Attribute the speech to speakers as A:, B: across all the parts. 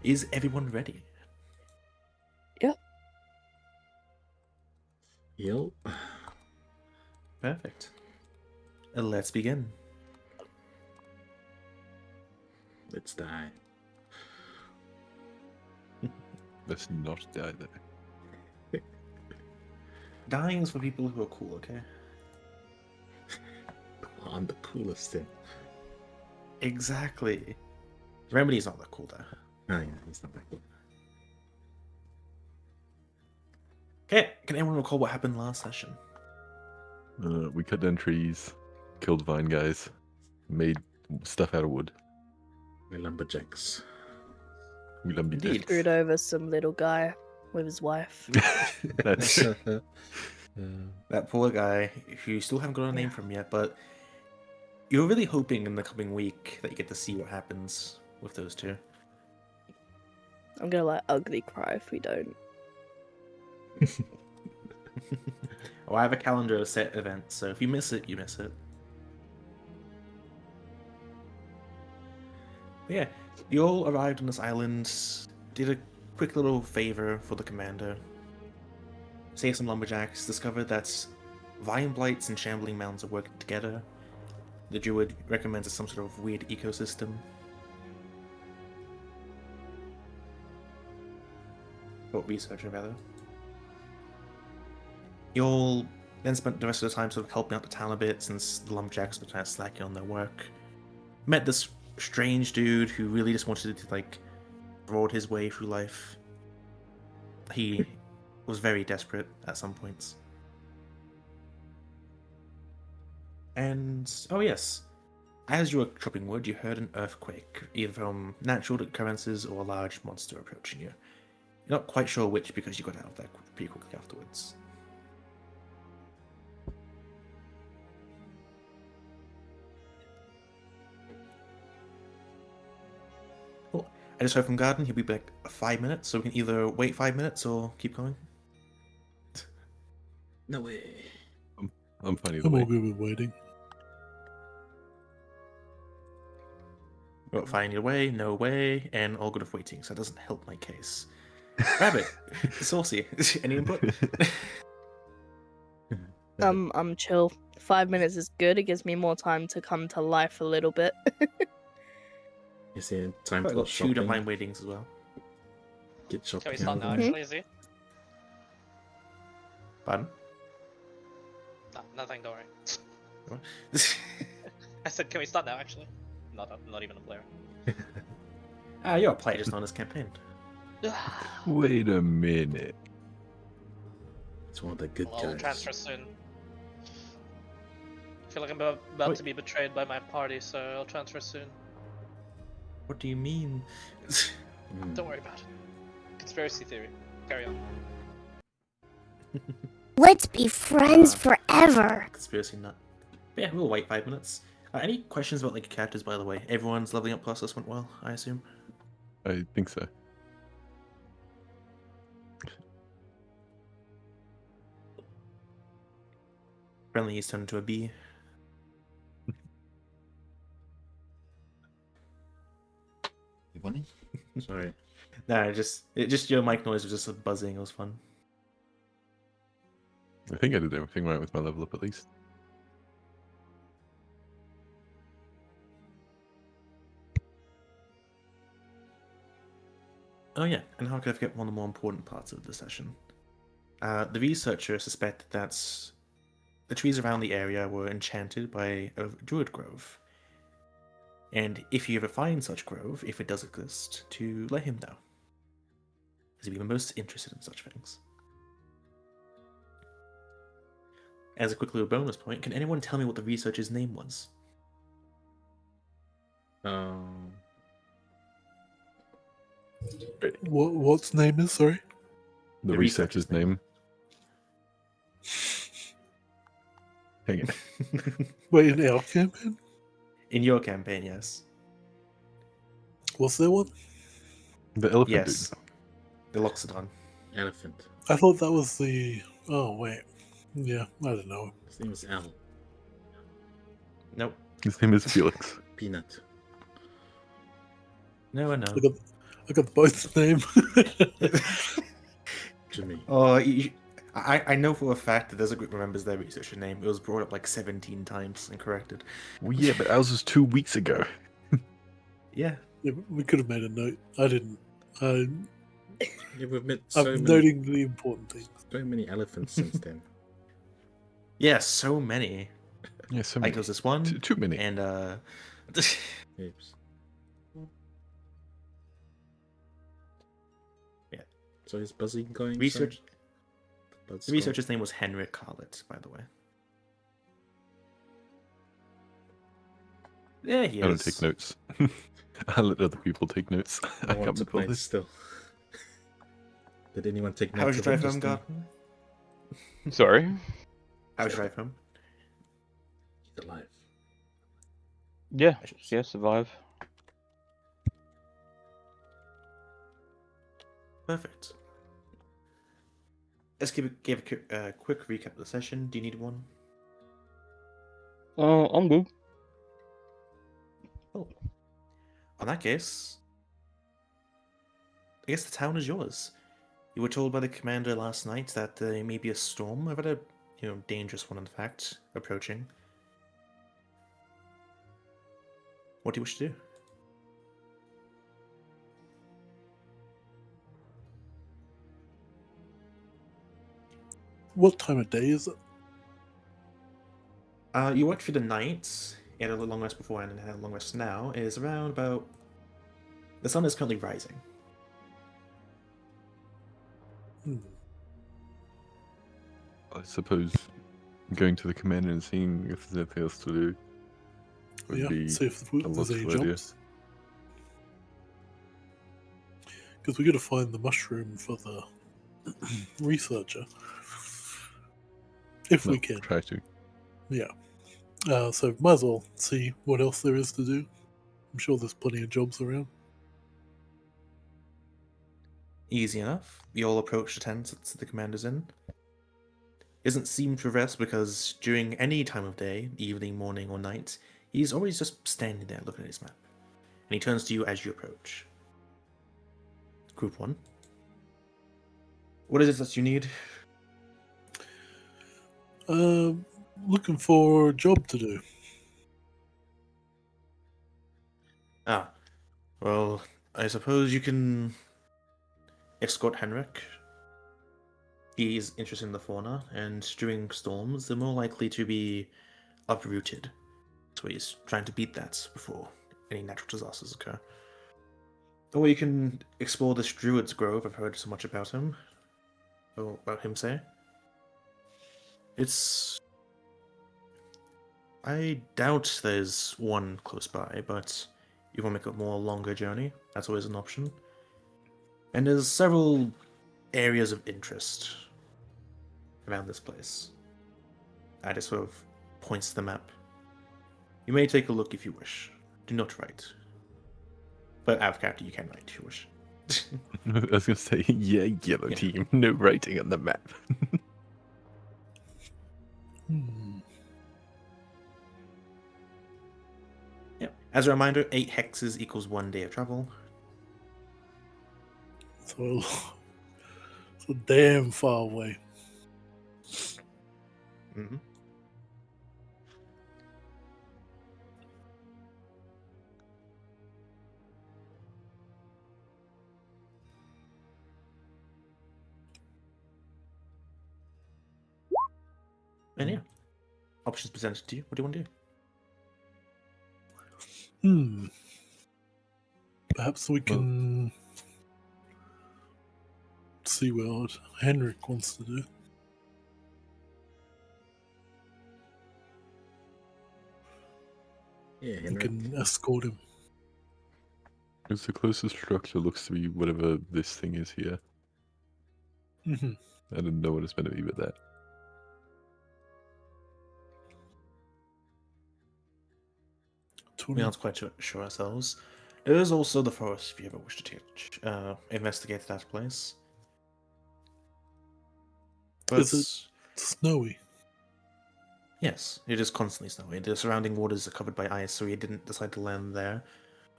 A: Is everyone ready?
B: Yep.
C: Yep.
A: Perfect. Let's begin.
C: Let's die.
D: Let's not die there.
A: Dying is for people who are cool, okay?
C: I'm the coolest thing.
A: Exactly. Remedy's not that cool, though.
C: Oh yeah, he's not that cool.
A: Okay, can anyone recall what happened last session?
D: We cut down trees, killed vine guys, made stuff out of wood.
C: We're lumberjacks.
D: We lumby
A: Indeed.
B: Screwed over some little guy with his wife.
D: That's
A: That poor guy, who you still haven't got a name from yet, but you're really hoping in the coming week that you get to see what happens with those two.
B: I'm gonna like ugly cry if we don't.
A: Oh, I have a calendar of set events, so if you miss it, you miss it. But yeah, you all arrived on this island, did a quick little favor for the commander, saved some lumberjacks, discovered that vine blights and shambling mounds are working together. The druid recommends some sort of weird ecosystem. Or researcher, rather. You all then spent the rest of the time sort of helping out the town a bit, since the lumberjacks were kind of slacking on their work. Met this strange dude who really just wanted to, like, broad his way through life. He was very desperate at some points. And, oh yes, as you were chopping wood, you heard an earthquake, either from natural occurrences or a large monster approaching you. You're not quite sure which because you got out of there pretty quickly afterwards. Cool. I just heard from Garden, he'll be back 5 minutes, so we can either wait 5 minutes or keep going.
C: No way.
D: I'm fine either
E: I'm
D: way.
E: all good with waiting.
A: Well, fine either way, no way, and all good with waiting, so that doesn't help my case. Rabbit, Saucy, any input?
B: I'm chill. 5 minutes is good. It gives me more time to come to life a little bit.
C: Is it time
A: I've
C: for
A: got 2
C: shopping?
A: mind waitings as well.
C: Get shopping.
F: Can we start now,
C: over.
F: actually, Z?
A: Pardon?
F: No, nothing, don't worry.
A: What?
F: I said, can we start now, actually? Not even a player.
A: You're a player just on this campaign.
D: Wait a minute.
C: It's one of the good
F: Well, I'll
C: guys.
F: transfer soon. I feel like I'm about
A: Wait.
F: to be betrayed by my party, so I'll transfer soon.
A: What do you mean?
C: Mm.
F: Don't worry about it. Conspiracy theory. Carry on.
G: Let's be friends forever.
A: Conspiracy nut. But yeah, we'll wait 5 minutes. Any questions about like characters, by the way? Everyone's leveling up process went well, I assume.
D: I think so.
A: Friendly, he's turned into a bee.
C: Bunny? Sorry.
A: Nah, just your mic noise was just buzzing. It was fun.
D: I think I did everything right with my level up at least.
A: Oh yeah, and how could I forget one of the more important parts of the session? The researcher suspected that the trees around the area were enchanted by a druid grove. And if you ever find such grove, if it does exist, to let him know. As he'd be most interested in such things. As a quick little bonus point, can anyone tell me what the researcher's name was?
E: What's name is, sorry?
D: The
A: The
D: researcher's
A: researcher's name.
D: name. Hang it.
E: Wait, in our campaign?
A: In your campaign, yes.
E: Was there one?
D: The elephant
A: Yes. The Loxodon.
C: Elephant.
E: I thought that was the... Oh, wait. Yeah, I don't know.
C: His name is Al.
A: Nope.
D: dude. His name is Felix.
C: Peanut.
A: No, I know.
E: I got both name.
C: Jimmy.
A: Oh, I know for a fact that there's a group of members that research your name. It was brought up like 17 times and corrected.
D: Well, yeah, but ours was 2 weeks ago.
A: Yeah.
E: Yeah, we could have made a note. I didn't.
C: Yeah, we've met
E: I'm
C: so many,
E: noting the important things.
C: so many elephants since then.
A: Yeah, so many.
D: Yeah, so
A: Like
D: many.
A: there was this one.
D: Too many.
A: And
C: Heaps.
A: Yeah.
C: So is Buzzy going?
A: research.
C: Buzz
A: The researcher's name was Henrik Carlett, by the way. Yeah, he is.
D: I don't take notes. I let other people take notes.
C: I
D: I
C: want
D: can't
C: to
D: be
C: play
D: bothered.
C: still. Did anyone take
A: How was
C: notes
A: your
C: of
A: drive
C: him
A: home,
C: just
A: Garden?
H: Sorry.
A: How was your drive home?
C: now? He's alive.
H: Yeah.
A: I should-
H: Yeah. Survive.
A: Perfect. Let's give a quick recap of the session. Do you need one?
H: I'm good.
A: Oh. In that case, I guess the town is yours. You were told by the commander last night that there may be a storm, a rather, dangerous one in fact, approaching. What do you wish to do?
E: What time of day is it?
A: You worked through the night, you had a long rest beforehand and had a long rest now. It is around about... The sun is currently rising.
D: I suppose going to the commander and seeing if there's anything else to do would
E: Yeah,
D: be
E: see if
D: a
E: there's any
D: logical idea.
E: jumps. Because we got to find the mushroom for the researcher. If we
D: Well,
E: can.
D: try to.
E: Yeah. So might as well see what else there is to do. I'm sure there's plenty of jobs around.
A: Easy enough. You all approach the tent that the commander's in. Doesn't seem to rest because during any time of day, evening, morning, or night, he's always just standing there looking at his map. And he turns to you as you approach. Group 1. What is it that you need?
E: Looking for a job to do.
A: Ah, well, I suppose you can escort Henrik. He is interested in the fauna, and during storms, they're more likely to be uprooted. So he's trying to beat that before any natural disasters occur. Or you can explore this Druid's Grove. I've heard so much about him. Or about him, say. It's... I doubt there's one close by, but you want to make a more longer journey, that's always an option. And there's several areas of interest around this place. I just sort of points to the map. You may take a look if you wish. Do not write. But out of character, you can write if you wish.
D: I was going to say, yeah, yellow
A: Yeah.
D: team, no writing on the map.
A: Yep. As a reminder, 8 hexes equals 1 day of travel.
E: So it's a damn far away.
A: Mm-hmm. And yeah, options presented to you. What do you want to do?
E: Perhaps we can see what Henrik wants to do.
C: Yeah,
E: We
C: Henrik.
E: can escort him.
D: It's the closest structure looks to be whatever this thing is here.
E: Mm-hmm.
D: I didn't know what it's meant to be with that.
A: We aren't quite sure ourselves. There is also the forest if you ever wish to investigate that place. But
E: Is it snowy?
A: yes, it is constantly snowy. The surrounding waters are covered by ice, so we didn't decide to land there.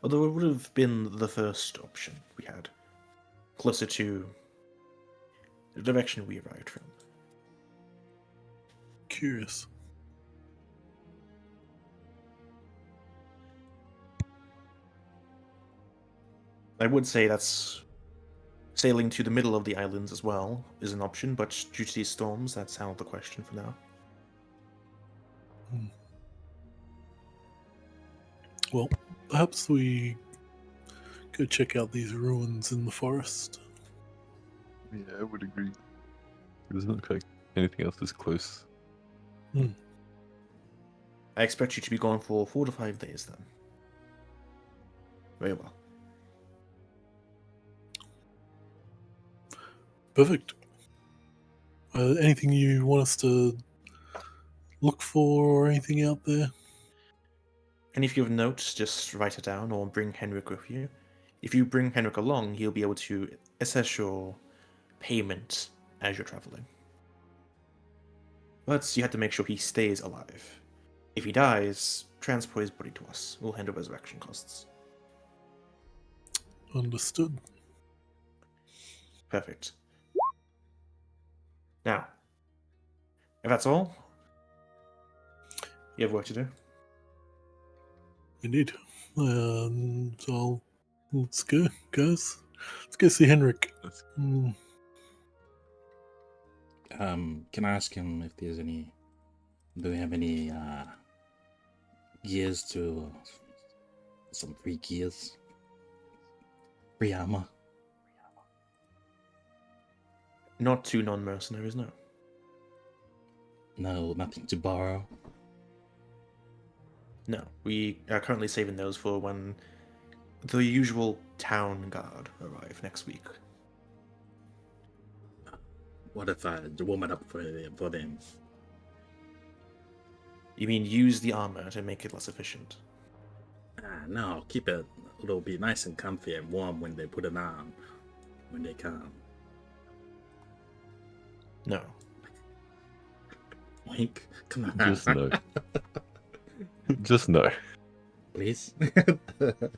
A: Although it would have been the first option. We we had, closer to the direction we arrived from.
E: Curious.
A: I would say that's sailing to the middle of the islands as well is an option, but due to these storms, that's out of the question for now.
E: Well, perhaps we go check out these ruins in the forest.
D: Yeah, I would agree. It doesn't look like anything else is close.
A: I expect you to be gone for 4 to 5 days then. Very well.
E: Perfect. Anything you want us to look for or anything out there?
A: And if you have notes, just write it down or bring Henrik with you. If you bring Henrik along, he'll be able to assess your payment as you're traveling. But you have to make sure he stays alive. If he dies, transport his body to us. We'll handle resurrection costs.
E: Understood.
A: Perfect. Now, if that's all, you have work to do.
E: Indeed. Let's go, guys. Let's go see Henrik.
D: Let's-
C: Can I ask him if there's any? Do we have any gears to some free gears? Free armor?
A: Not to non-mercenaries, no.
C: No, nothing to borrow.
A: No, we are currently saving those for when the usual town guard arrive next week.
C: What if I warm it up for them?
A: You mean use the armor to make it less efficient?
C: No, keep it. It'll be nice and comfy and warm when they put it on. When they come.
A: No.
C: Wink. Come on.
D: Just no. Just no.
C: Please.
A: Saying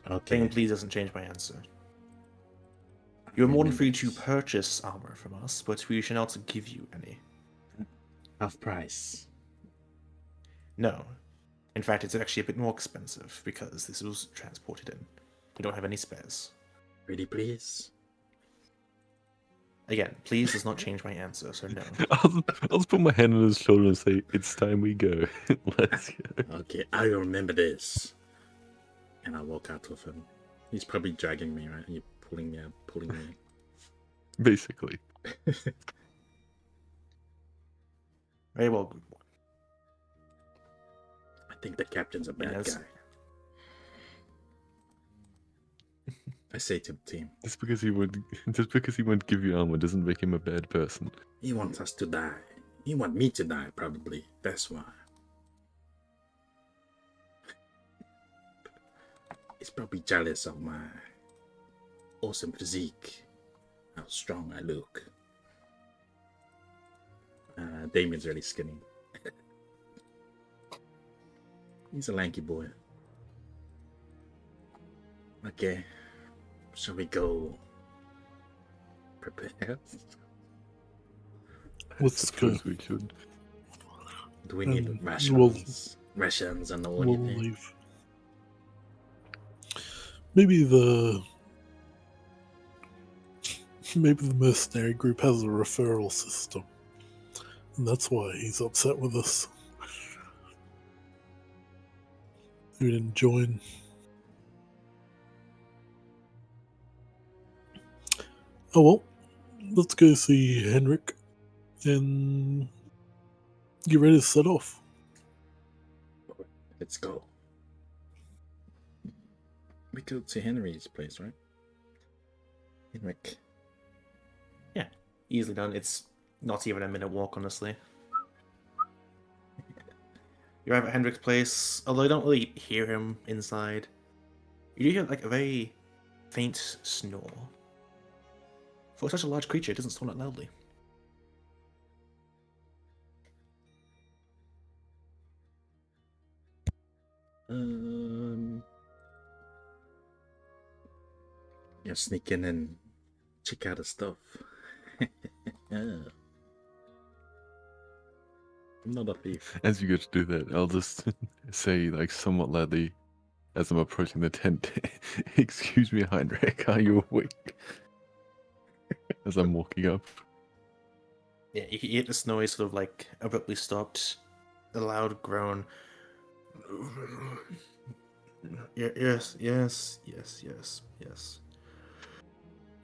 C: Okay.
A: please doesn't change my answer. You're more than free to purchase armor from us, but we shall not give you any.
C: Half price.
A: No. In fact, it's actually a bit more expensive because this was transported in. We don't have any spares.
C: Pretty please.
A: Again, please does not change my answer, so no.
D: I'll just put my hand on his shoulder and say, "It's time we go. Let's go."
C: Okay, I remember this. And I walk out with him. He's probably dragging me, right? You're pulling me.
D: Basically.
A: Very well, good boy.
C: I think the captain's a bad
A: Yes.
C: guy. I say to the team,
D: Just because he won't give you armor doesn't make him a bad person.
C: he wants us to die. He wants me to die, probably. That's why. He's probably jealous of my awesome physique. How strong I look. Damien's really skinny. He's a lanky boy. Okay. Shall we go prepare?
E: Let's
D: Suppose
E: go.
D: we should.
C: Do we need
E: Um,
C: rations? Rations and all
E: We'll
C: anything?
E: leave. Maybe the mercenary group has a referral system, and that's why he's upset with us. We didn't join. Oh well, let's go see Henrik and get ready to set off.
C: Let's go. We go to Henry's place, right? Henrik.
A: Easily done. It's not even a minute walk, honestly. You arrive at Hendrik's place, although you don't really hear him inside. You do hear like a very faint snore. For such a large creature, it doesn't snore that loudly.
C: sneak in and check out the stuff. Yeah. I'm not a thief.
D: As you go to do that, I'll just say, like, somewhat loudly, as I'm approaching the tent, "Excuse me, Heinrich, are you awake?" As I'm walking up.
A: Yeah, you hear this noise sort of like abruptly stopped. A loud groan. Yes.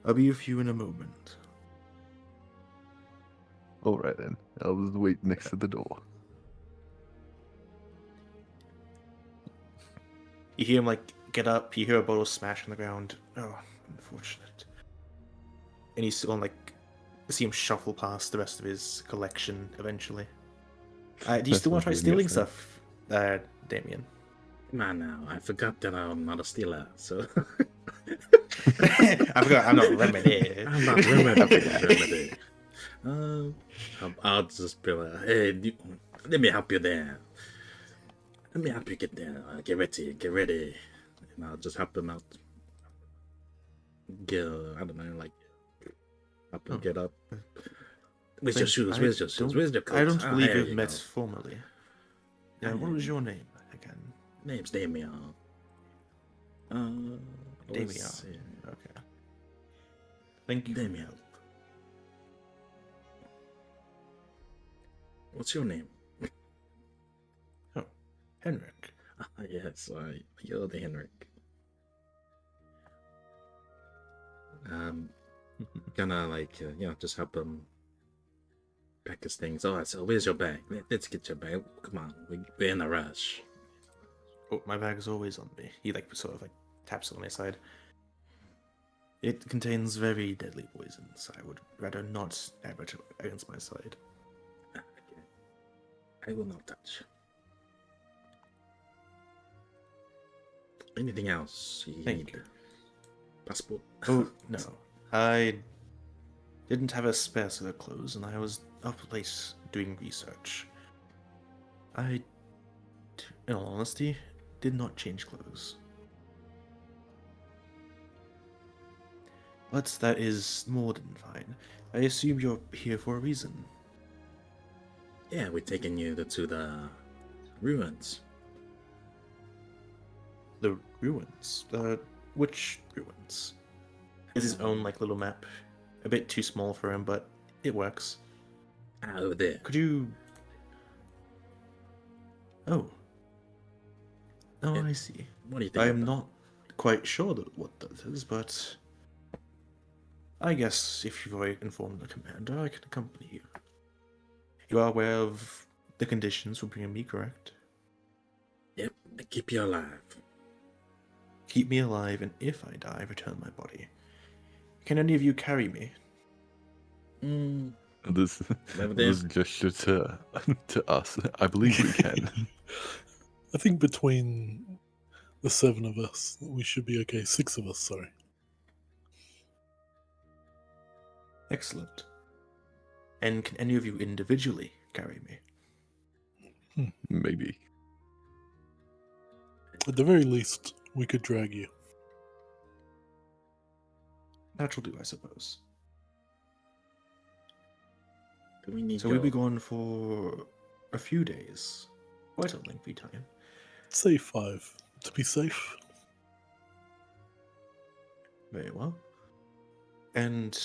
A: I'll be with you in a moment.
D: All right then, I'll just wait next to the door.
A: You hear him like get up. You hear a bottle smash on the ground. Oh, unfortunate. And you still like see him shuffle past the rest of his collection eventually. Do you
D: That's
A: still want to try
D: what I'm
A: stealing
D: guessing.
A: stuff, Damien?
C: Come on now, I forgot that I'm not a stealer, so
A: I forgot. I'm not Remedy.
C: I'm not remedy. I'll just be like, hey, let me help you there. Let me help you get there. Get ready. And I'll just help them out. I don't know, like, help them get up. Where's your shoes? Where's your shoes? Where's your coat?
A: I don't believe
C: here
A: we've
C: you
A: met
C: go.
A: formally. Yeah, what was your name again?
C: Name's Damien.
A: Damien.
C: Let's see.
A: Okay. Thank you.
C: Damien. What's your name?
A: Oh, Henrik.
C: Yes, you're the Henrik. Gonna like just help him pack his things. All right, so where's your bag? Let's get your bag. Come on, we're in a rush.
A: Oh, my bag is always on me. He like sort of like taps it on my side. It contains very deadly poisons. I would rather not have it against my side.
C: Okay. I will not touch. Anything else you
A: Thank
C: need?
A: you.
C: Passport?
A: Oh, no. I didn't have a spare set of clothes, and I was up late doing research. I, in all honesty, did not change clothes. But that is more than fine. I assume you're here for a reason.
C: Yeah, we're taking you to the ruins.
A: The ruins? Which ruins? It's his own, like, little map. A bit too small for him, but it works.
C: Over there.
A: Could you... Oh. Oh,
C: Yeah.
A: I see.
C: What do you think?
A: I'm
C: about
A: not quite sure what that is, but... I guess if you've already informed the commander, I can accompany you. You are aware of the conditions for bringing me, correct?
C: Yep, keep you alive.
A: Keep me alive, and if I die, return my body. Can any of you carry me?
D: This
C: Over there.
D: this gesture to us. I believe we can.
E: I think between the 7 of us, we should be okay. 6 of us, sorry.
A: Excellent. And can any of you individually carry me?
D: Maybe.
E: At the very least, we could drag you.
A: That'll do, I suppose.
C: Do we need
A: So we'll be gone for a few days. Quite a lengthy time.
E: Say 5 to be safe.
A: Very well. And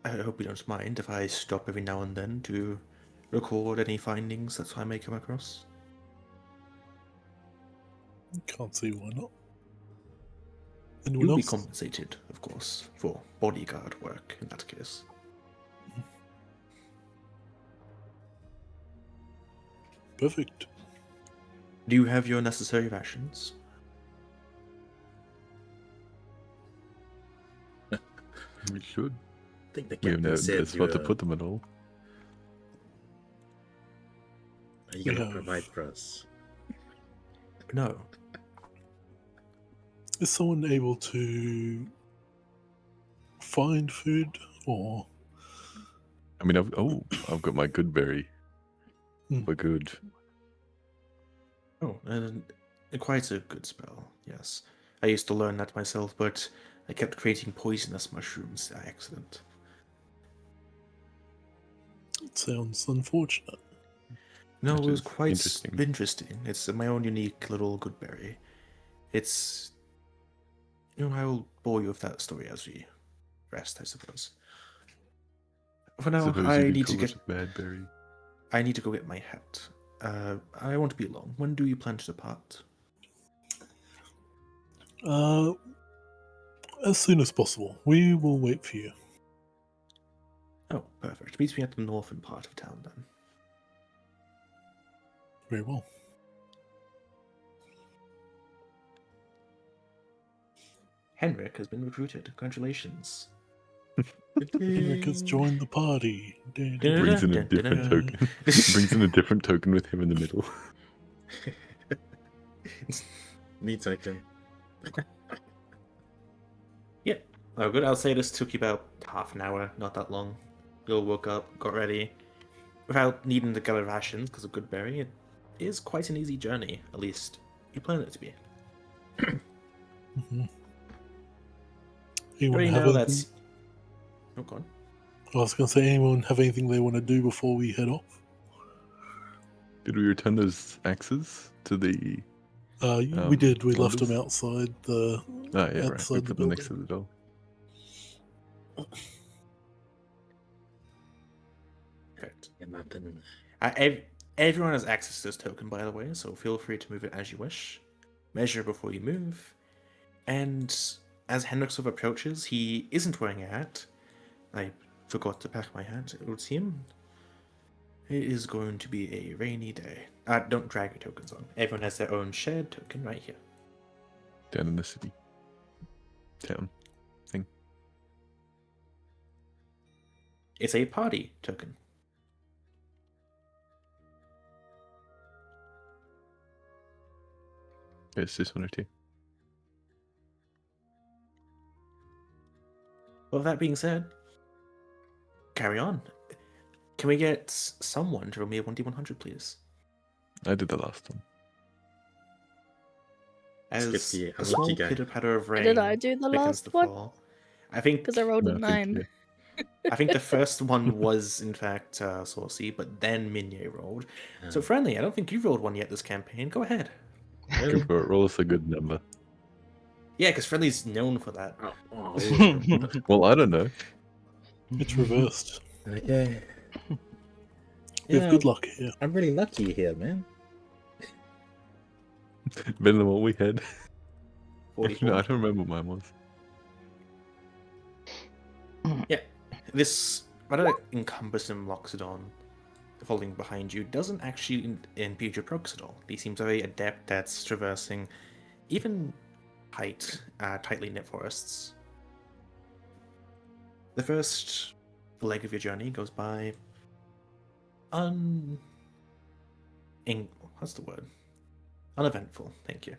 A: I hope you don't mind if I stop every now and then to record any findings that I may come across.
E: Can't see why not.
A: You'll
E: Anyone
A: be
E: else?
A: compensated, of course, for bodyguard work in that case.
E: Perfect.
A: Do you have your necessary rations?
D: We should.
C: I think the
D: We have
C: captain
D: no
C: said
D: spot to put them at all.
C: Are you
E: We
C: gonna
E: have-
C: provide for us?
A: No.
E: Is someone able to find food or
D: I mean, I've got my good berry.
E: Hmm.
D: We're good.
A: Oh, quite a good spell, yes. I used to learn that myself, but I kept creating poisonous mushrooms by accident.
E: It sounds unfortunate.
A: No,
D: That
A: it was
D: is
A: quite
D: interesting.
A: interesting. It's my own unique little good berry. It's... I will bore you with that story as we rest, I suppose. For
D: I
A: now,
D: suppose you
A: I
D: could
A: need to
D: call
A: get...
D: it a bad berry.
A: I need to go get my hat. I won't be long. When do you plan to depart?
E: As soon as possible. We will wait for you.
A: Oh, perfect. Meet me at the northern part of town, then.
E: Very well.
A: Henrik has been recruited. Congratulations.
E: Henrik has joined the party.
D: Brings in a different token. Brings in a different token with him in the middle.
C: Me token.
A: Yeah. Oh, good. I'll say this took you about half an hour, not that long. You all woke up, got ready. Without needing to gather rations because of Goodberry, it is quite an easy journey, at least you plan it to be.
E: Mhm.
A: I
E: Anyone
A: already
E: have
A: know
E: anything?
A: that's... Oh, go on.
E: I was going to say, anyone have anything they want to do before we head off?
D: Did we return those axes to the?
E: We did. We left them
D: Wonders?
E: outside the
D: Oh yeah, right. We
E: outside the
D: put them next to
E: building.
D: the door.
A: Correct.
C: Yeah, nothing.
A: Everyone has access to this token, by the way, so feel free to move it as you wish. Measure before you move. And as Henrik sort of approaches, he isn't wearing a hat. I forgot to pack my hat, it would seem. It is going to be a rainy day. Don't drag your tokens on. Everyone has their own shared token right here.
D: Down in the city. Town. Thing.
A: It's a party token.
D: It's this one or two.
A: Well, that being said, carry on. Can we get someone to roll me a 1d100, please?
D: I did the last one.
A: As
C: Skip the
A: a small
C: unlucky guy.
A: pitter-patter of rain
B: Did I do the
A: begins
B: last
A: to
B: one?
A: fall. I think
B: Because I rolled a
D: No, I think,
B: 9.
D: yeah.
A: I think the first one was, in fact, Saucy, but then Minier rolled. So,
C: Um,
A: Friendly, I don't think you've rolled one yet this campaign. Go ahead.
C: really?
D: Go for it. Roll us a good number.
A: Yeah, because Friendly's known for that.
C: Oh,
D: Well, I don't know.
E: It's reversed.
C: okay.
E: We have good luck here.
C: I'm really lucky here, man.
D: Better than what we had.
A: 44.
D: No, I don't remember what mine was.
A: Yeah, this rather cumbersome Loxodon following behind you doesn't actually impede your progress at all. He seems very adept at traversing even tightly knit forests. The first leg of your journey goes by what's the word? Uneventful. Thank you.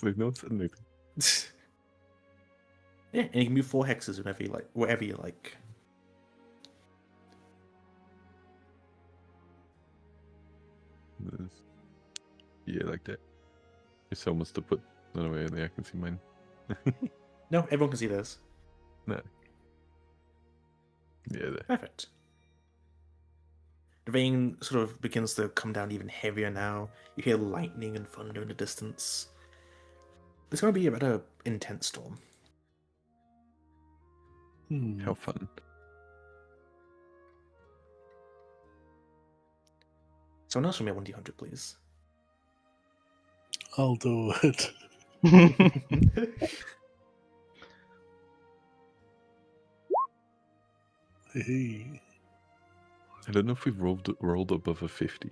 D: They've not said anything.
A: Yeah, and you can move 4 hexes wherever you like.
D: Yeah, like that. If someone wants to put that away there, I can see mine.
A: No, everyone can see this.
D: No. Yeah, there.
A: Perfect. The rain sort of begins to come down even heavier now. You hear lightning and thunder in the distance. It's going to be a rather intense storm.
D: How fun.
A: Someone else from me 1d100, please.
E: I'll do it. Hey.
D: I don't know if we've rolled above a 50.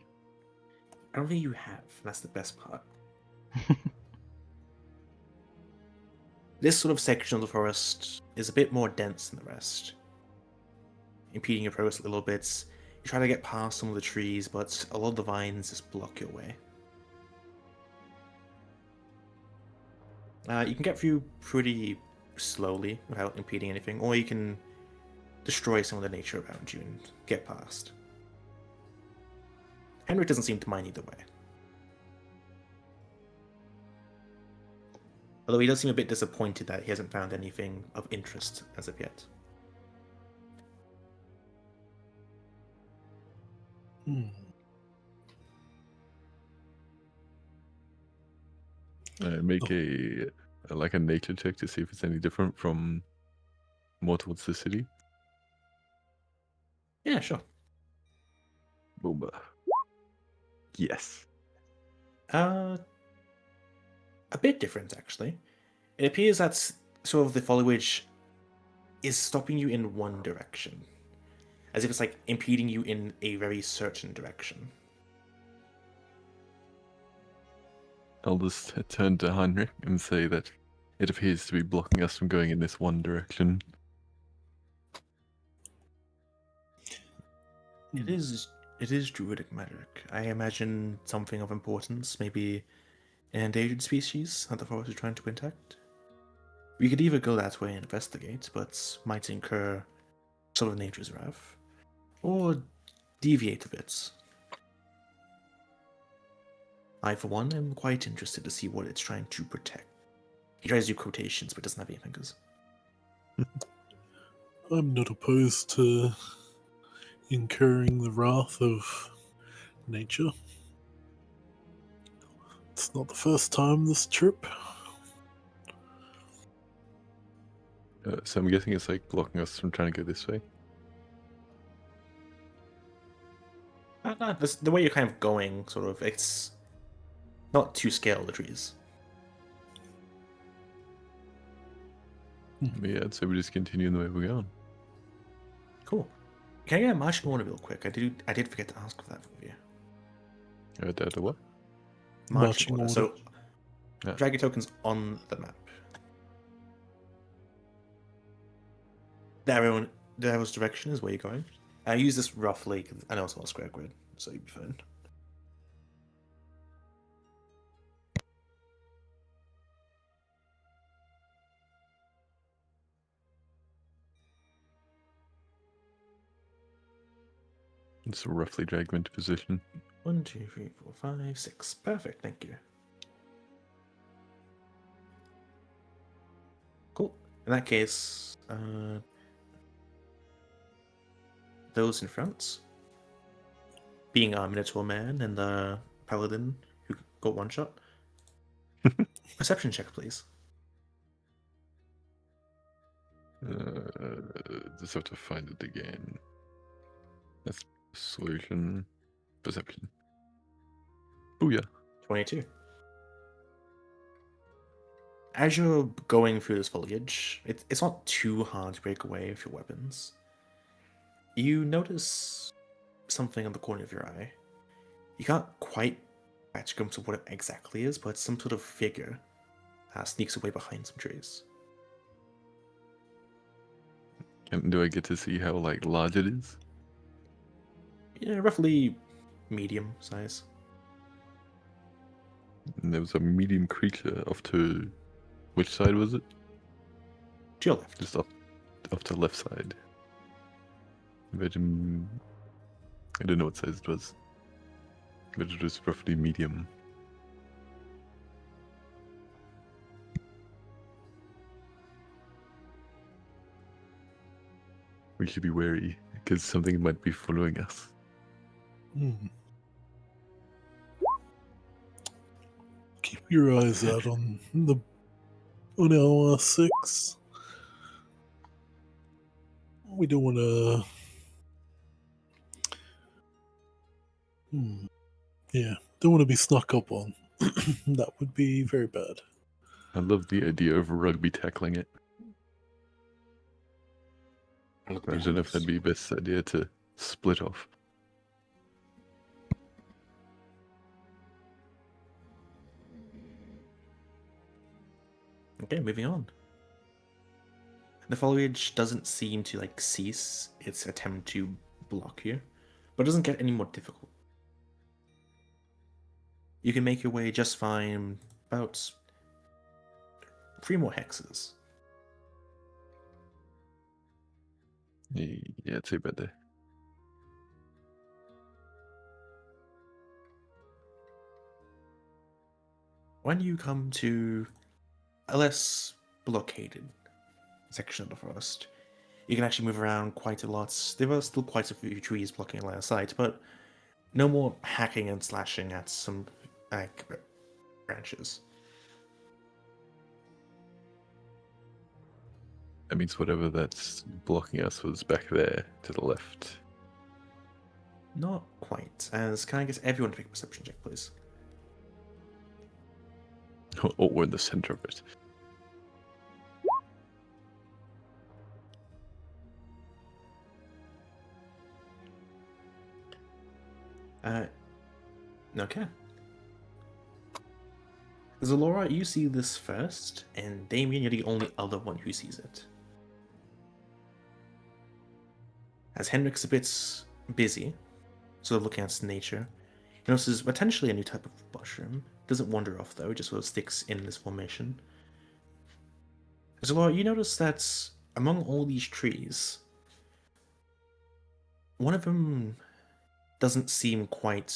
A: I don't think you have. That's the best part. This sort of section of the forest is a bit more dense than the rest, impeding your progress a little bit. You try to get past some of the trees, but a lot of the vines just block your way. You can get through pretty slowly without impeding anything, or you can destroy some of the nature around you and get past. Henrik doesn't seem to mind either way. Although he does seem a bit disappointed that he hasn't found anything of interest as of yet.
E: Hmm.
D: Make a like a nature check to see if it's any different from more towards the city.
A: Yeah, sure.
D: Boom. Yes.
A: A bit different, actually. It appears that sort of the foliage is stopping you in one direction, as if it's like impeding you in a very certain direction.
D: I'll just turn to Heinrich and say that it appears to be blocking us from going in this one direction.
A: It is druidic magic. I imagine something of importance, maybe an endangered species that the forest is trying to protect. We could either go that way and investigate, but might incur sort of nature's wrath, or deviate a bit. I, for one, am quite interested to see what it's trying to protect. He tries to do quotations, but doesn't have any fingers.
E: I'm not opposed to incurring the wrath of nature. It's not the first time this trip.
D: So I'm guessing it's like blocking us from trying to go this way.
A: No, the way you're kind of going, sort of, it's not to scale the trees.
D: But yeah, I'd say we just continue in the way we're going.
A: Cool. Can I get a marching order real quick? I did forget to ask for that from you.
D: The what?
E: Marching order.
A: So,
D: Yeah.
A: drag your tokens on the map. The arrow's direction is where you're going. I use this roughly, because I know it's not a square grid, so you'll be fine.
D: Just roughly drag them into position.
A: 1, 2, 3, 4, 5, 6. Perfect, thank you. Cool. In that case, those in front, being our Minotaur man and the paladin who got one shot. Perception check, please.
D: Just have to find it again. That's persuasion, perception. Booyah.
A: 22. As you're going through this foliage, it's not too hard to break away with your weapons. You notice something on the corner of your eye. You can't quite catch a glimpse of what it exactly is, but it's some sort of figure sneaks away behind some trees.
D: And do I get to see how like large it is?
A: Yeah, roughly medium size.
D: And there was a medium creature off to which side was it?
A: To your left.
D: Just off to the left side. Imagine I don't know what size it was. But it was roughly medium. We should be wary because something might be following us.
E: Hmm. Keep your eyes out on LR6. We don't want to. Yeah, don't want to be snuck up on. That would be very bad.
D: I love the idea of rugby tackling it.
C: Look
D: I don't
C: behind
D: know if
C: us.
D: that'd be the best idea to split off.
A: Okay, moving on. The foliage doesn't seem to cease its attempt to block you, but it doesn't get any more difficult. You can make your way just fine about 3 more hexes.
D: Yeah, I'd say better.
A: When you come to a less blockaded section of the forest. You can actually move around quite a lot. There are still quite a few trees blocking a line of sight, but no more hacking and slashing at some branches.
D: That means whatever that's blocking us was back there to the left.
A: Not quite. As can I get everyone to make a perception check, please?
D: Or we're in the center of it.
A: Okay. Zalora, you see this first, and Damien, you're the only other one who sees it. As Henrik's a bit busy, sort of looking at nature, he notices potentially a new type of mushroom. Doesn't wander off though, it just sort of sticks in this formation. Zalora, you notice that among all these trees, one of them doesn't seem quite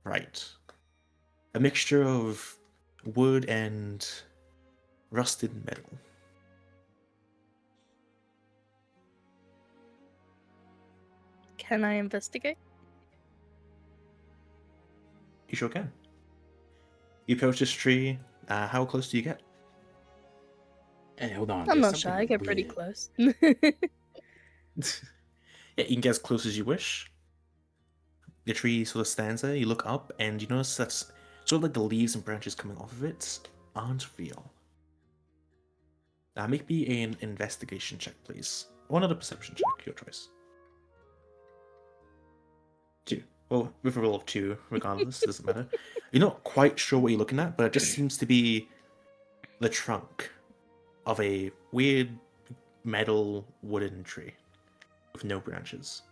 A: right. A mixture of wood and rusted metal.
B: Can I investigate?
A: You sure can. You approach this tree. How close do you get?
C: Hey, hold on.
B: I'm
C: there's
B: not shy. I
C: something
B: get pretty
C: weird.
B: close.
A: Yeah, you can get as close as you wish. The tree sort of stands there. You look up, and you notice that's sort of like the leaves and branches coming off of it aren't real. Make me an investigation check, please. One other perception check, your choice. 2. Well, with a roll of 2, regardless, doesn't matter. You're not quite sure what you're looking at, but it just seems to be the trunk of a weird metal wooden tree with no branches.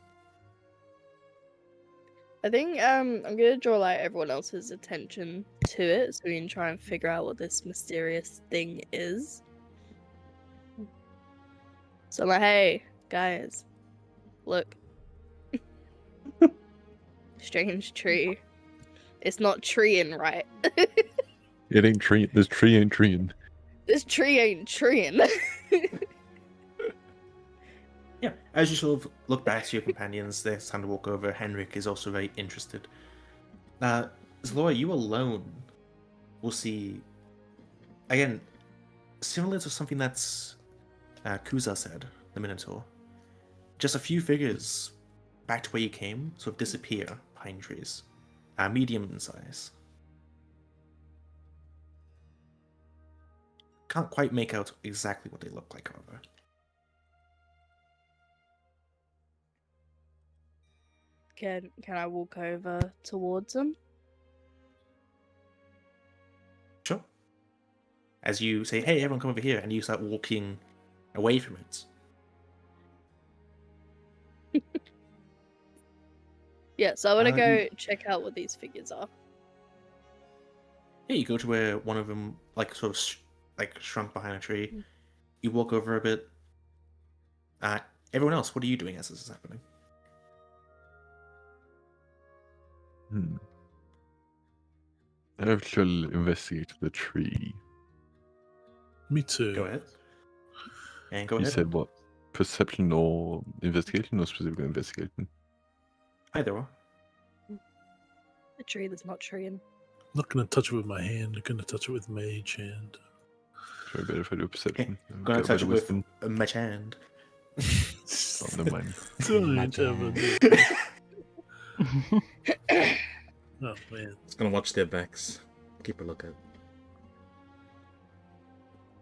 B: I think I'm gonna draw like everyone else's attention to it so we can try and figure out what this mysterious thing is. So I'm like, hey, guys, look. Strange tree. It's not treeing right.
D: It ain't tree. This tree ain't treeing.
B: This tree ain't treeing.
A: Yeah, as you sort of look back to your companions, they're starting to walk over. Henrik is also very interested. Zalora, you alone will see, again, similar to something that's Kuza said, the Minotaur. Just a few figures back to where you came sort of disappear behind trees, medium in size. Can't quite make out exactly what they look like, however.
B: Can I walk over towards them?
A: Sure. As you say, hey, everyone come over here, and you start walking away from it.
B: Yeah, so I want to go
A: You-
B: check out what these figures are.
A: Yeah, you go to where one of them, like, sort of, shrunk behind a tree. You walk over a bit. Everyone else, what are you doing as this is happening?
D: I shall investigate the tree.
E: Me too.
A: Go ahead. And go
D: You
A: ahead.
D: said what? Perception or investigation, or specifically investigation?
A: Either or.
B: A tree that's not treeing.
E: Not gonna touch it with my hand. I'm gonna touch it with mage hand.
D: Sorry, better if I do a perception.
A: I'm gonna
D: Get a
A: touch
D: better
A: it with
D: wisdom.
A: a match hand.
D: Oh, never mind.
E: Don't
C: Imagine.
E: ever do that. Oh man.
C: Just gonna watch their backs. Keep a lookout.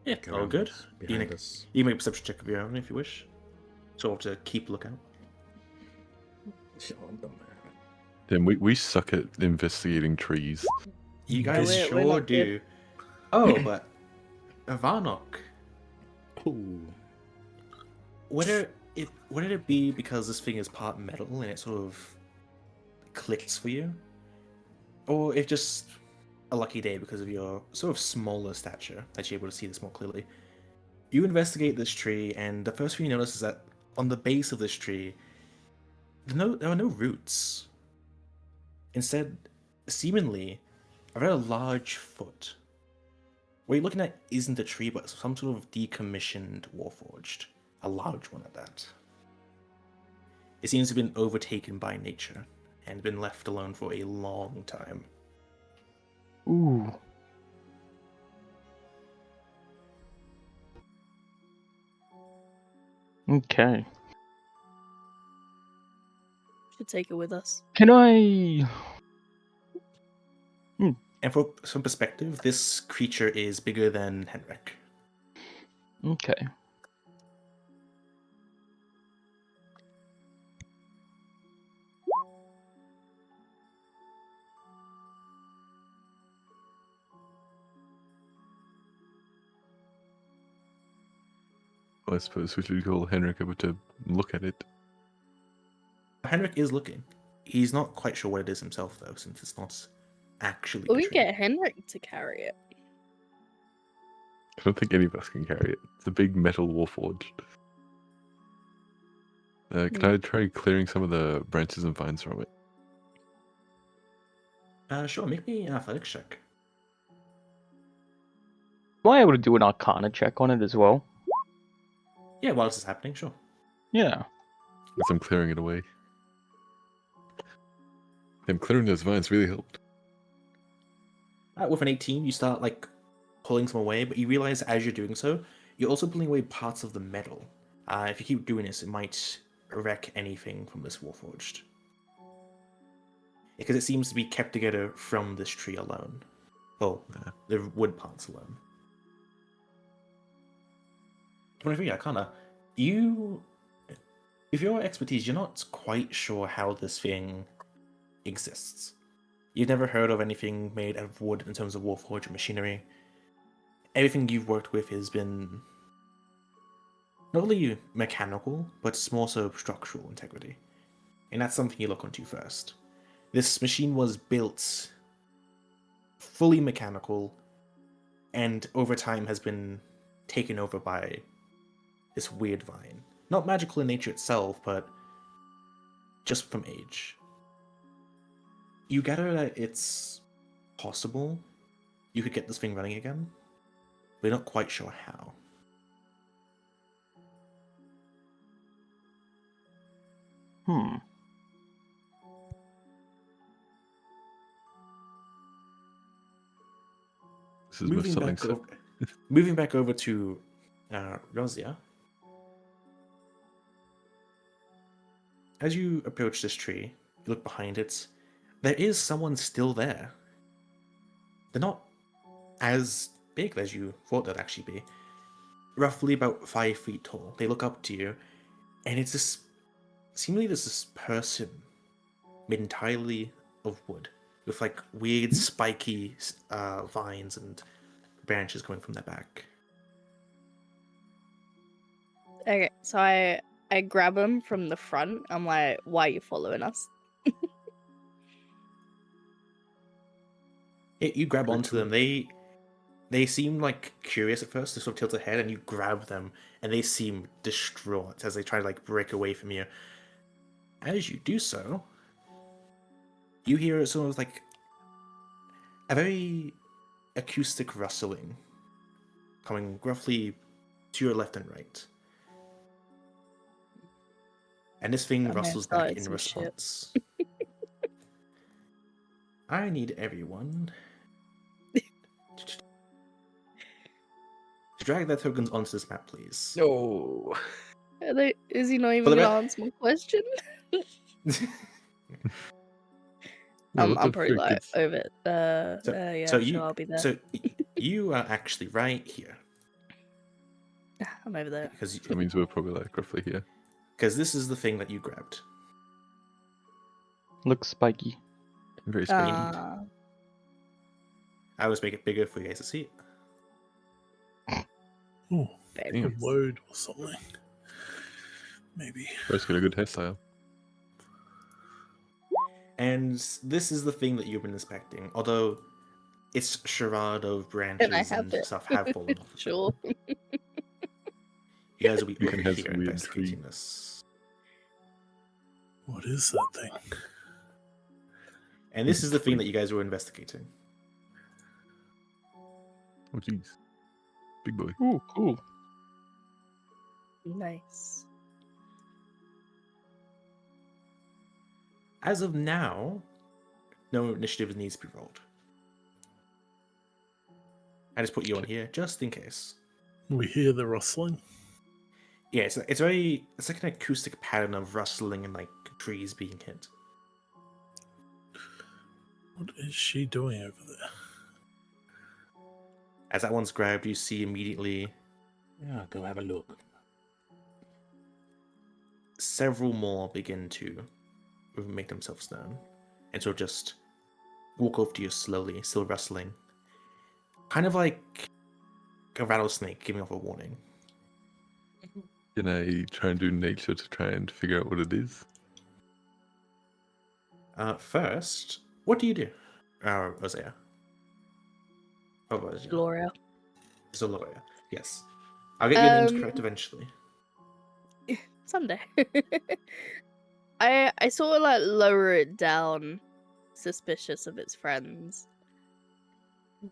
A: Yeah,
C: Look
A: all
C: around
A: good.
C: us,
A: You
C: behind
A: can,
C: us.
A: you can make a perception check of your own if you wish. Sort of to keep lookout.
C: Sure, don't matter.
D: Then we suck at investigating trees.
A: You
E: Yeah,
A: guys
B: we're
A: sure
B: not
A: do.
B: good.
A: Oh, but Varnok,
C: Ooh.
A: would it be because this thing is part metal and it sort of clicks for you? Or if just a lucky day because of your sort of smaller stature that you're able to see this more clearly? You investigate this tree, and the first thing you notice is that on the base of this tree, there are no roots. Instead, seemingly, a very large foot What you're looking at isn't a tree, but some sort of decommissioned warforged. A large one at that. It seems to have been overtaken by nature and been left alone for a long time.
H: Ooh. Okay.
B: Should take it with us.
H: Can I?
A: And for some perspective, this creature is bigger than Henrik.
H: Okay.
D: I suppose we should call Henrik over to look at it.
A: Henrik is looking. He's not quite sure what it is himself, though, since it's not actually
B: Well,
A: a
B: we
A: tree.
B: get Henrik to carry it.
D: I don't think any of us can carry it. It's a big metal warforged. Can I try clearing some of the branches and vines from it?
A: Sure, make me an athletics check.
H: Am I able to do an Arcana check on it as well?
A: Yeah, while this is happening, sure.
H: Yeah.
D: As I'm clearing it away. Them clearing those vines really helped.
A: With an 18, you start, pulling some away, but you realize as you're doing so, you're also pulling away parts of the metal. If you keep doing this, it might wreck anything from this warforged. Because it seems to be kept together from this tree alone. Well, the wood parts alone. 23, Arcana. With your expertise, you're not quite sure how this thing exists. You've never heard of anything made out of wood in terms of warforged machinery. Everything you've worked with has been not only mechanical, but more so structural integrity. And that's something you look onto first. This machine was built fully mechanical, and over time has been taken over by this weird vine. Not magical in nature itself, but just from age. You gather that it's possible you could get this thing running again, but you're not quite sure how.
D: This is my selling
A: Moving back over to Rosia. As you approach this tree, you look behind it, there is someone still there. They're not as big as you thought they'd actually be. Roughly about 5 feet tall. They look up to you, and it's this... Seemingly there's this person made entirely of wood, with weird spiky vines and branches coming from their back.
B: Okay, so I grab him from the front. I'm like, why are you following us?
A: You grab onto them. They seem curious at first. They sort of tilt their head, and you grab them, and they seem distraught as they try to break away from you. As you do so, you hear sort of a very acoustic rustling coming roughly to your left and right. And this thing rustles back in response. I need everyone to drag their tokens onto this map, please.
D: No.
B: Is he not even gonna answer my question? I'm probably over it. Sure, I'll be there.
A: So you are actually right here.
B: I'm over there.
A: Because
D: that means we're probably roughly here.
A: Because this is the thing that you grabbed.
H: Looks spiky.
D: Very spiky.
A: I always make it bigger for you guys to see it.
E: Oh, a word or something. Maybe.
D: Bro's got a good hairstyle.
A: And this is the thing that you've been inspecting, although its charade of branches and stuff have fallen off.
B: Sure.
A: You guys will be over here investigating this.
E: What is that thing?
A: And this is the thing that you guys were investigating.
D: Oh, jeez. Big boy.
H: Ooh, cool.
B: Nice.
A: As of now, no initiative needs to be rolled. I just put you on here just in case.
E: We hear the rustling.
A: Yeah, it's like an acoustic pattern of rustling and like trees being hit.
E: What is she doing over there?
A: As that one's grabbed, you see immediately
C: Yeah, go have a look.
A: several more begin to make themselves known, and so just walk over to you slowly, still rustling, kind of like a rattlesnake giving off a warning.
D: Can I try and do nature to try and figure out what it is?
A: First, what do you do, Hosea? Oh, Hosea.
B: Gloria.
A: Zoloria. Yes, I'll get your names
B: Um,
A: correct eventually.
B: Someday. I sort of like lower it down, suspicious of its friends.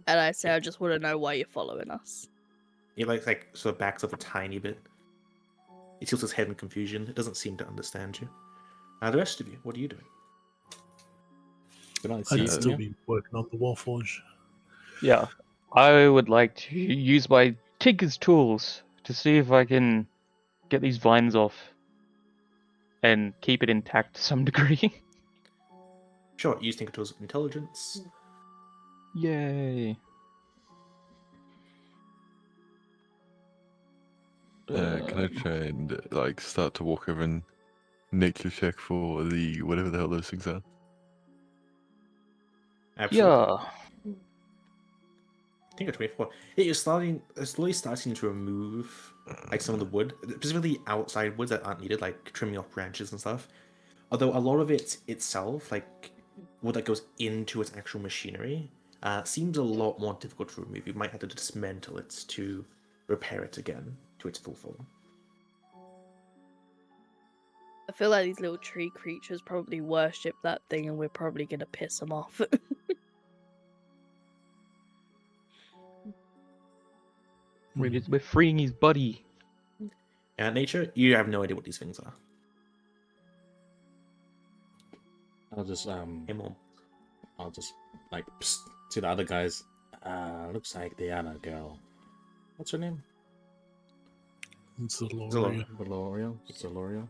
B: And I say, I just want to know why you're following us.
A: He like sort of backs up a tiny bit. He tilts his head in confusion. It doesn't seem to understand you. The rest of you, what are you doing?
C: Can I
E: I'd
C: see it?
E: still
C: Yeah?
E: be working on the Warforge.
H: Yeah. I would like to use my Tinker's tools to see if I can get these vines off and keep it intact to some degree.
A: Sure, you think it was intelligence.
H: Yay.
D: Can I try and like start to walk over and nature check for the whatever the hell those things are?
A: Absolutely.
H: Yeah.
A: I think it's 24. Yeah, you're slowly starting to remove like some of the wood, specifically outside woods that aren't needed, like trimming off branches and stuff. Although a lot of it itself, like wood that goes into its actual machinery, seems a lot more difficult to remove. You might have to dismantle it to repair it again to its full form.
B: I feel like these little tree creatures probably worship that thing and we're probably going to piss them off.
H: We're freeing his buddy.
A: Nature, you have no idea what these things are.
C: I'll just
A: Hey, Mom.
C: I'll just like psst, to the other guys. Looks like the other girl. What's her name?
E: Zaloria.
C: Zaloria.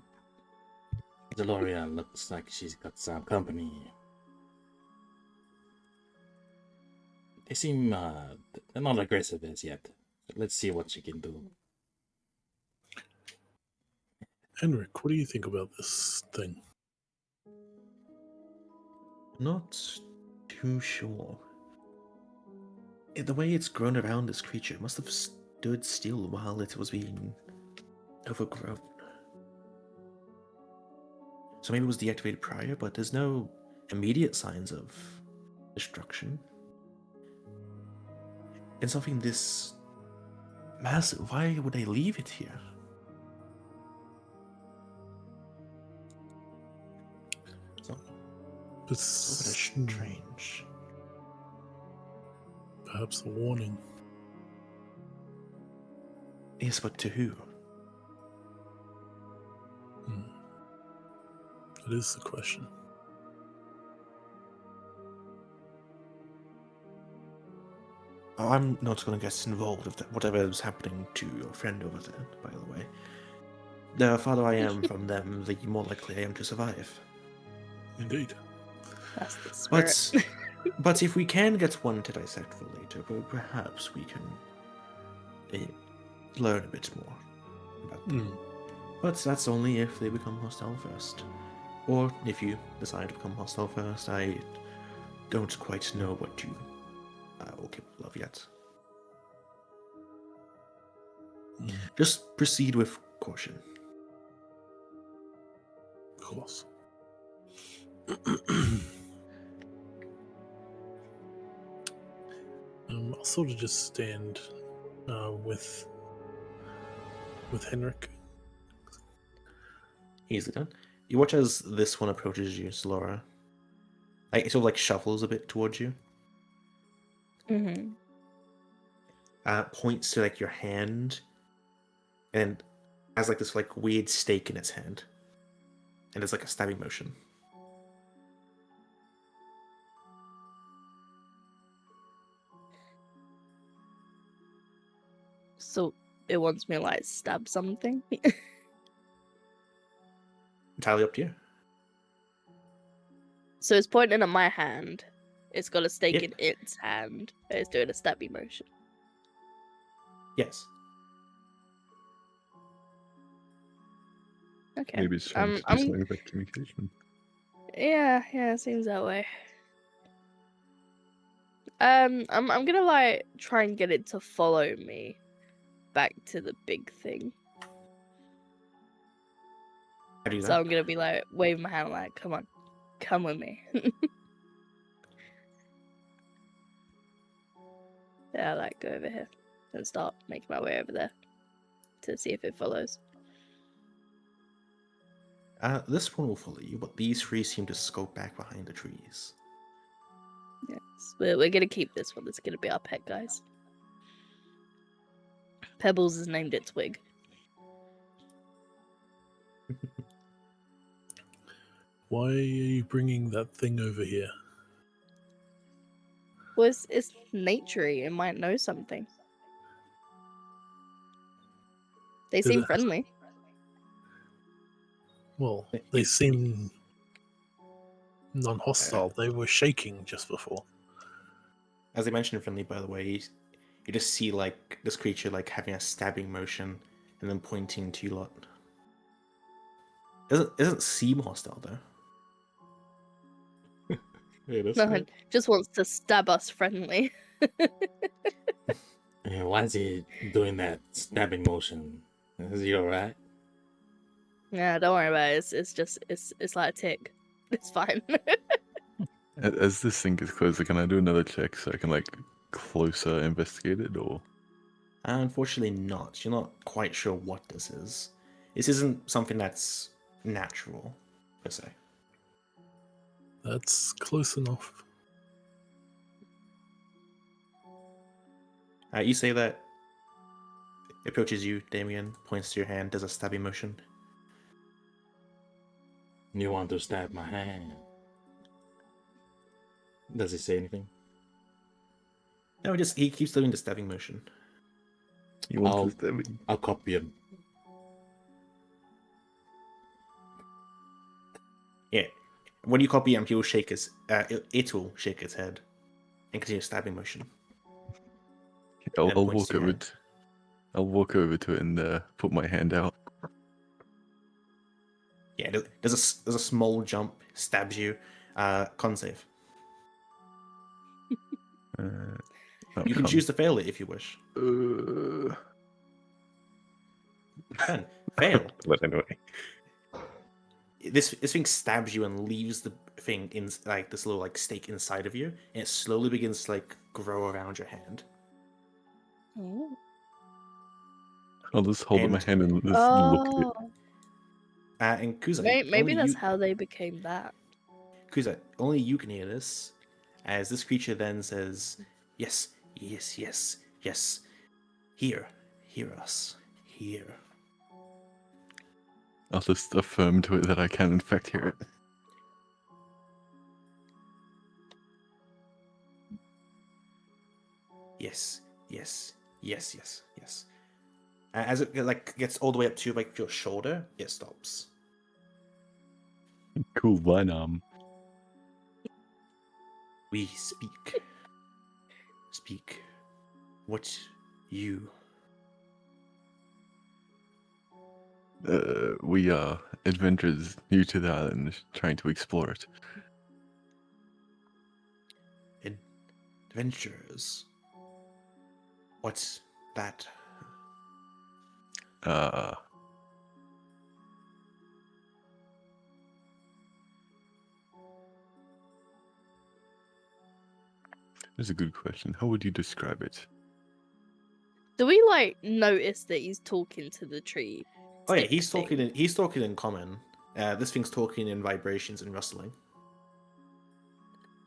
C: Zaloria looks like she's got some company. They seem they're not aggressive as yet. Let's see what she can do.
E: Henrik, what do you think about this thing?
A: Not too sure. The way it's grown around this creature it must have stood still while it was being overgrown. So maybe it was deactivated prior, but there's no immediate signs of destruction. And something this massive, why would they leave it here? So,
E: It's
A: strange.
E: perhaps a warning.
A: Yes, but to who?
E: That is the question.
A: Oh, I'm not going to get involved with whatever is happening to your friend over there, by the way. The farther I am from them, the more likely I am to survive.
E: Indeed.
B: That's the spirit.
A: But if we can get one to dissect for later, perhaps we can learn a bit more about them. But that's only if they become hostile first. Or if you decide to become hostile first. I don't quite know what you are capable of yet. Just proceed with caution.
E: Of course. I'll sort of just stand with Henrik.
A: Easily done. You watch as this one approaches you, Solora. Like, it sort of like shuffles a bit towards you.
B: Mm-hmm.
A: points to like your hand, and has like this like weird stake in its hand, and it's like a stabbing motion.
B: So it wants me to like stab something.
A: Entirely up to you.
B: So it's pointing at my hand. It's got a stake
A: Yep.
B: in its hand. And it's doing a stabby motion.
A: Yes.
B: Okay.
D: Maybe it's trying to do
B: I'm
D: something about communication.
B: yeah, it seems that way. I'm gonna like try and get it to follow me back to the big thing.
A: I do
B: So
A: that.
B: I'm gonna be like waving my hand like, come on, come with me. Yeah, I like go over here and start making my way over there to see if it follows.
A: This one will follow you, but these three seem to scope back behind the trees.
B: Yes, we're gonna keep this one. This is gonna be our pet, guys. Pebbles is named it Twig.
E: Why are you bringing that thing over here?
B: Well, it's naturey. It might know something. They
E: Did
B: seem
E: it-
B: friendly.
E: Well, they seem non-hostile. They were shaking just before.
A: As I mentioned friendly, by the way, you just see like this creature like having a stabbing motion and then pointing to you lot. Doesn't seem hostile though.
C: Yeah, that's
B: No,
C: good.
B: just wants to stab us friendly.
C: Yeah, why is he doing that stabbing motion? Is he alright?
B: Yeah, don't worry about it. It's like a tick. It's fine.
D: As this thing gets closer, can I do another check so I can like closer investigate it, or
A: Unfortunately not. You're not quite sure what this is. This isn't something that's natural, per se.
E: That's close enough.
A: You say that it approaches you, Damien, points to your hand, does a stabbing motion.
C: You want to stab my hand? Does he say anything?
A: No, he keeps doing the stabbing motion.
D: you want
C: I'll-
D: to stab me?
C: I'll copy him.
A: Yeah. When you copy him, he'll shake his. It will shake its head and continue stabbing motion.
D: I'll,
A: And
D: I'll
A: points
D: walk
A: to your
D: over.
A: hand.
D: I'll walk over to it and put my hand out.
A: Yeah, there's a small jump, stabs you. Con save. You can choose to fail it if you wish. Then fail.
D: But anyway,
A: This thing stabs you and leaves the thing in like this little like stake inside of you, and it slowly begins to like grow around your hand.
B: Oh.
D: I'll just hold up my
A: And-
D: hand and just look at it.
B: Oh.
A: And Kuza,
B: Maybe
A: only
B: that's
A: you,
B: how they became that.
A: Kuza, only you can hear this, as this creature then says, "Yes, yes, yes, yes. Hear us, hear."
D: I'll just affirm to it that I can in fact hear it.
A: Yes, yes, yes, yes, yes. As it like gets all the way up to like your shoulder, it stops.
D: Cool line arm.
A: We speak. Speak. What you?
D: We are adventurers new to the island, trying to explore it.
A: Adventurers. What's that?
D: That's a good question. How would you describe it?
B: Do we like notice that he's talking to the tree?
A: Oh yeah,
B: stick
A: he's
B: thing?
A: talking. He's talking in common. This thing's talking in vibrations and rustling.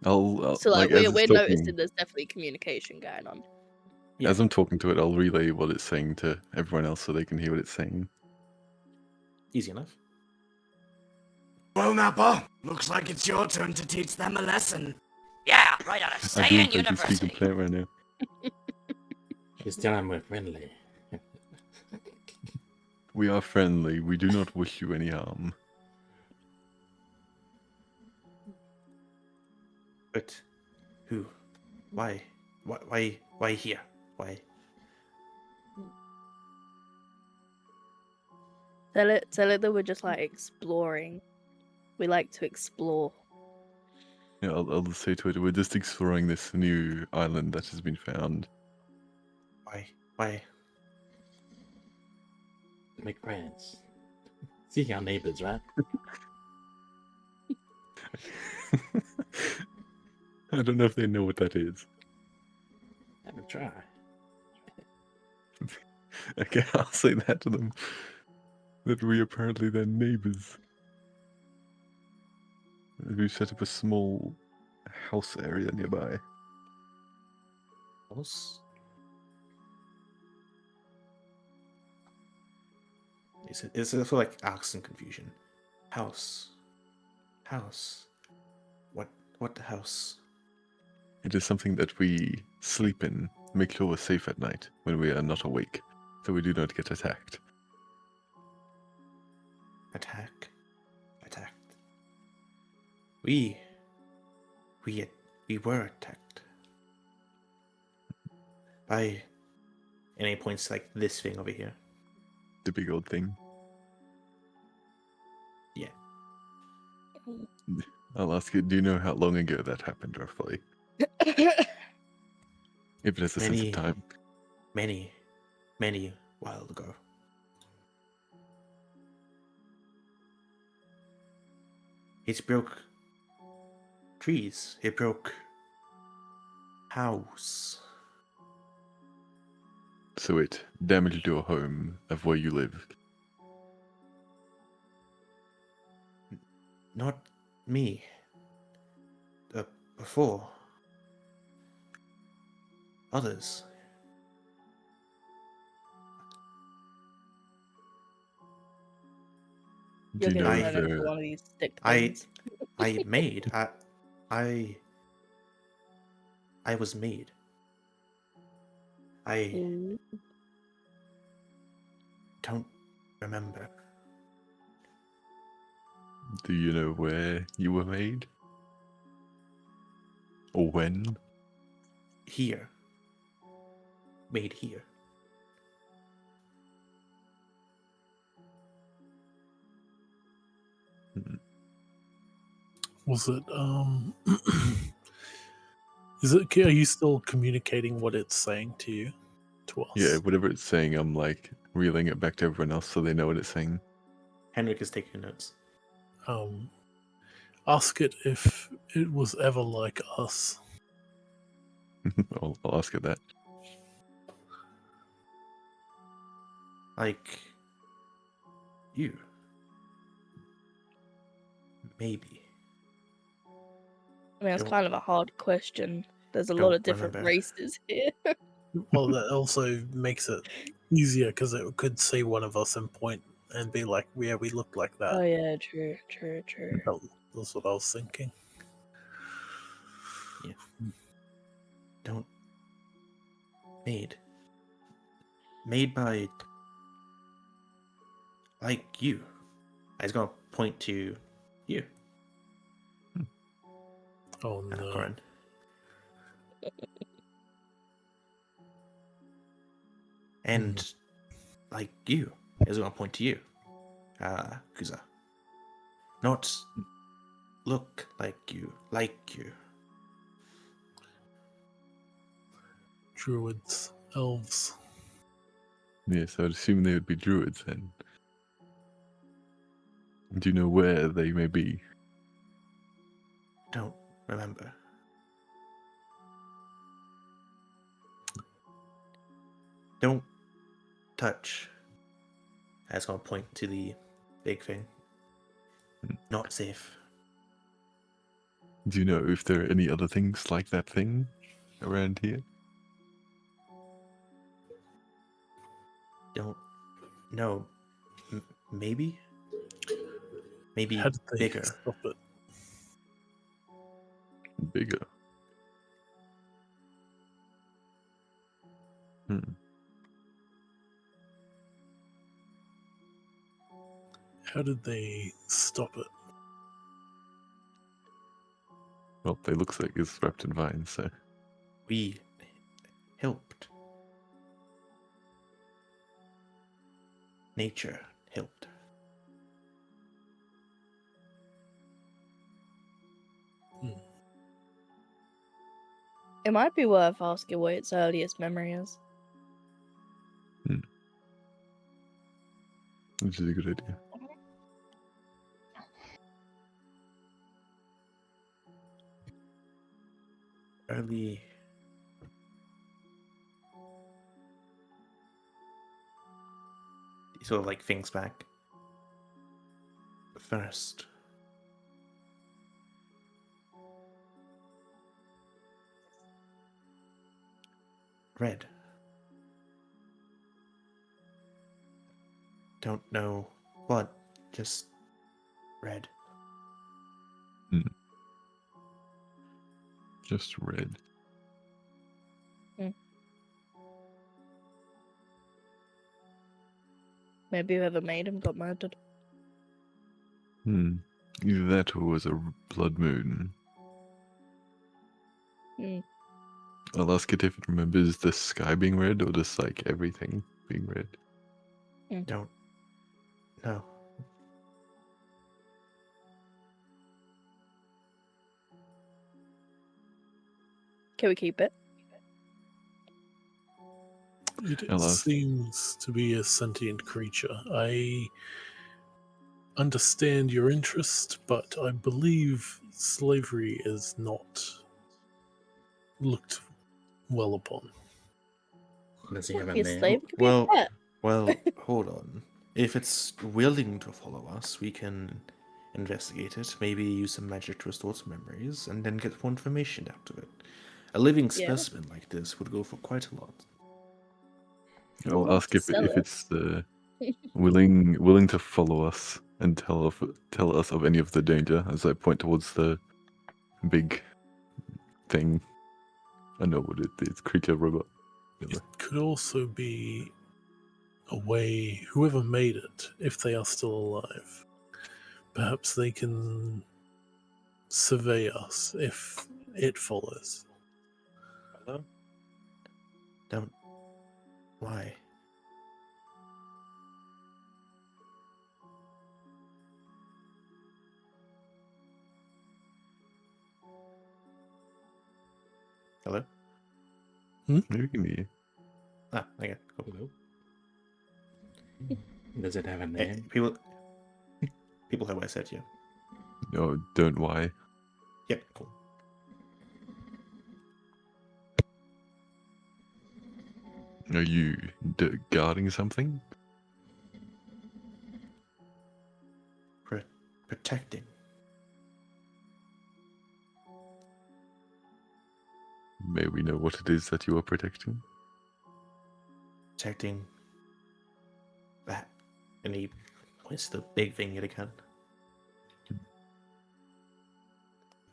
D: I'll
B: So like
D: as
B: we're
D: it's
B: noticing
D: talking,
B: there's definitely communication going on.
A: Yeah.
D: As I'm talking to it, I'll relay what it's saying to everyone else so they can hear what it's saying.
A: Easy enough.
I: Well, Nappa, looks like it's your turn to teach them a lesson. Yeah, right out of
D: I do
I: Saiyan
D: in fact speak in
I: University.
D: plant right now.
C: He's telling we're friendly.
D: We are friendly. We do not wish you any harm.
A: But who? Why? Why here? Why?
B: Tell it that we're just like exploring. We like to explore.
D: Yeah, I'll just say to it, we're just exploring this new island that has been found.
A: Why?
C: Make friends. See our neighbors, right?
D: I don't know if they know what that is.
C: Have a try.
D: Okay, I'll say that to them. That we apparently they're neighbors. We've set up a small house area nearby.
A: House? It's sort of like angst and confusion. House. What the house?
D: It is something that we sleep in, make sure we're safe at night when we are not awake, so we do not get attacked.
A: Attacked. We were attacked by. And he points like this thing over here.
D: The big old thing.
A: Yeah.
D: I'll ask you, do you know how long ago that happened, roughly? If it has a sense of time.
A: Many while ago. It broke trees. It broke house.
D: So it damaged your home of where you live.
A: Not me. Before. Others.
D: Do
B: You're
D: you know
B: gonna
D: if
B: turn into
D: there...
B: one of these stick
A: I
B: things.
A: I was made. I
B: Mm.
A: don't remember.
D: Do you know where you were made? Or when?
A: Here. Made here.
E: Was it is it, are you still communicating what it's saying to you, to us?
D: Yeah, whatever it's saying, I'm like reeling it back to everyone else so they know what it's saying.
A: Henrik is taking notes.
E: Ask it if it was ever like us.
D: I'll ask it that.
A: Like you. Maybe.
B: I mean, it's
A: Don't-
B: kind of a hard question. There's a lot
A: don't
B: of different
A: remember.
B: races here.
E: Well, that also makes it easier because it could see one of us and point and be like, "Yeah, we look like that."
B: Oh yeah, true.
E: That's what I was thinking.
A: Don't. Made by. Like you. I was gonna point to you,
E: Oh no!
A: Corin. And like you. I was gonna point to you, Kuza. Not look like you.
E: Druids, elves.
D: Yes, I would assume they would be druids then. Do you know where they may be?
A: Don't remember. Don't touch. I was gonna point to the big thing. Not safe.
D: Do you know if there are any other things like that thing around here?
A: don't know. Maybe? Maybe
E: How did they
A: bigger.
E: stop it?
D: Bigger. Hmm.
E: How did they stop it?
D: Well, they looks like it's wrapped in vines, so
A: We helped. Nature helped.
B: It might be worth asking what its earliest memory is.
D: which is a good idea.
A: Early. He sort of like thinks back. First. Red. Don't know what, just red.
D: Just red.
B: Maybe whoever made him got murdered.
D: Either that or it was a blood moon.
B: Hmm.
D: I'll ask it if it remembers the sky being red or just like everything being red.
A: Don't know.
B: Can we keep it?
E: It
D: I'll ask.
E: seems to be a sentient creature. I understand your interest, but I believe slavery is not looked well upon.
C: Does he have a
B: Your
C: name?
B: slave could be
A: Well,
B: a pet.
A: well, hold on. If it's willing to follow us, we can investigate it. Maybe use some magic to restore some memories, and then get more information out of it. A living
B: Yeah.
A: specimen like this would go for quite a lot.
D: I'll
B: Love
D: ask
B: to
D: if
B: sell it.
D: it's willing to follow us and tell us of any of the danger as I point towards the big thing. I know what it is. Creature robot.
E: It could also be a way, whoever made it, if they are still alive, perhaps they can survey us if it follows.
A: Hello? Don't. Why? Hello?
D: Maybe give me.
A: Ah, okay, cool.
C: Hello? Does it have a
A: Hey,
C: name?
A: people heard what I said, yeah.
D: No, don't why.
A: Yeah, cool.
D: Are you guarding something?
A: Protecting.
D: May we know what it is that you are protecting?
A: Protecting that. And he points to the big thing yet again.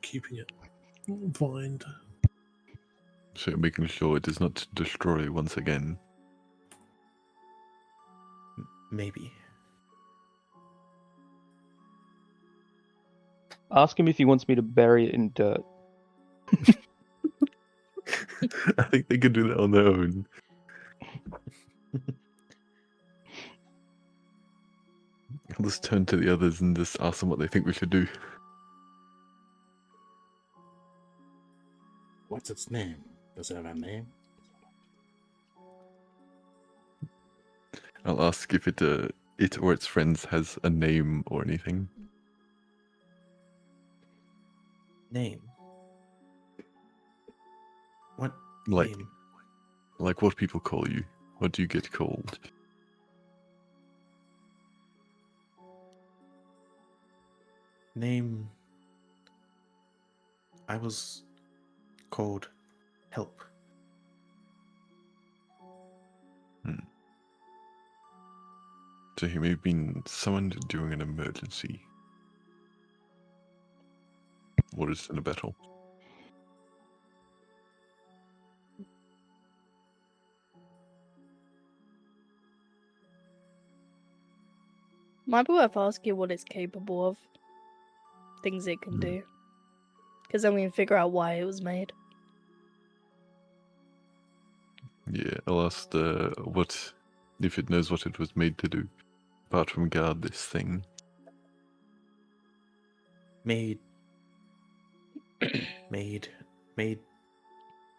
E: Keeping it blind.
D: So making sure it does not destroy once again.
A: Maybe.
H: Ask him if he wants me to bury it in dirt.
D: I think they could do that on their own. I'll just turn to the others and just ask them what they think we should do.
C: What's its name? Does it have a name?
D: I'll ask if it or its friends has a name or anything.
A: Name. What
D: Like,
A: name?
D: like what people call you. What do you get called?
A: Name. I was called Help.
D: So he may have been summoned during an emergency. Or just in a battle.
B: Might be worth asking what it's capable of. Things it can do. Because then we can figure out why it was made.
D: Yeah, I'll ask what if it knows what it was made to do, apart from guard this thing.
A: Made. Made.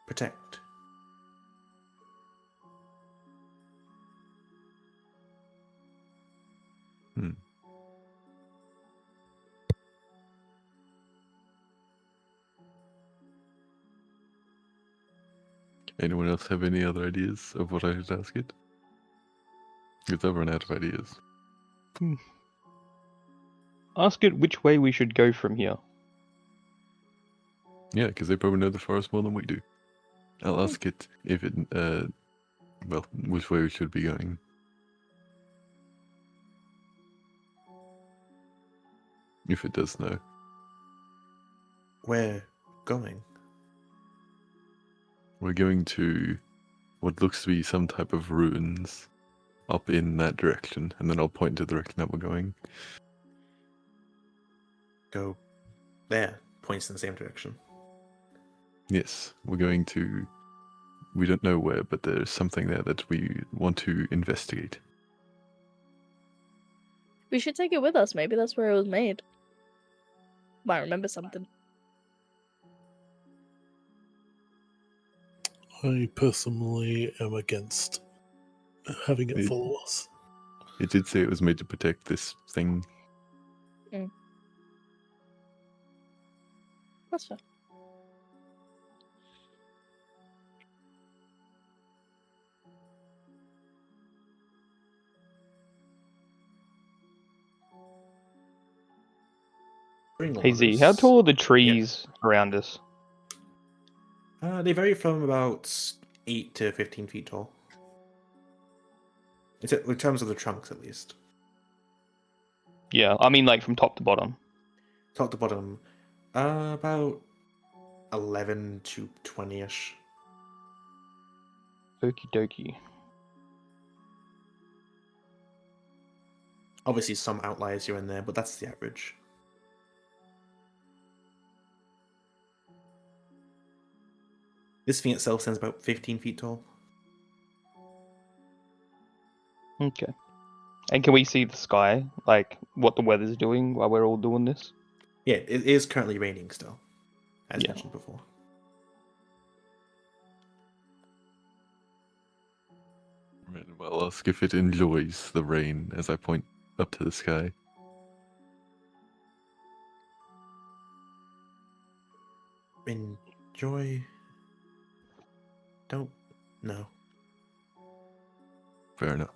A: Protect.
D: Hmm. Anyone else have any other ideas of what I should ask it? Because I've run out of ideas.
H: Ask it which way we should go from here.
D: Yeah, because they probably know the forest more than we do. I'll ask it if it, well, which way we should be going. If it does know.
A: We're going.
D: We're going to what looks to be some type of ruins up in that direction, and then I'll point to the direction that we're going.
A: Go there. Points in the same direction.
D: Yes, we're going to. We don't know where, but there's something there that we want to investigate.
B: We should take it with us. Maybe that's where it was made. Might remember something.
E: I personally am against having it
D: It-
E: follow us.
D: It did say it was made to protect this thing.
B: That's fair.
A: Bring
H: Hey Z, how
A: orders.
H: tall are the trees around us?
A: They vary from about 8 to 15 feet tall. It's in terms of the trunks, at least.
H: Yeah, I mean like from top to bottom.
A: Top to bottom, about 11 to 20-ish.
H: Okie dokie.
A: Obviously, some outliers here and there, but that's the average. This thing itself stands about 15 feet tall.
H: Okay. And can we see the sky? Like what the weather's doing while we're all doing this?
A: Yeah, it is currently raining still, as
H: Yeah.
A: mentioned before.
D: Well, I'll ask if it enjoys the rain as I point up to the sky.
A: Enjoy. Don't know.
D: Fair enough.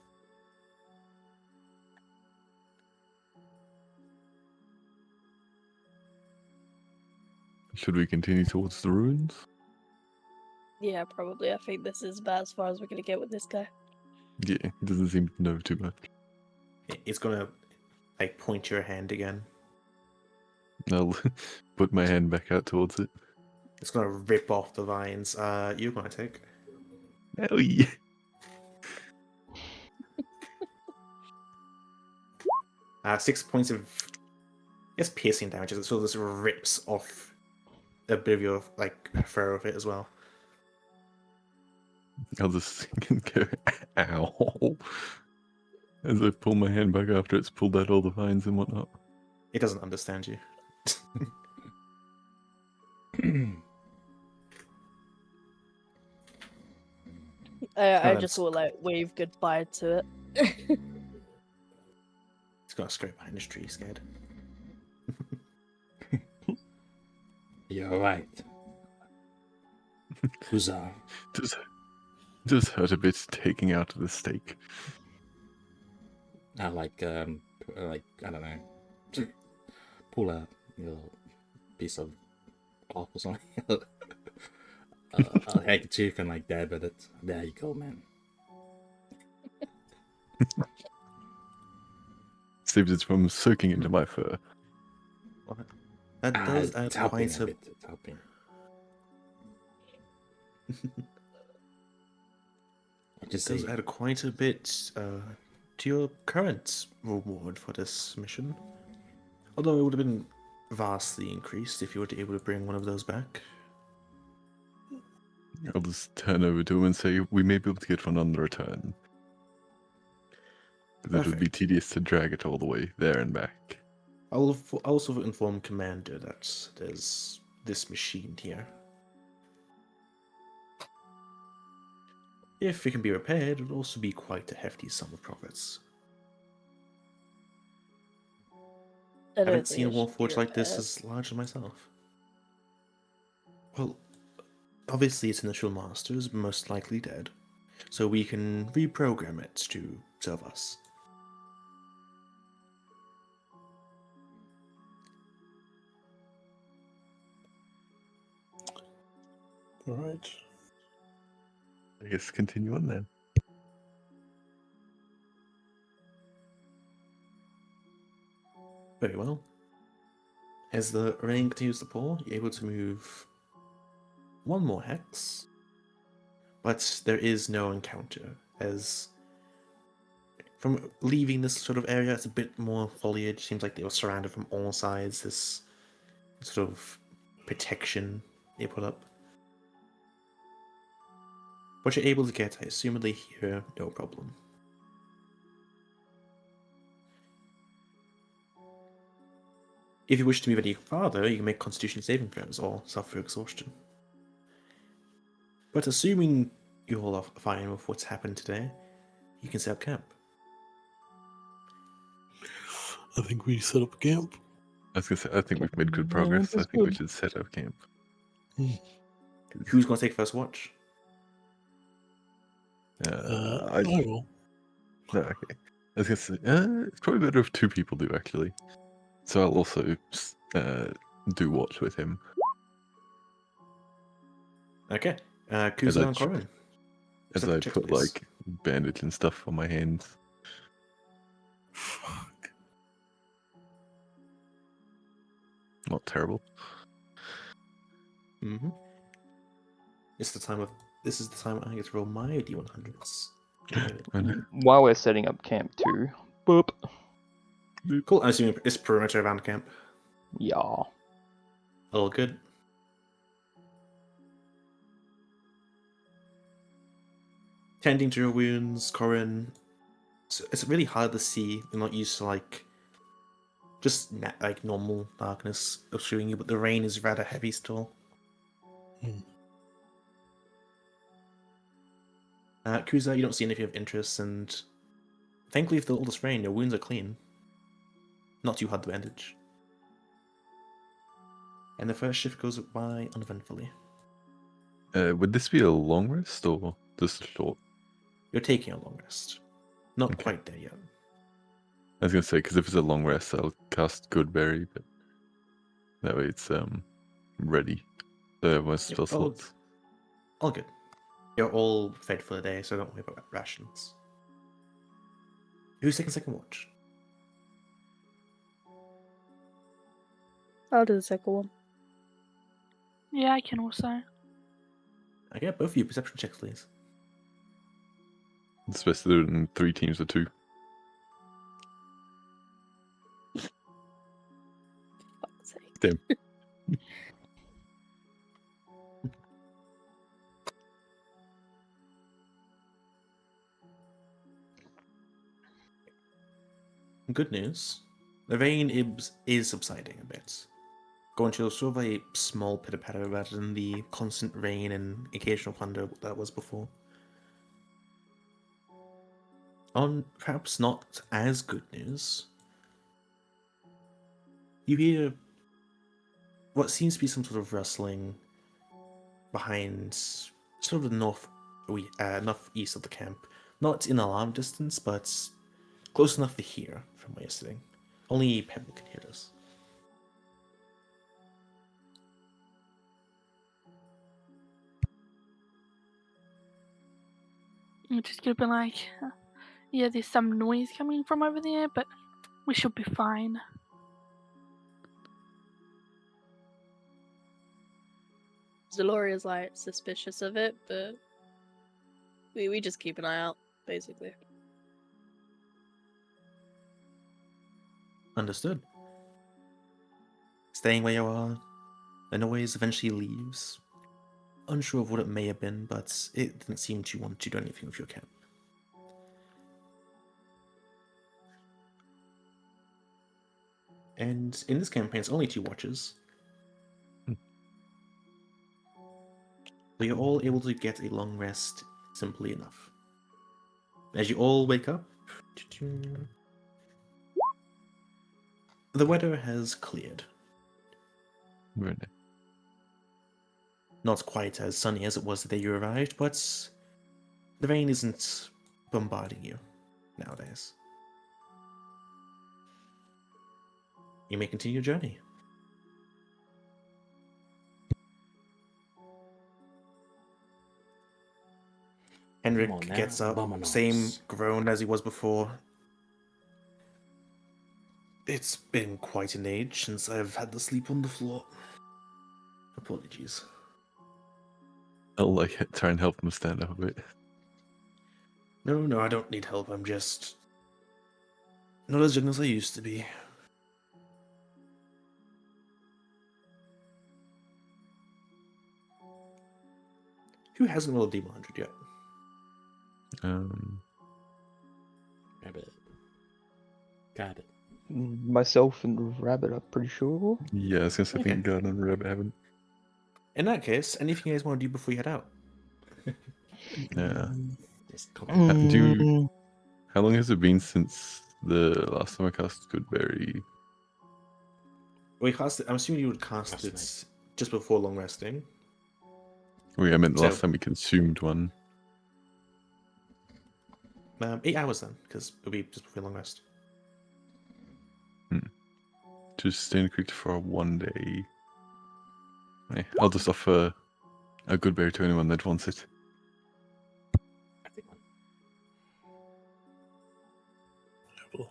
D: Should we continue towards the ruins?
B: Yeah, probably. I think this is about as far as we're gonna get with this guy.
D: Yeah, he doesn't seem to know too much.
A: It's gonna, like, point your hand again.
D: I'll put my hand back out towards it.
A: It's gonna rip off the vines. You're gonna take
D: Hell yeah.
A: 6 points of, I guess, piercing damage. It sort of just rips off a bit of your, like, fur of it as well.
D: I'll just go, ow. As I pull my hand back after it's pulled out all the vines and whatnot.
A: It doesn't understand you.
B: I just sort of like wave goodbye to it.
A: It's gonna scrape behind this tree, scared.
C: You're right. Huzzah.
D: Does hurt a bit taking out the stake.
C: I like I don't know, pull a little piece of cloth or something, a handkerchief and like dab at it. There you go, man.
D: saves it from soaking into my fur.
A: That does add
C: It's helping
A: quite
C: a
A: a
C: bit. It's helping. I
A: It
C: just
A: does
C: say,
A: add quite a bit to your current reward for this mission. Although it would have been vastly increased if you were able to bring one of those back.
D: I'll just turn over to him and say, we may be able to get one on the return. Because it would be
A: Perfect.
D: tedious to drag it all the way there and back.
A: I'll also inform Commander that there's this machine here. If it can be repaired, it would also be quite a hefty sum of profits.
B: I
A: I
B: don't
A: haven't
B: think
A: seen a
B: it should be
A: warforged like this
B: repaired.
A: as large as myself. Well, obviously its initial master is most likely dead, so we can reprogram it to serve us.
E: All right.
D: I guess continue on then.
A: Very well. As the rain continues to pour, you're able to move one more hex, but there is no encounter, as from leaving this sort of area, it's a bit more foliage. Seems like they were surrounded from all sides, this sort of protection they put up. What you're able to get, I assumedly here, no problem. If you wish to move any farther, you can make Constitution saving throws or suffer exhaustion. But assuming you all are fine with what's happened today, you can set up camp.
E: I think we set up camp.
D: I was gonna say, I think we've made good
H: Yeah,
D: progress. I
H: that's
D: think we
H: good.
D: should set up camp.
A: Who's going to take first watch?
E: I will.
D: No, okay. I was gonna say, it's probably better if two people do, actually. So I'll also do watch with him.
A: Okay.
D: As
A: Kuzo
D: I
A: and
D: tr-
A: Corin.
D: As
A: Separate
D: I
A: checks,
D: put,
A: please.
D: like, bandage and stuff on my hands.
E: Fuck.
D: Not terrible.
A: Mm-hmm. This is the time I get to roll my D100s.
D: I know.
H: While we're setting up camp too. Boop.
A: Cool. I'm assuming it's perimeter around camp.
H: Yeah.
A: All good. Tending to your wounds, Corin. It's really hard to see. You're not used to like just like normal darkness obscuring you, but the rain is rather heavy still. Kuza, you don't see anything of interest, and thankfully, for all this rain, your wounds are clean. Not too hard to bandage. And the first shift goes by uneventfully.
D: Would this be a long rest or just a short?
A: You're taking a long rest. Not
D: Okay.
A: quite there yet.
D: I was gonna say, because if it's a long rest, I'll cast Goodberry, but that way it's ready. So everyone's
A: Yep,
D: still slots.
A: all good. You're all fed for the day, so don't worry about rations. Who's taking second watch?
B: I'll do the second one.
J: Yeah, I can also.
A: Okay, both of you perception checks, please.
D: It's best to do it in 3 teams of 2.
B: Fuck's sake.
D: Damn.
A: Good news. The rain is subsiding a bit. Going to sort of a small pitter-patter rather than the constant rain and occasional thunder that was before. On perhaps not as good news, you hear what seems to be some sort of rustling behind sort of the northeast of the camp. Not in alarm distance, but close enough to hear from where you're sitting. Only Pebble can hear this.
J: I'm just gonna be like, yeah, there's some noise coming from over there, but We should be fine.
B: Zeloria's like suspicious of it, but we just keep an eye out, basically.
A: Understood. Staying where you are, the noise eventually leaves. Unsure of what it may have been, but it didn't seem to want to do anything with your camp. And in this campaign, it's only 2 watches. So you're all able to get a long rest simply enough. As you all wake up, the weather has cleared.
D: Very nice.
A: Not quite as sunny as it was the day you arrived, but the rain isn't bombarding you nowadays. You may continue your journey. Henrik
C: Come on now,
A: gets up,
C: Vamonos.
A: same groan as he was before. It's been quite an age since I've had to sleep on the floor. Apologies.
D: I'll try and help him stand up a bit.
A: No, I don't need help. I'm just not as young as I used to be. Who hasn't rolled a D100 yet?
C: Rabbit. Got it.
H: Myself and Rabbit, I'm pretty sure.
D: Yeah, I was gonna say I
A: Okay.
D: think God and Rabbit haven't.
A: In that case, anything you guys want to do before you head out?
D: Yeah.
C: Just come
D: How long has it been since the last time I cast Goodberry?
A: We cast it. I'm assuming you would cast
C: Last
A: it
C: night.
A: just before long resting.
D: Wait, I meant the last
A: So-
D: time we consumed one.
A: 8 hours then, because it'll be just before long rest.
D: Just staying cooked for 1 day. Hey, I'll just offer a Goodberry to anyone that wants it.
C: I think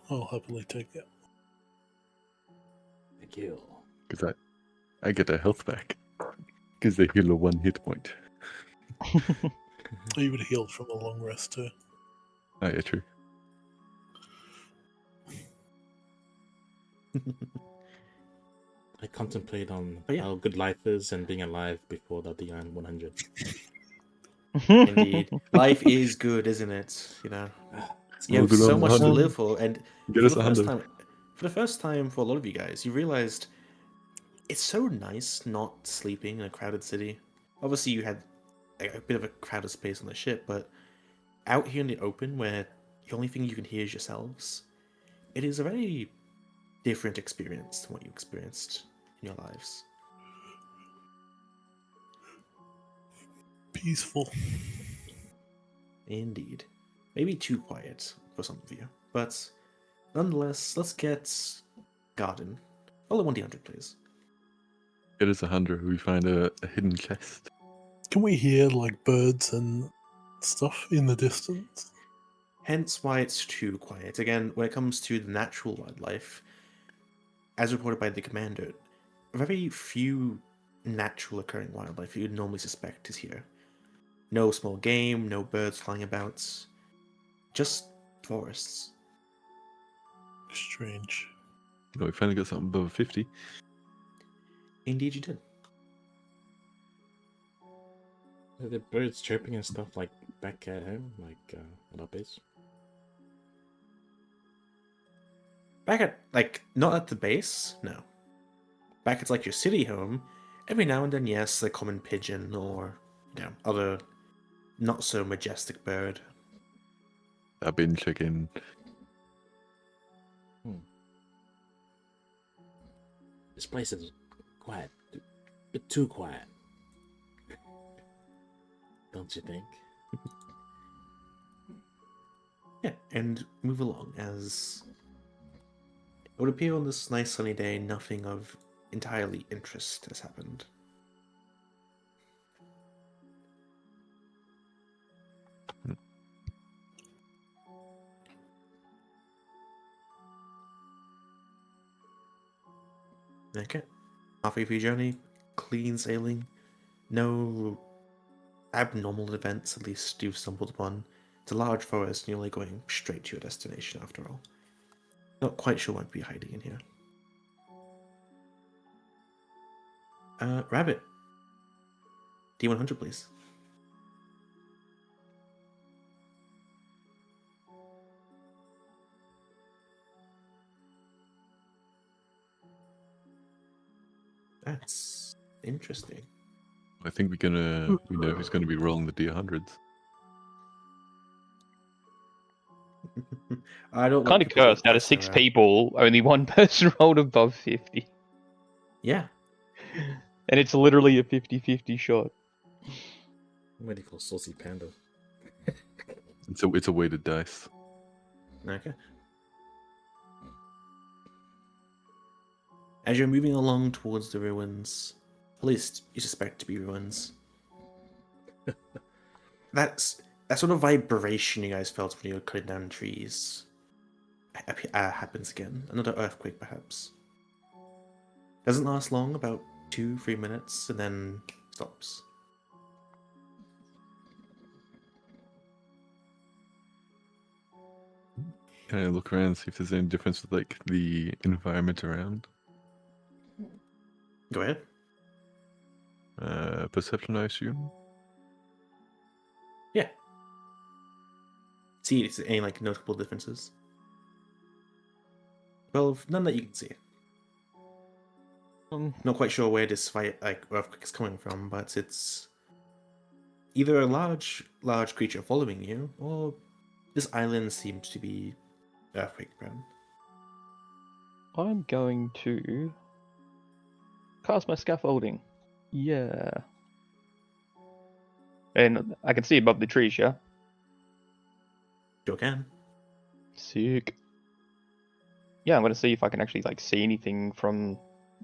E: I'll happily take it.
C: thank you.
D: Because I get a health back. Because they heal a 1 hit point.
E: You would have healed from a long rest too.
D: Oh, yeah, true.
C: I contemplate on
A: Oh, yeah.
C: how good life is and being alive before the Beyond 100.
A: Indeed. Life is good, isn't it? You know, you
D: Well,
A: have
D: good
A: so
D: on
A: much to
D: 100.
A: live for, and
D: Get
A: for
D: us
A: the first
D: 100.
A: time, for a lot of you guys, you realized it's so nice not sleeping in a crowded city. Obviously, you had a bit of a crowded space on the ship, but out here in the open, where the only thing you can hear is yourselves, it is a very different experience than what you experienced in your lives.
E: Peaceful.
A: Indeed. Maybe too quiet for some of you, but nonetheless, let's get Garden. Roll a 1d100, please.
D: Get us 100. We find a hidden chest.
E: Can we hear like birds and stuff in the distance?
A: Hence why it's too quiet. Again, when it comes to the natural wildlife, as reported by the commander, very few natural occurring wildlife you'd normally suspect is here. No small game, no birds flying about, just forests.
E: Strange.
D: Oh, we finally got something above 50.
A: Indeed, you did.
C: Are the birds chirping and stuff like back at home, like at our base?
A: Back at, not at the base, no. Back at, your city home, every now and then, yes, the common pigeon or, other not so majestic bird.
D: I've been checking.
C: This place is quiet. A bit too quiet. Don't you think?
A: Yeah, and move along as it would appear on this nice sunny day, nothing of entirely interest has happened. Okay. Halfway through your journey, clean sailing, no abnormal events, at least you've stumbled upon. It's a large forest, and you're only going straight to your destination after all. Not quite sure what might be hiding in here. Rabbit. D100, please. That's interesting.
D: I think we know who's gonna be rolling the D100s.
A: I don't
H: Kind
A: like
H: of
A: people that
H: cursed. Out of
A: press their,
H: 6 people, only one person rolled above 50.
A: Yeah.
H: And it's literally a 50-50 shot.
C: What do you call saucy panda?
D: It's a weighted dice.
A: Okay. As you're moving along towards the ruins, at least you suspect to be ruins, that sort of vibration you guys felt when you were cutting down trees happens again. Another earthquake, perhaps. Doesn't last long, about 2-3 minutes, and then stops.
D: Can I look around and see if there's any difference with like the environment around?
A: Go ahead.
D: Perception, I assume.
A: Yeah. See if there's any like notable differences. Well, none that you can see. Not quite sure where this earthquake is coming from, but it's either a large creature following you, or this island seems to be earthquake prone.
H: I'm going to cast my scaffolding. Yeah. And I can see above the trees, yeah?
A: Sure can.
H: Sick. Yeah, I'm going to see if I can actually like see anything from...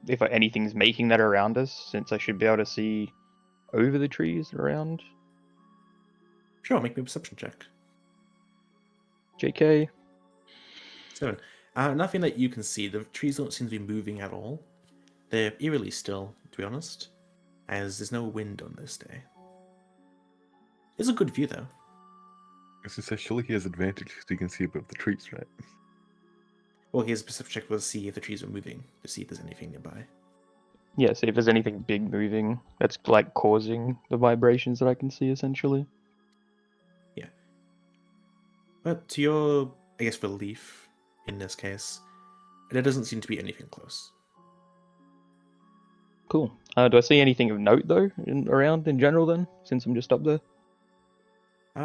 H: if anything's making that around us, since I should be able to see over the trees around.
A: Sure, make me a perception check.
H: JK.
A: 7. Nothing that you can see. The trees don't seem to be moving at all. They're eerily still, to be honest, as there's no wind on this day. It's a good view, though.
D: I was gonna say, surely he has advantage because he can see above the trees, right?
A: Well, here's a perception check to see if the trees are moving, to see if there's anything nearby.
H: Yeah, see if there's anything big moving that's like causing the vibrations that I can see, essentially.
A: Yeah. But to your, I guess, relief in this case, there doesn't seem to be anything close.
H: Cool. Do I see anything of note, though, around in general, then, since I'm just up there?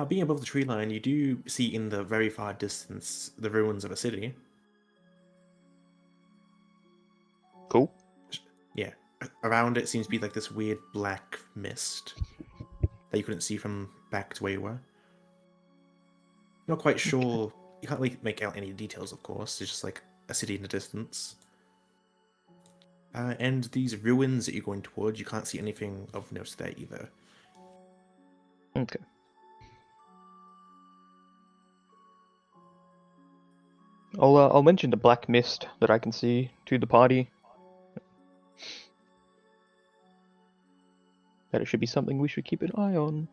A: Being above the tree line, you do see in the very far distance the ruins of a city.
H: Cool.
A: Yeah. Around it seems to be like this weird black mist that you couldn't see from back to where you were. Not quite sure. You can't like make out any details, of course. It's just like a city in the distance. And these ruins that you're going towards, you can't see anything of note there either.
H: Okay. I'll mention the black mist that I can see to the party. That it should be something we should keep an eye on.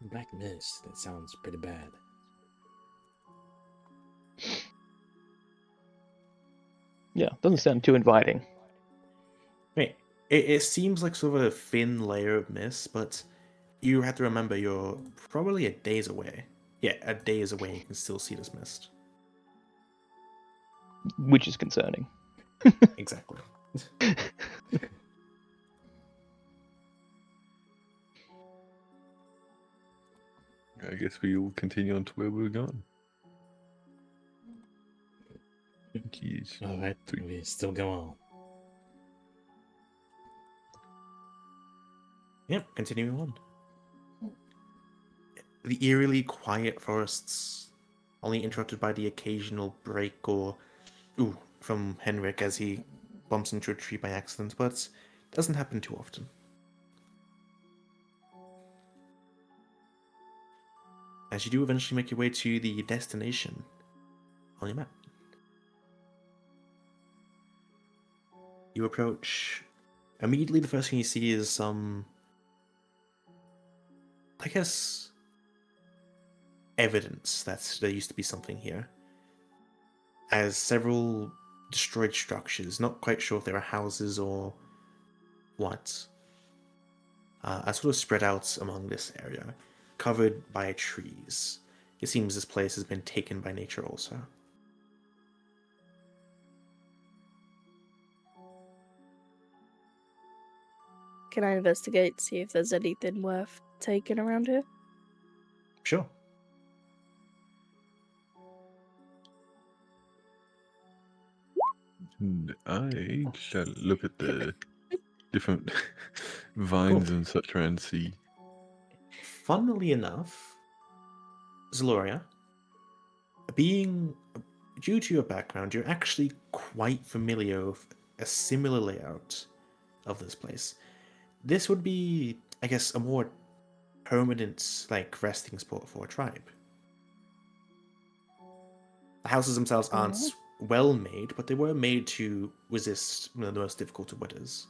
C: Black mist. That sounds pretty bad.
H: Yeah, doesn't sound too inviting.
A: Wait, it seems like sort of a thin layer of mist, but you have to remember you're probably a days away. Yeah, a days away, you can still see this mist.
H: Which is concerning.
A: Exactly.
D: I guess we'll continue on to where we were going. Jeez.
C: Alright, we still go on.
A: Yep, continuing on. The eerily quiet forests, only interrupted by the occasional break or from Henrik as he bumps into a tree by accident, but doesn't happen too often. As you do eventually make your way to the destination, on your map. You approach. Immediately, the first thing you see is some, I guess, evidence that there used to be something here. As several destroyed structures, not quite sure if they were houses or what, are sort of spread out among this area, covered by trees. It seems this place has been taken by nature also.
B: Can I investigate, see if there's anything worth taking around here?
A: Sure.
D: And I shall look at the different vines and such around, see.
A: Funnily enough, Zaloria, being due to your background, you're actually quite familiar with a similar layout of this place. This would be, I guess, a more permanent, like, resting spot for a tribe. The houses themselves aren't well made, but they were made to resist the most difficult of winters.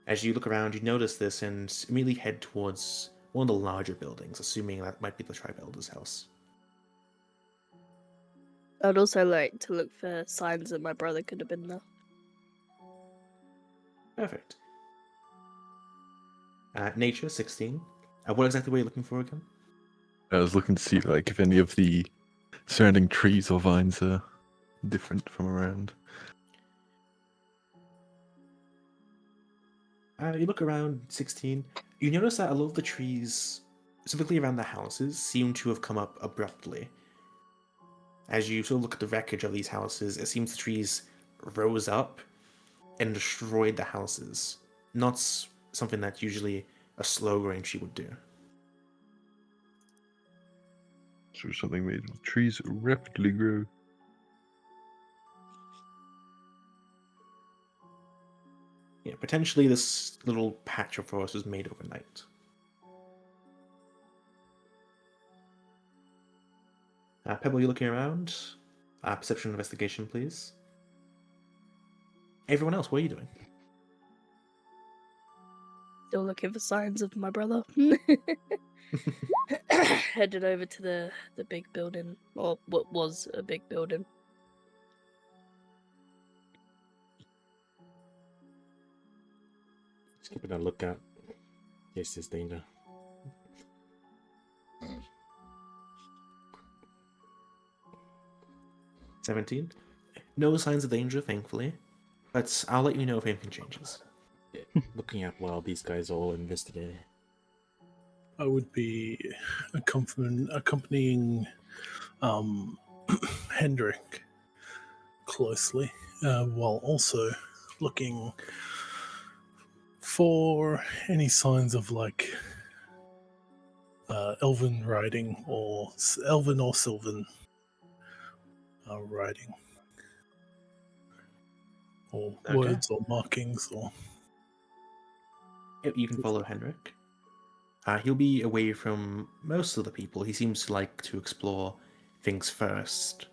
A: As you look around, you notice this and immediately head towards one of the larger buildings, assuming that might be the tribe elder's house.
B: I'd also like to look for signs that my brother could have been there.
A: Perfect. Nature, 16. What exactly were you looking for again?
D: I was looking to see like if any of the surrounding trees or vines are different from around.
A: You look around, 16. You notice that a lot of the trees, specifically around the houses, seem to have come up abruptly. As you sort of look at the wreckage of these houses, it seems the trees rose up and destroyed the houses. Not something that usually a slow-growing tree would do.
D: So something made of trees rapidly grow.
A: Yeah, potentially this little patch of forest was made overnight. Pebble, you looking around? Perception investigation, please. Everyone else, what are you doing?
B: Still looking for signs of my brother. Headed over to the big building, or what was a big building.
C: Just keeping a lookout. Yes, there's danger.
A: Mm. 17. No signs of danger, thankfully. But I'll let you know if anything changes.
C: Yeah, looking at while these guys are all investigating.
E: I would be accompanying Hendrik closely, while also looking for any signs of like elven writing or elven or sylvan writing, or
A: Okay.
E: words or markings or.
A: Yep, you can follow Henrik. He'll be away from most of the people. He seems to like to explore things first.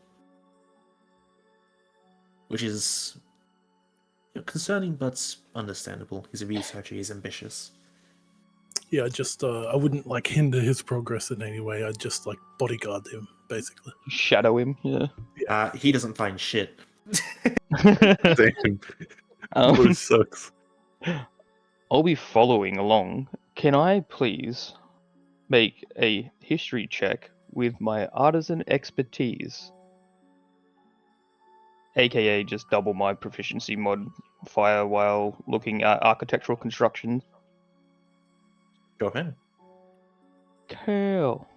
A: Which is concerning but understandable. He's a researcher, he's ambitious.
E: Yeah, just I wouldn't like hinder his progress in any way. I'd just like bodyguard him, basically.
H: Shadow him, yeah.
A: He doesn't find shit.
D: Damn. Always sucks.
H: I'll be following along. Can I please make a history check with my artisan expertise? AKA just double my proficiency modifier while looking at architectural construction.
A: Go ahead.
H: Cool.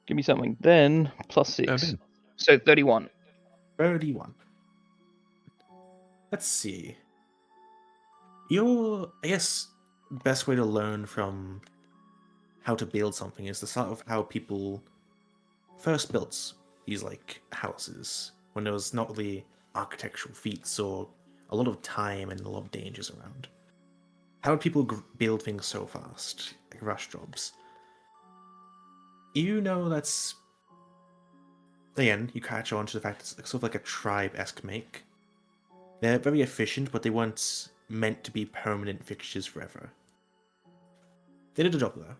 H: Give me something then. Plus 6. So 31.
A: 31. Let's see. I guess, best way to learn from how to build something is the sort of how people first built these, like, houses, when there was not really architectural feats or a lot of time and a lot of dangers around. How did people build things so fast, like rush jobs? You know that's again, you catch on to the fact it's sort of like a tribe-esque make. They're very efficient, but they weren't meant to be permanent fixtures forever. They did a job though.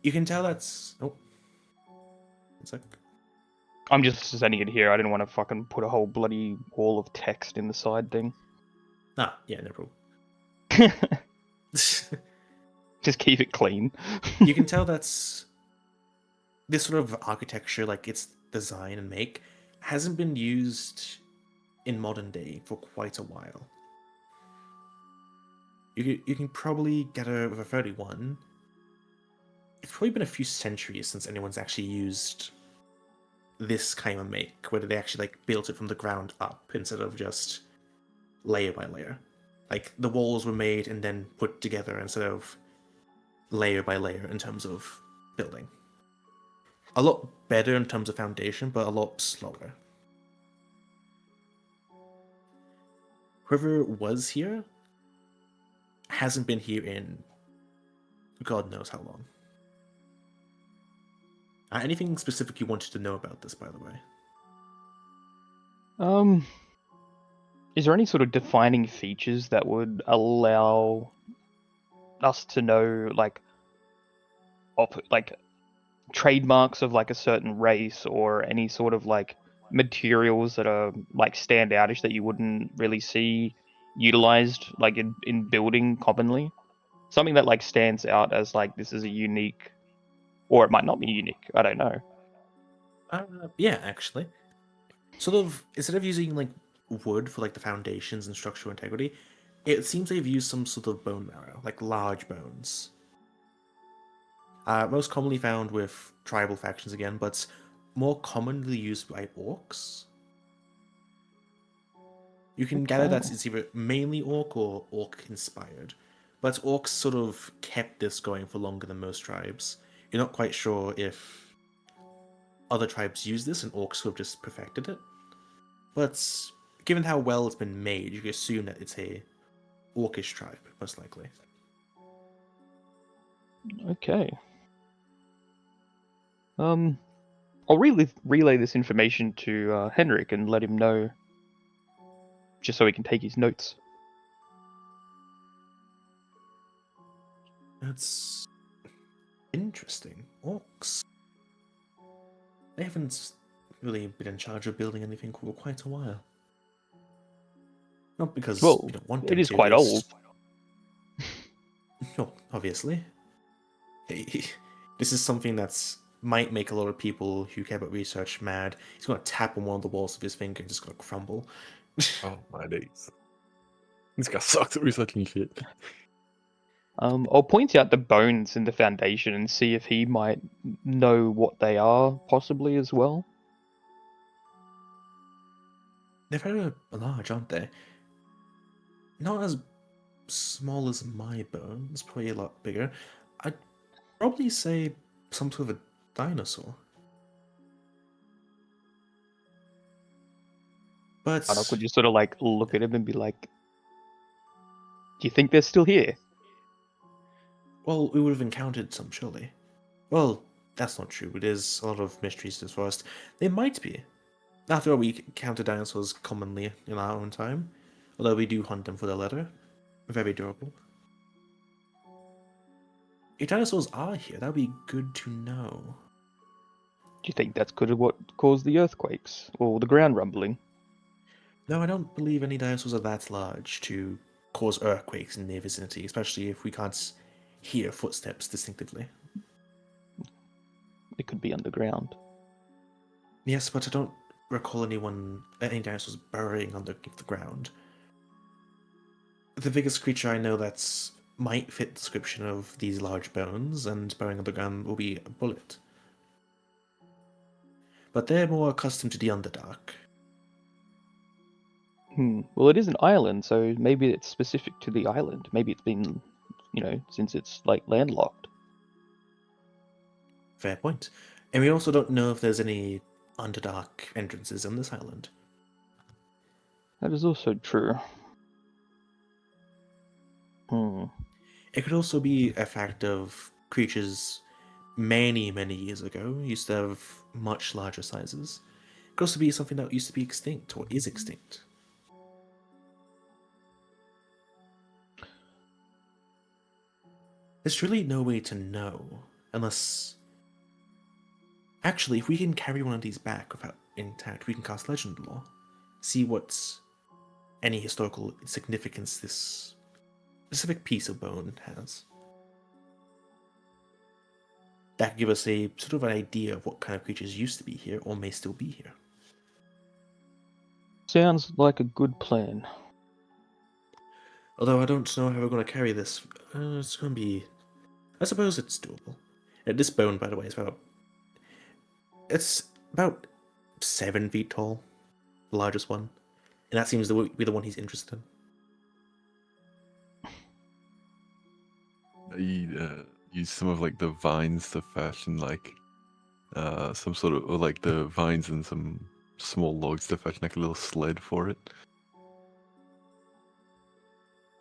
A: You can tell that's... Oh. One sec.
H: I'm just sending it here. I didn't want to fucking put a whole bloody wall of text in the side thing.
A: Ah, yeah, no problem.
H: Just keep it clean.
A: You can tell that's... This sort of architecture, like its design and make, hasn't been used in modern day for quite a while. You can probably get a with a 31. It's probably been a few centuries since anyone's actually used this kind of make, where they actually like built it from the ground up instead of just layer by layer. Like the walls were made and then put together instead of layer by layer in terms of building. A lot better in terms of foundation, but a lot slower. Whoever was here hasn't been here in God knows how long. Anything specific you wanted to know about this, by the way?
H: Is there any sort of defining features that would allow us to know, like trademarks of like a certain race, or any sort of like materials that are like stand outish that you wouldn't really see utilized like in building commonly? Something that like stands out as like this is a unique, or it might not be unique. I don't know.
A: Yeah, actually. Sort of, instead of using like wood for like the foundations and structural integrity, it seems they've used some sort of bone marrow, like large bones. Most commonly found with tribal factions again, but more commonly used by orcs. You can gather that it's either mainly orc or orc inspired, but orcs sort of kept this going for longer than most tribes. You're not quite sure if other tribes use this and orcs have just perfected it, but given how well it's been made, you can assume that it's a orcish tribe, most likely.
H: Okay. I'll relay this information to Henrik and let him know, just so he can take his notes.
A: That's interesting. Orcs. They haven't really been in charge of building anything for quite a while. Not because we don't want them
H: it is
A: to,
H: quite old.
A: No, obviously. This is something that's might make a lot of people who care about research mad. He's gonna tap on one of the walls with his finger and just gonna crumble.
D: Oh my days. This guy sucks at researching shit.
H: I'll point out the bones in the foundation and see if he might know what they are, possibly as well.
A: They're very large, aren't they? Not as small as my bones, probably a lot bigger. I'd probably say some sort of a dinosaur. But
H: I could just sort of like look at him and be like, "Do you think they're still here?"
A: well, we would have encountered some, surely. Well, that's not true. There's a lot of mysteries to this forest. They might be. After all, we encounter dinosaurs commonly in our own time, although we do hunt them for their leather. Very durable. If dinosaurs are here, that would be good to know.
H: Do you think that's good at what caused the earthquakes or the ground rumbling?
A: No, I don't believe any dinosaurs are that large to cause earthquakes in their vicinity, especially if we can't hear footsteps distinctively.
H: It could be underground.
A: Yes, but I don't recall any dinosaurs burrowing underneath the ground. The biggest creature I know that's might fit the description of these large bones and burrowing underground will be a bullet. But they're more accustomed to the Underdark.
H: Well, it is an island, so maybe it's specific to the island. Maybe it's been, since it's like landlocked.
A: Fair point. And we also don't know if there's any Underdark entrances on this island.
H: That is also true.
A: It could also be a fact of creatures many, many years ago used to have much larger sizes. It could also be something that used to be extinct or is extinct. There's really no way to know unless... Actually, if we can carry one of these back without intact, we can cast Legend Lore. See what's any historical significance this specific piece of bone has. That could give us a sort of an idea of what kind of creatures used to be here or may still be here.
H: Sounds like a good plan.
A: Although I don't know how we're going to carry this. It's going to be... I suppose it's doable. This bone, by the way, is about... It's about 7 feet tall. The largest one. And that seems to be the one he's interested in.
D: I use some of like the vines to fashion like some sort of, or like the vines and some small logs to fashion like a little sled for it.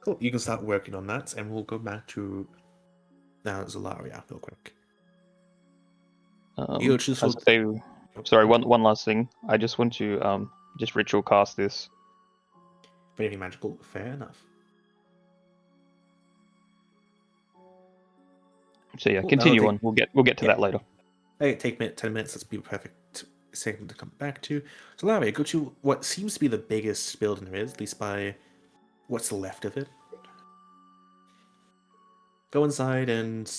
A: Cool, you can start working on that, and we'll go back to Zolaria real quick. You just
H: As I say, sorry, one last thing. I just want to just ritual cast this.
A: For anything magical, fair enough.
H: So yeah,
A: Cool,
H: continue
A: that'll
H: on. We'll get to that later.
A: Hey, take 10 minutes. That's be a perfect second to come back to. So, Larry, go to what seems to be the biggest building there is, at least by what's left of it. Go inside, and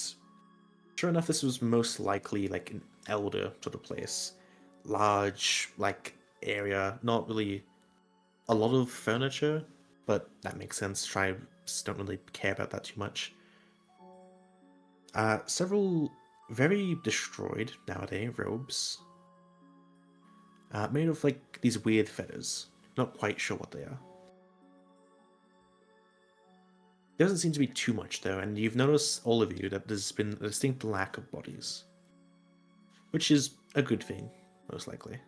A: sure enough, this was most likely like an elder sort of place. Large, like, area. Not really a lot of furniture, but that makes sense. Tribes don't really care about that too much. Several very destroyed nowadays robes. Made of like these weird feathers. Not quite sure what they are. There doesn't seem to be too much though, and you've noticed, all of you, that there's been a distinct lack of bodies. Which is a good thing, most likely.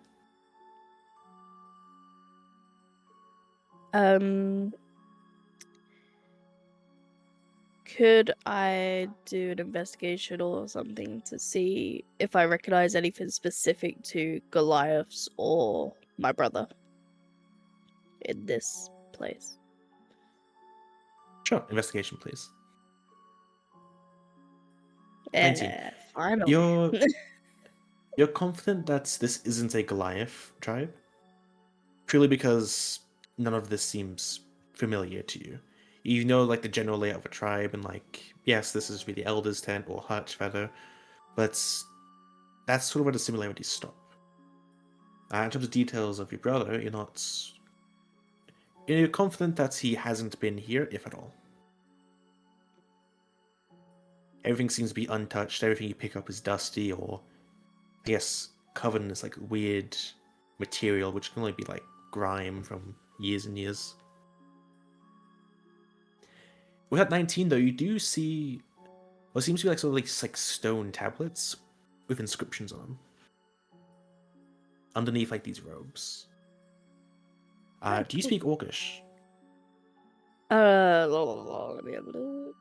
B: Could I do an investigation or something to see if I recognize anything specific to Goliaths or my brother in this place?
A: Sure, investigation, please. 19.
B: Finally.
A: You're confident that this isn't a Goliath tribe? Purely because none of this seems familiar to you. You know, like, the general layout of a tribe, and like, yes, this is really Elder's tent or hut, rather, but that's sort of where the similarities stop. In terms of details of your brother, you're confident that he hasn't been here, if at all. Everything seems to be untouched. Everything you pick up is dusty, or I guess covered in this like weird material, which can only be like grime from years and years. With that 19 though, you do see what seems to be like sort of like stone tablets with inscriptions on them. Underneath like these robes. Do you speak Orcish?
B: Let me have a look.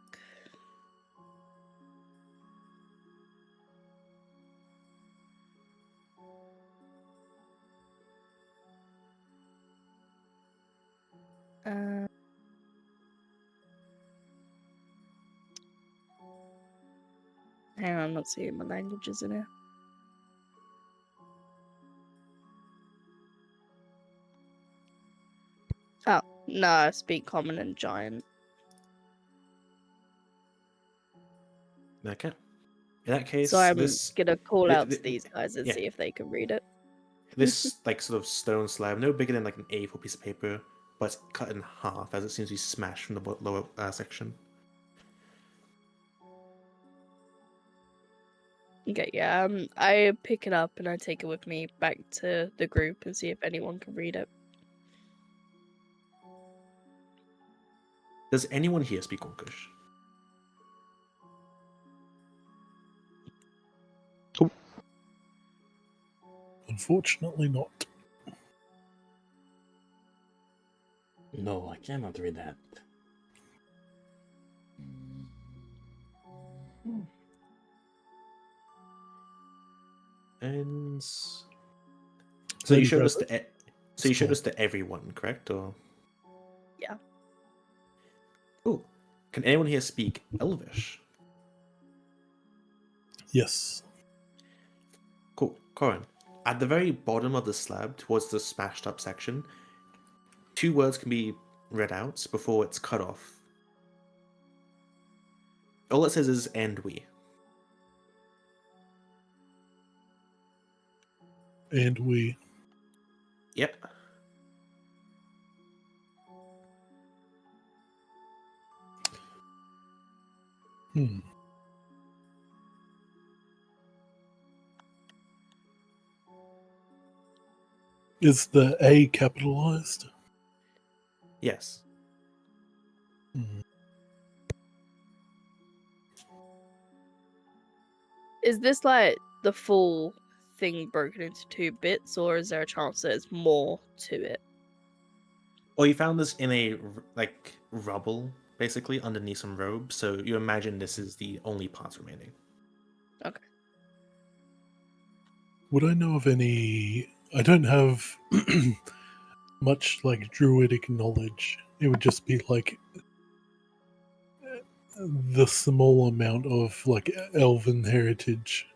B: Hang on, I'm not seeing my languages in here. Oh, no, I speak Common and Giant.
A: Okay. In that case,
B: So I'm gonna call out to these guys and
A: yeah.
B: see if they can read it.
A: This like sort of stone slab, no bigger than like an A4 piece of paper, but it's cut in half as it seems to be smashed from the lower section.
B: Okay, yeah, I pick it up and I take it with me back to the group and see if anyone can read it.
A: Does anyone here speak Orcish?
E: Unfortunately not.
C: No, I cannot read that.
A: And so
E: Lady
A: you showed us
E: Bradford?
A: so you showed
E: Small.
A: us to everyone, correct? Or
B: Yeah.
A: oh, can anyone here speak Elvish?
E: Yes.
A: Cool, Corin. At the very bottom of the slab, towards the smashed up section, 2 words can be read out before it's cut off. All it says is "and we."
E: And we.
A: Yep.
E: Hmm. Is the A capitalized?
A: Yes.
E: Hmm.
B: Is this like the full thing broken into 2 bits, or is there a chance there's more to it?
A: Well, you found this in a like rubble, basically underneath some robes. So you imagine this is the only part remaining.
B: Okay.
E: Would I know of any? I don't have much like druidic knowledge. It would just be like the small amount of like elven heritage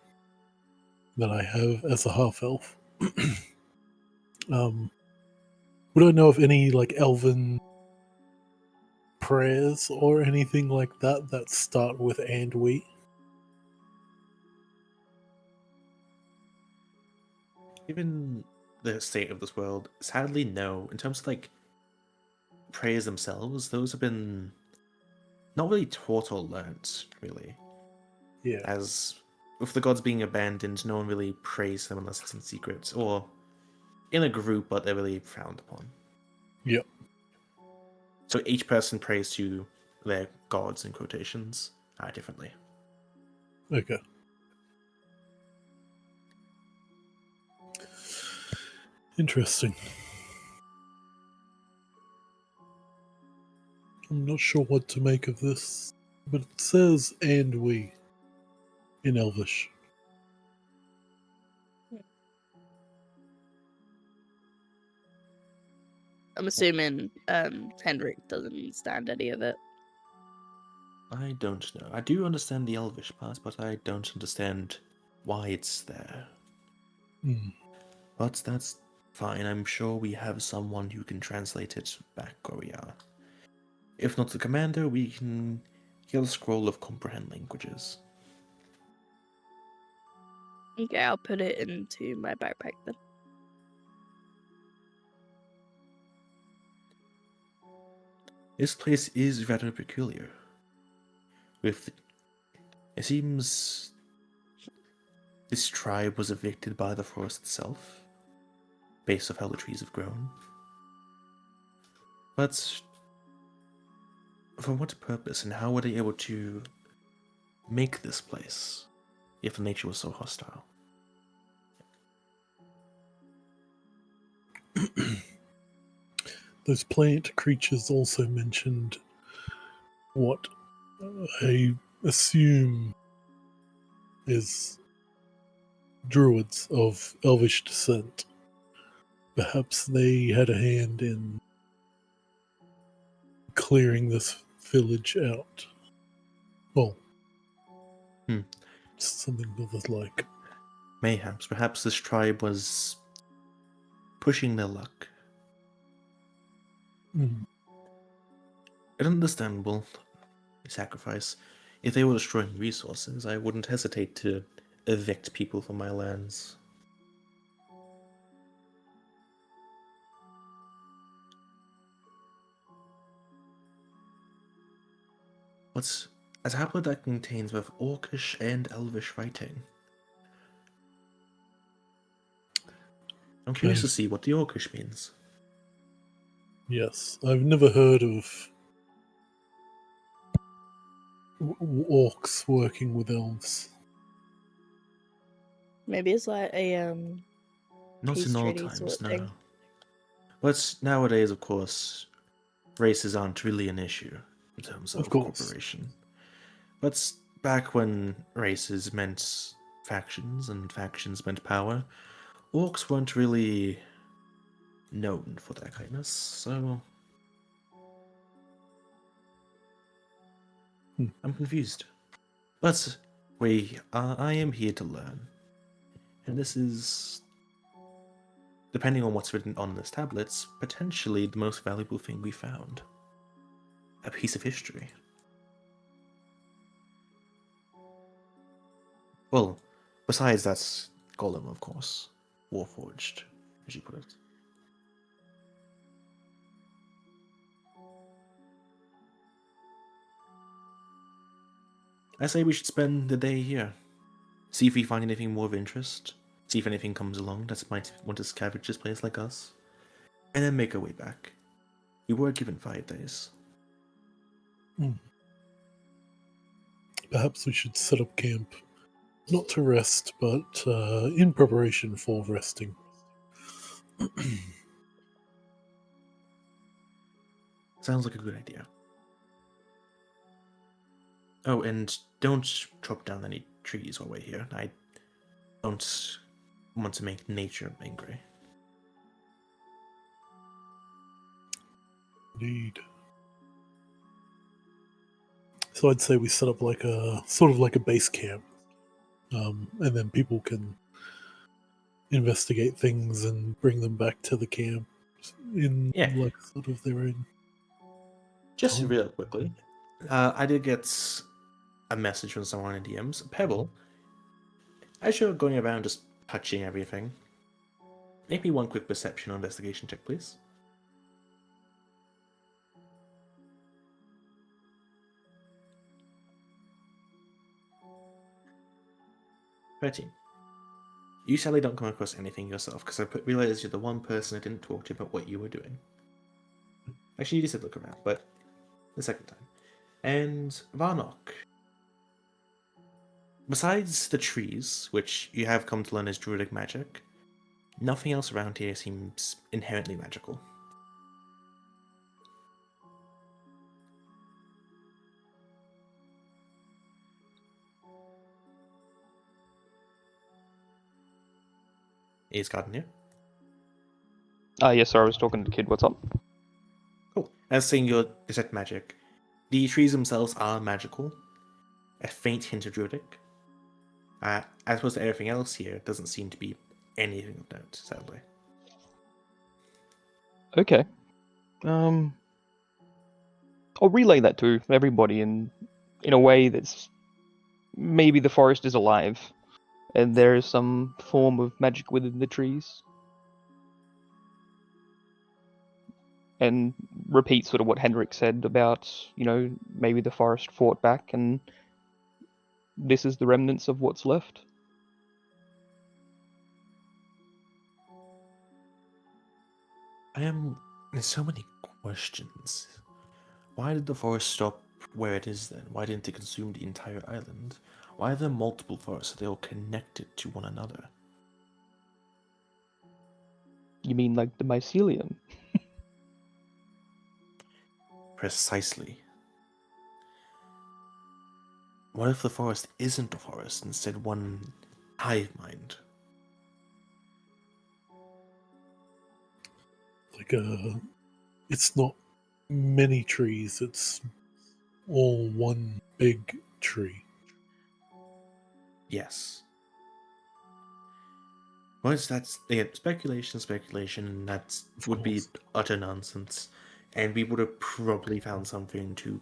E: that I have as a half elf. Would I know of any like elven prayers or anything like that that start with "and we"?
A: Given the state of this world, sadly, no. In terms of like prayers themselves, those have been not really taught or learnt, really.
E: Yeah.
A: As with the gods being abandoned, no one really prays them unless it's in secret or in a group, but they're really frowned upon.
E: Yep.
A: So each person prays to their gods in quotations differently.
E: Okay. Interesting. I'm not sure what to make of this, but it says "and we" in Elvish.
B: I'm assuming Hendrik doesn't understand any of it.
A: I don't know. I do understand the Elvish part, but I don't understand why it's there.
E: Hmm.
A: But that's fine. I'm sure we have someone who can translate it back where we are. If not the commander, we can get a scroll of comprehend languages.
B: Okay, I'll put it into my backpack then.
A: This place is rather peculiar. It seems this tribe was evicted by the forest itself, based off how the trees have grown. But for what purpose, and how were they able to make this place if the nature was so hostile?
E: Those plant creatures also mentioned what I assume is druids of elvish descent. Perhaps they had a hand in clearing this village out. Well, something of the like.
A: Mayhaps, perhaps this tribe was pushing their luck.
E: Mm.
A: An understandable sacrifice. If they were destroying resources, I wouldn't hesitate to evict people from my lands. What's a tablet that contains both Orcish and Elvish writing? I'm curious to see what the Orcish means.
E: Yes, I've never heard of orcs working with elves.
B: Maybe it's like a
A: Not
B: peace
A: in all
B: treaty
A: times,
B: sort of
A: no.
B: thing.
A: But nowadays, of course, races aren't really an issue in terms of
E: Of course.
A: cooperation. But back when races meant factions, and factions meant power. Orcs weren't really known for their kindness, so I'm confused. But I am here to learn. And this is, depending on what's written on this tablets, potentially the most valuable thing we found. A piece of history. Well, besides that's Golem, of course. Warforged, as you put it. I say we should spend the day here. See if we find anything more of interest. See if anything comes along that might want to scavenge this place like us. And then make our way back. We were given 5 days.
E: Perhaps we should set up camp, not to rest, but in preparation for resting.
A: Sounds like a good idea. Oh, and don't chop down any trees while we're here. I don't want to make nature angry.
E: Indeed. So I'd say we set up like a sort of like a base camp, and then people can investigate things and bring them back to the camp in like sort of their own.
A: Just
E: time.
A: real quickly, I did get a message from someone in DMs. Pebble, as you're going around just touching everything, make me one quick perception or investigation check, please. "13. You sadly don't come across anything yourself, because I realized you're the one person I didn't talk to about what you were doing. Actually, you just said look around, but the second time. And Varnock. Besides the trees, which you have come to learn is druidic magic, nothing else around here seems inherently magical. Is Garden here?
H: Yes, sir, I was talking to Kid. What's up?
A: Cool. As saying your detect magic, the trees themselves are magical, a faint hint of druidic. As opposed to everything else here, it doesn't seem to be anything of note, sadly.
H: Okay. I'll relay that to everybody in a way that's maybe the forest is alive, and there is some form of magic within the trees. And repeat sort of what Henrik said about, maybe the forest fought back, and this is the remnants of what's left.
A: There's so many questions. Why did the forest stop where it is then? Why didn't it consume the entire island? Why are there multiple forests? Are they all connected to one another?
H: You mean like the mycelium?
A: Precisely. What if the forest isn't a forest, instead one hive mind?
E: Like it's not many trees, it's all one big tree.
A: Yes. Well, that's speculation, that would be utter nonsense. And we would have probably found something to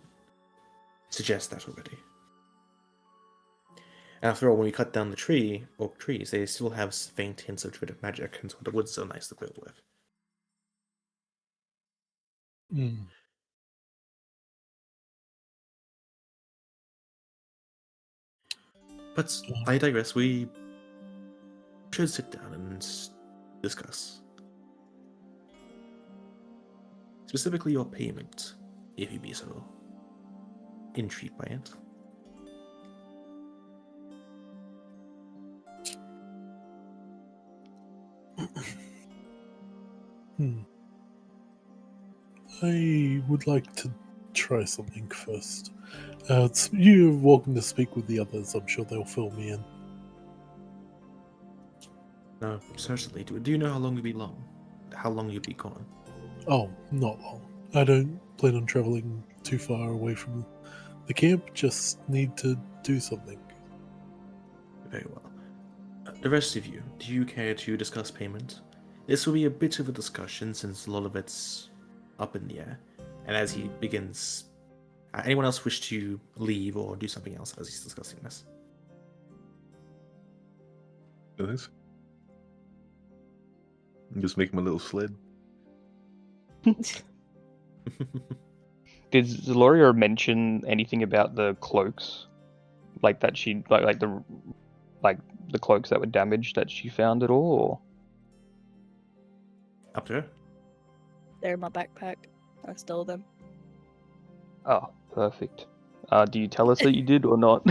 A: suggest that already. After all, when we cut down the oak trees, they still have faint hints of druidic magic, and so the wood's so nice to build with. But I digress. We should sit down and discuss. Specifically your payment, if you be so intrigued by it.
E: I would like to try something first. You're welcome to speak with the others. I'm sure they'll fill me in.
A: No, certainly. Do you know how long you'll be long? How long you'll be gone?
E: Oh, not long. I don't plan on traveling too far away from the camp, just need to do something.
A: Very well. The rest of you, do you care to discuss payment? This will be a bit of a discussion since a lot of it's up in the air. And as he begins, anyone else wish to leave or do something else as he's discussing this?
D: Guys? Just make him a little sled.
H: Did Zaloria mention anything about the cloaks? Like that she like the cloaks that were damaged that she found at all? Or?
A: Up to her?
B: They're in my backpack. I stole them.
H: Oh, perfect. Do you tell us that you did or not?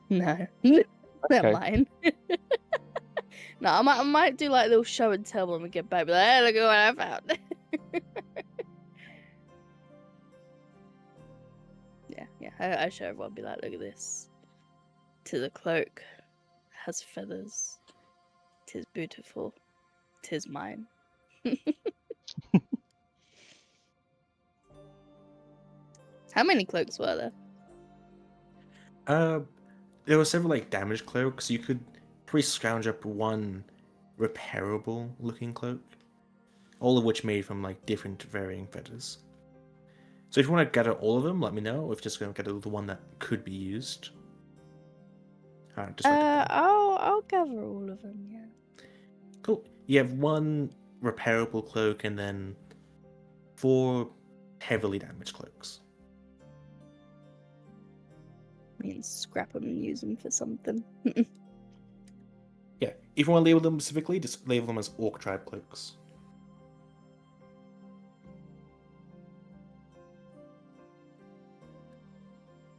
B: No, they're
H: Okay.
B: mine. No, I might do like a little show and tell when we get back. Be like, hey, look at what I found. yeah. I show everyone. Be like, look at this. To the cloak, has feathers. Tis beautiful. Tis mine. How many cloaks were there?
A: There were several like damaged cloaks. You could probably scrounge up one repairable looking cloak, all of which made from like different varying feathers. So if you want to gather all of them, let me know. If you're just going to gather the one that could be used. Just write that down.
B: I'll gather all of them. Yeah.
A: Cool. You have one repairable cloak and then 4 heavily damaged cloaks.
B: I mean, scrap them and use them for something.
A: Yeah, if you want to label them specifically, just label them as Orc Tribe cloaks.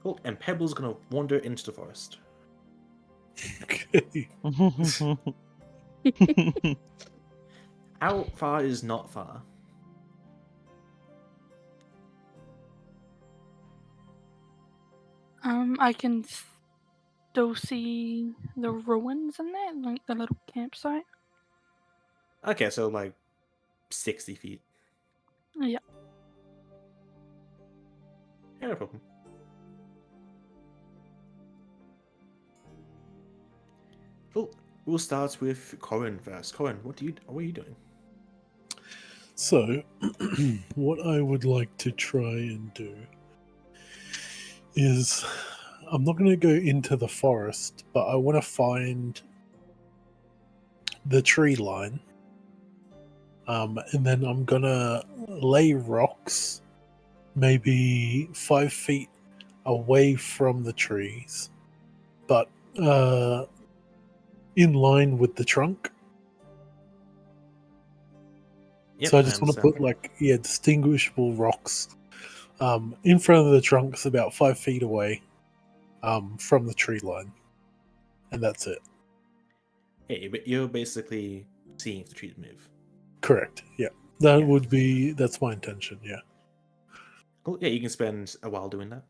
A: Cool, and Pebble's gonna wander into the forest.
E: Okay.
A: How far is not far?
J: I can still see the ruins in there, like the little campsite.
A: Okay, so like 60 feet.
J: Yeah.
A: Yeah, no problem. Cool. We'll start with Corin first. Corin, what are you doing?
E: So, what I would like to try and do is, I'm not going to go into the forest, but I want to find the tree line. And then I'm going to lay rocks maybe 5 feet away from the trees, but in line with the trunk.
A: Yep,
E: So I just want to put distinguishable rocks in front of the trunks about 5 feet away from the tree line. And that's it.
A: Hey, but you're basically seeing if the trees move.
E: Correct. Yeah. That's my intention. Yeah.
A: Cool. Yeah, you can spend a while doing that.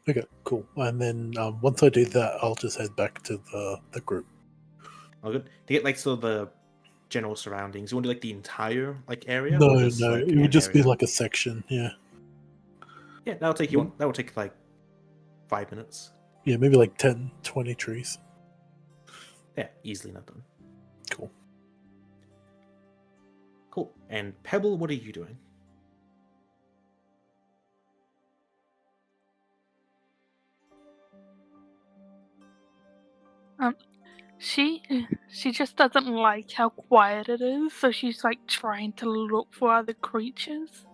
E: Okay, cool. And then once I do that, I'll just head back to the group.
A: Oh, good. To get sort of the general surroundings, you want to do the entire area?
E: No,
A: or just,
E: it would just be like a section. Yeah.
A: Yeah, that'll take you. That will take 5 minutes.
E: Yeah, maybe 10, 20 trees.
A: Yeah, easily not done.
E: Cool.
A: Cool. And Pebble, what are you doing?
J: She just doesn't like how quiet it is, so she's trying to look for other creatures.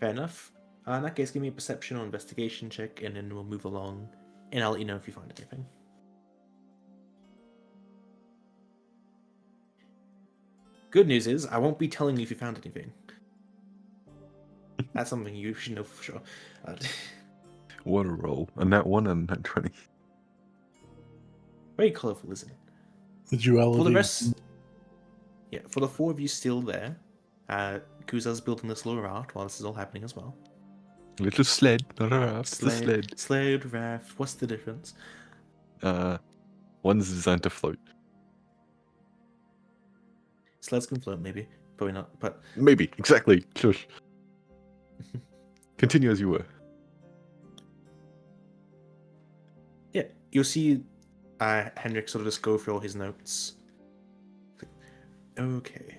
A: Fair enough. In that case, give me a perception or investigation check, and then we'll move along, and I'll let you know if you find anything. Good news is, I won't be telling you if you found anything. That's something you should know for sure.
D: What a roll. And that one and that 20.
A: Very colourful, isn't it?
E: The duality.
A: For the rest, yeah, for the 4 of you still there, Kuza's building this little raft while this is all happening as well.
D: Little sled, not a raft. Sled.
A: Sled, raft. What's the difference?
D: One's designed to float.
A: Sleds can float, maybe. Probably not, but
D: Maybe, exactly. Shush. Continue as you were.
A: yeah, you'll see Henrik sort of just go through all his notes. Okay.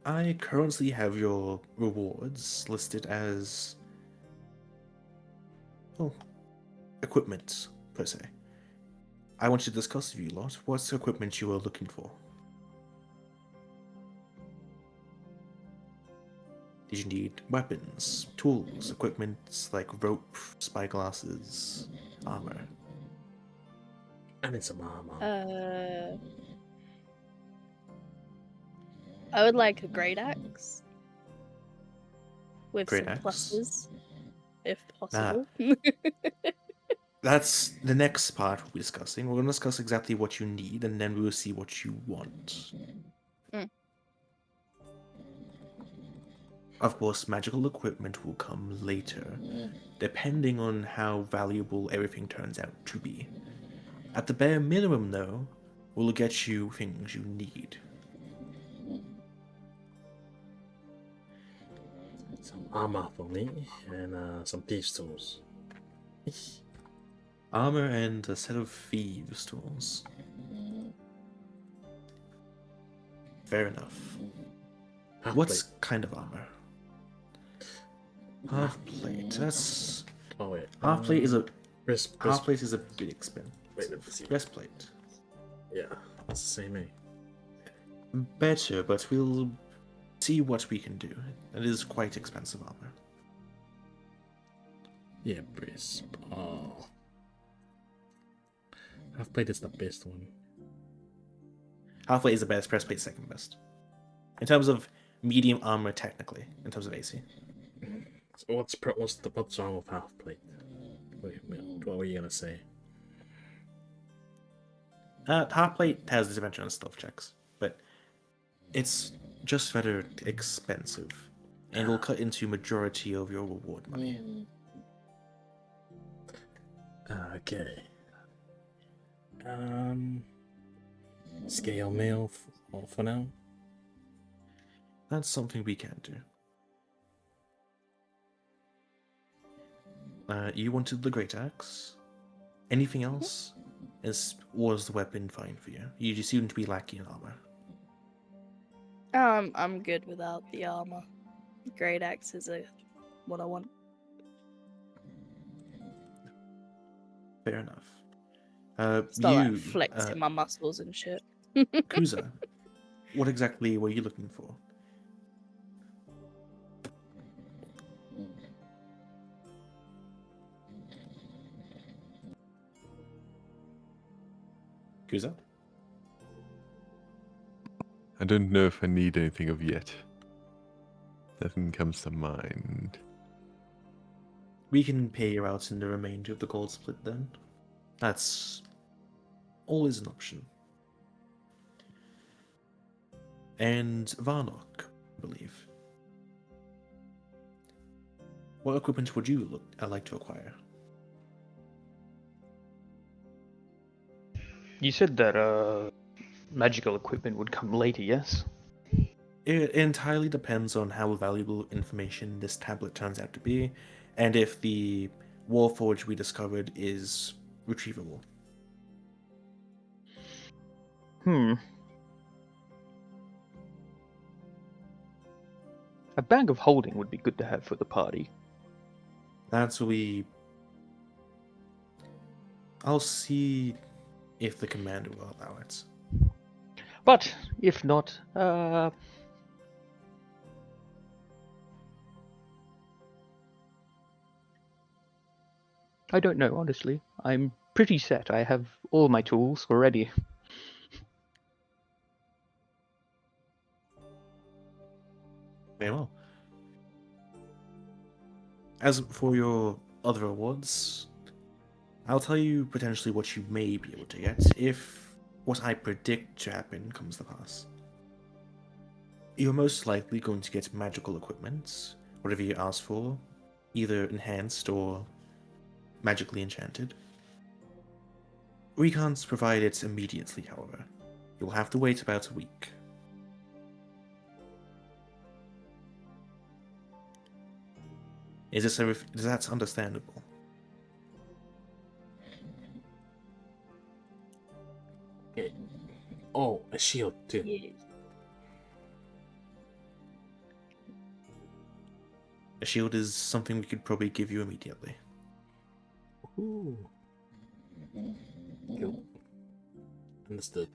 A: I currently have your rewards listed as equipment, per se. I want to discuss with you lot what equipment you are looking for. Did you need weapons, tools, equipment like rope, spyglasses, armor?
C: I need some armor.
B: I would like a great axe with
A: Great
B: some
A: axe?
B: pluses, if possible.
A: That's the next part we'll be discussing. We're going to discuss exactly what you need, and then we will see what you want. Of course, magical equipment will come later, depending on how valuable everything turns out to be. At the bare minimum, though, we'll get you things you need.
C: Some armor for me, and some thieves' tools.
A: Armor and a set of thieves' tools. Fair enough. What kind of armor? Half plate. That's.
C: Oh wait.
A: Half plate is a.
C: Wrist
A: Half plate is a bit expensive.
C: Wait, let me see.
A: Breastplate.
C: Yeah, that's the same, eh?
A: Better, but we'll see what we can do. It is quite expensive armor.
C: Yeah, breast. Oh. Half plate is the best one.
A: Half plate is the best, breastplate second best. In terms of medium armor, technically, in terms of AC.
C: So what's wrong with half plate? What were you gonna say?
A: Half plate has disadvantage on stealth checks, but it's just rather expensive, and will cut into majority of your reward money.
C: Okay. Scale mail for now.
A: That's something we can do. You wanted the great axe. Anything else? Was the weapon fine for you? You just seem to be lacking in armor.
B: I'm good without the armor. Great axe is what I want.
A: Fair enough.
B: Start like flexing my muscles and shit.
A: Kuza, what exactly were you looking for? Kuza?
D: I don't know if I need anything of yet. Nothing comes to mind.
A: We can pay you out in the remainder of the gold split then. That's always an option. And Varnock, I believe. What equipment would you like to acquire?
H: You said that magical equipment would come later, yes?
A: It entirely depends on how valuable information this tablet turns out to be, and if the Warforge we discovered is retrievable.
H: A bag of holding would be good to have for the party.
A: That's what I'll see if the commander will allow it.
H: But if not, I don't know, honestly. I'm pretty set. I have all my tools already.
A: Very well. As for your other awards, I'll tell you potentially what you may be able to get if what I predict to happen comes to pass. You're most likely going to get magical equipment, whatever you ask for, either enhanced or magically enchanted. We can't provide it immediately, however. You'll have to wait about a week. Is that understandable?
C: Okay. Oh, a shield too.
B: Yes.
A: A shield is something we could probably give you immediately.
C: Ooh. Cool. Understood.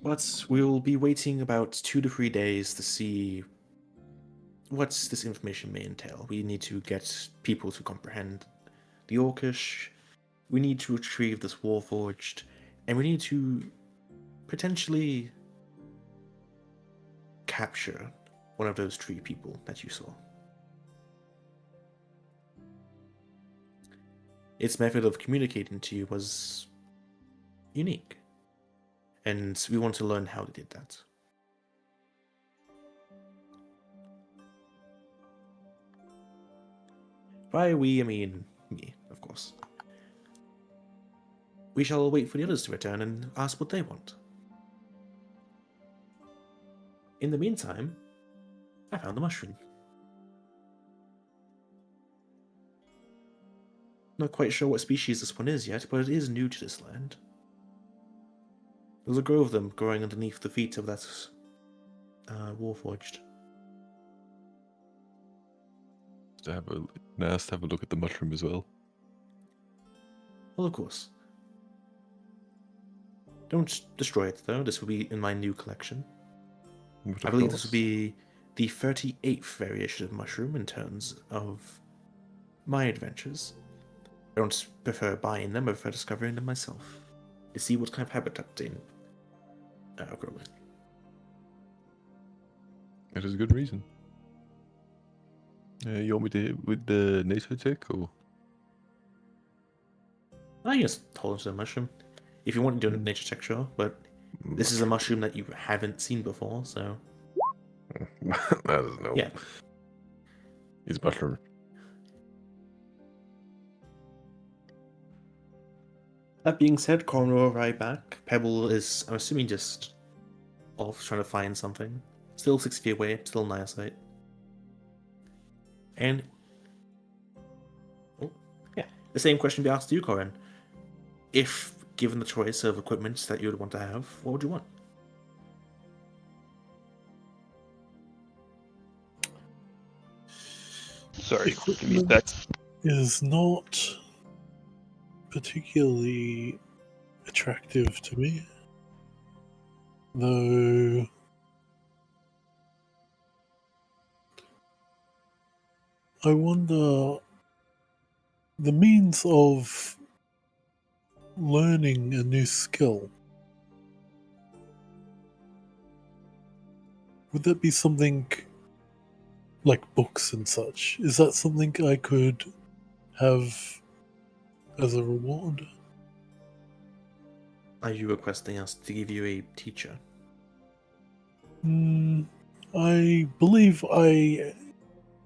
A: But we'll be waiting about 2 to 3 days to see what this information may entail. We need to get people to comprehend the Orcish, we need to retrieve this Warforged, and we need to potentially capture one of those tree people that you saw. Its method of communicating to you was unique, and we want to learn how they did that. By we, I mean me, of course. We shall wait for the others to return and ask what they want. In the meantime, I found the mushroom. Not quite sure what species this one is yet, but it is new to this land. There's a grove of them growing underneath the feet of that Warforged.
D: Nice to have a look at the mushroom as well.
A: Well, of course. Don't destroy it, though. This will be in my new collection. I believe this will be the 38th variation of mushroom in terms of my adventures. I don't prefer buying them, I prefer discovering them myself. To see what kind of habitat they grow in.
D: That is a good reason. You want me to hit with the nature check, or?
A: I guess hold on to the mushroom. If you want to do a nature check, sure, but this is a mushroom that you haven't seen before, so...
D: That doesn't know.
A: Yeah.
D: It's mushroom.
A: That being said, Corin will arrive back. Pebble is, I'm assuming, just off trying to find something. Still 6 feet away, still in eyesight. And... oh, yeah. The same question be asked to you, Corin. If given the choice of equipment that you would want to have, what would you want?
H: Sorry, give me a
E: Equipment
H: sec.
E: is not particularly attractive to me, though I wonder the means of learning a new skill. Would that be something like books and such? Is that something I could have as a reward?
A: Are you requesting us to give you a teacher?
E: I believe I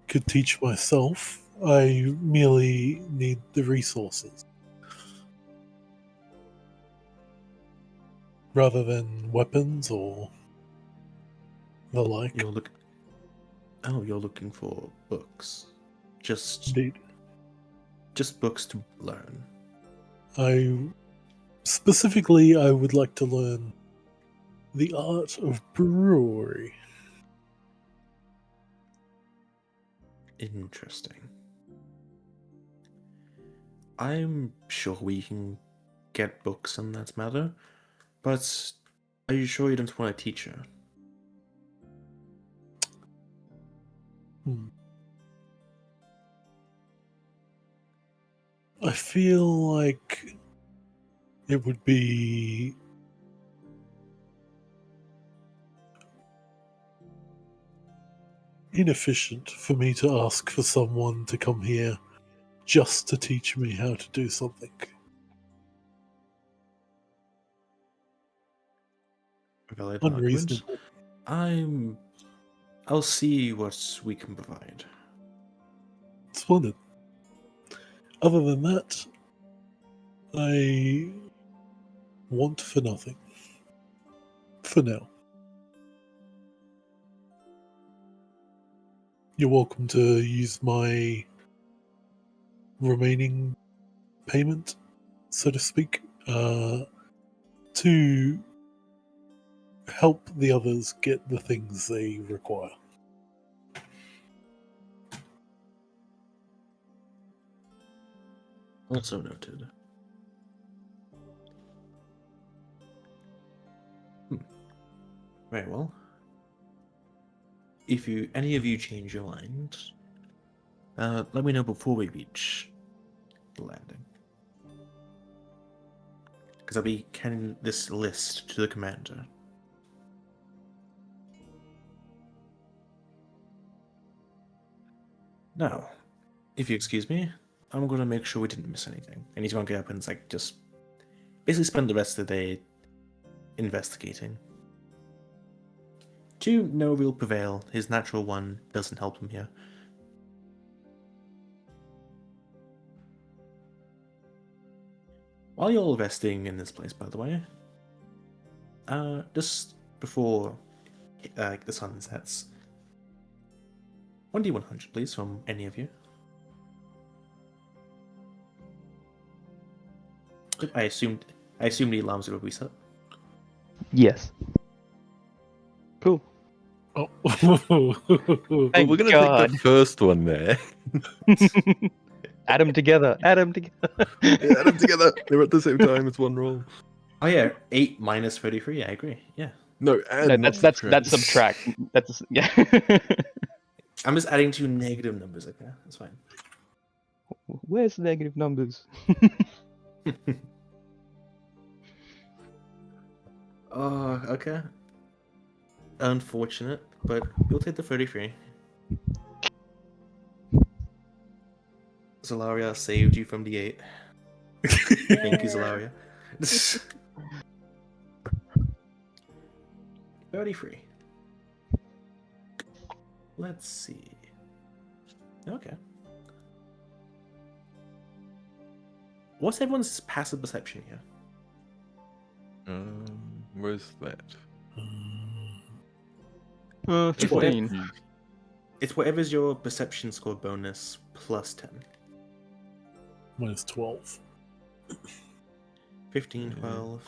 E: could teach myself. I merely need the resources. Rather than weapons or the like.
A: You're looking for books.
E: Indeed.
A: Just books to learn.
E: Specifically, I would like to learn the art of brewery.
A: Interesting. I'm sure we can get books on that matter, but are you sure you don't want a teacher?
E: I feel like it would be inefficient for me to ask for someone to come here just to teach me how to do something.
A: Valid argument.
E: Unreasonable.
A: I'll see what we can provide.
E: Splendid. Other than that, I want for nothing. For now. You're welcome to use my remaining payment, so to speak, to help the others get the things they require.
A: Also noted. Very well. If any of you change your mind, let me know before we reach the landing. Because I'll be handing this list to the commander. Now, if you excuse me, I'm going to make sure we didn't miss anything. And he's going to get up and just basically spend the rest of the day investigating. To no real prevail, his natural one doesn't help him here. While you're all resting in this place, by the way, just before the sun sets, 1d100, please, from any of you. I assume the alarms will reset.
H: Yes. Cool.
E: Oh.
H: Thank
D: we're gonna
H: God.
D: take the first one there.
H: Add them together. Add them together.
D: Yeah, add them together. They're at the same time. It's one roll.
A: Oh yeah, 8 minus 33. I agree. Yeah.
D: No, and
H: No,
D: not
H: that's subtract. That's yeah.
A: I'm just adding two negative numbers. Okay, that's fine.
H: Where's the negative numbers?
A: Oh, okay. Unfortunate, but we'll take the 33. Zalaria saved you from the 8. Thank you, Zalaria. 33. Let's see. Okay. What's everyone's passive perception here?
D: Where's that?
H: 15.
A: It's whatever's your perception score bonus plus 10.
E: Minus 12.
A: 15, 12.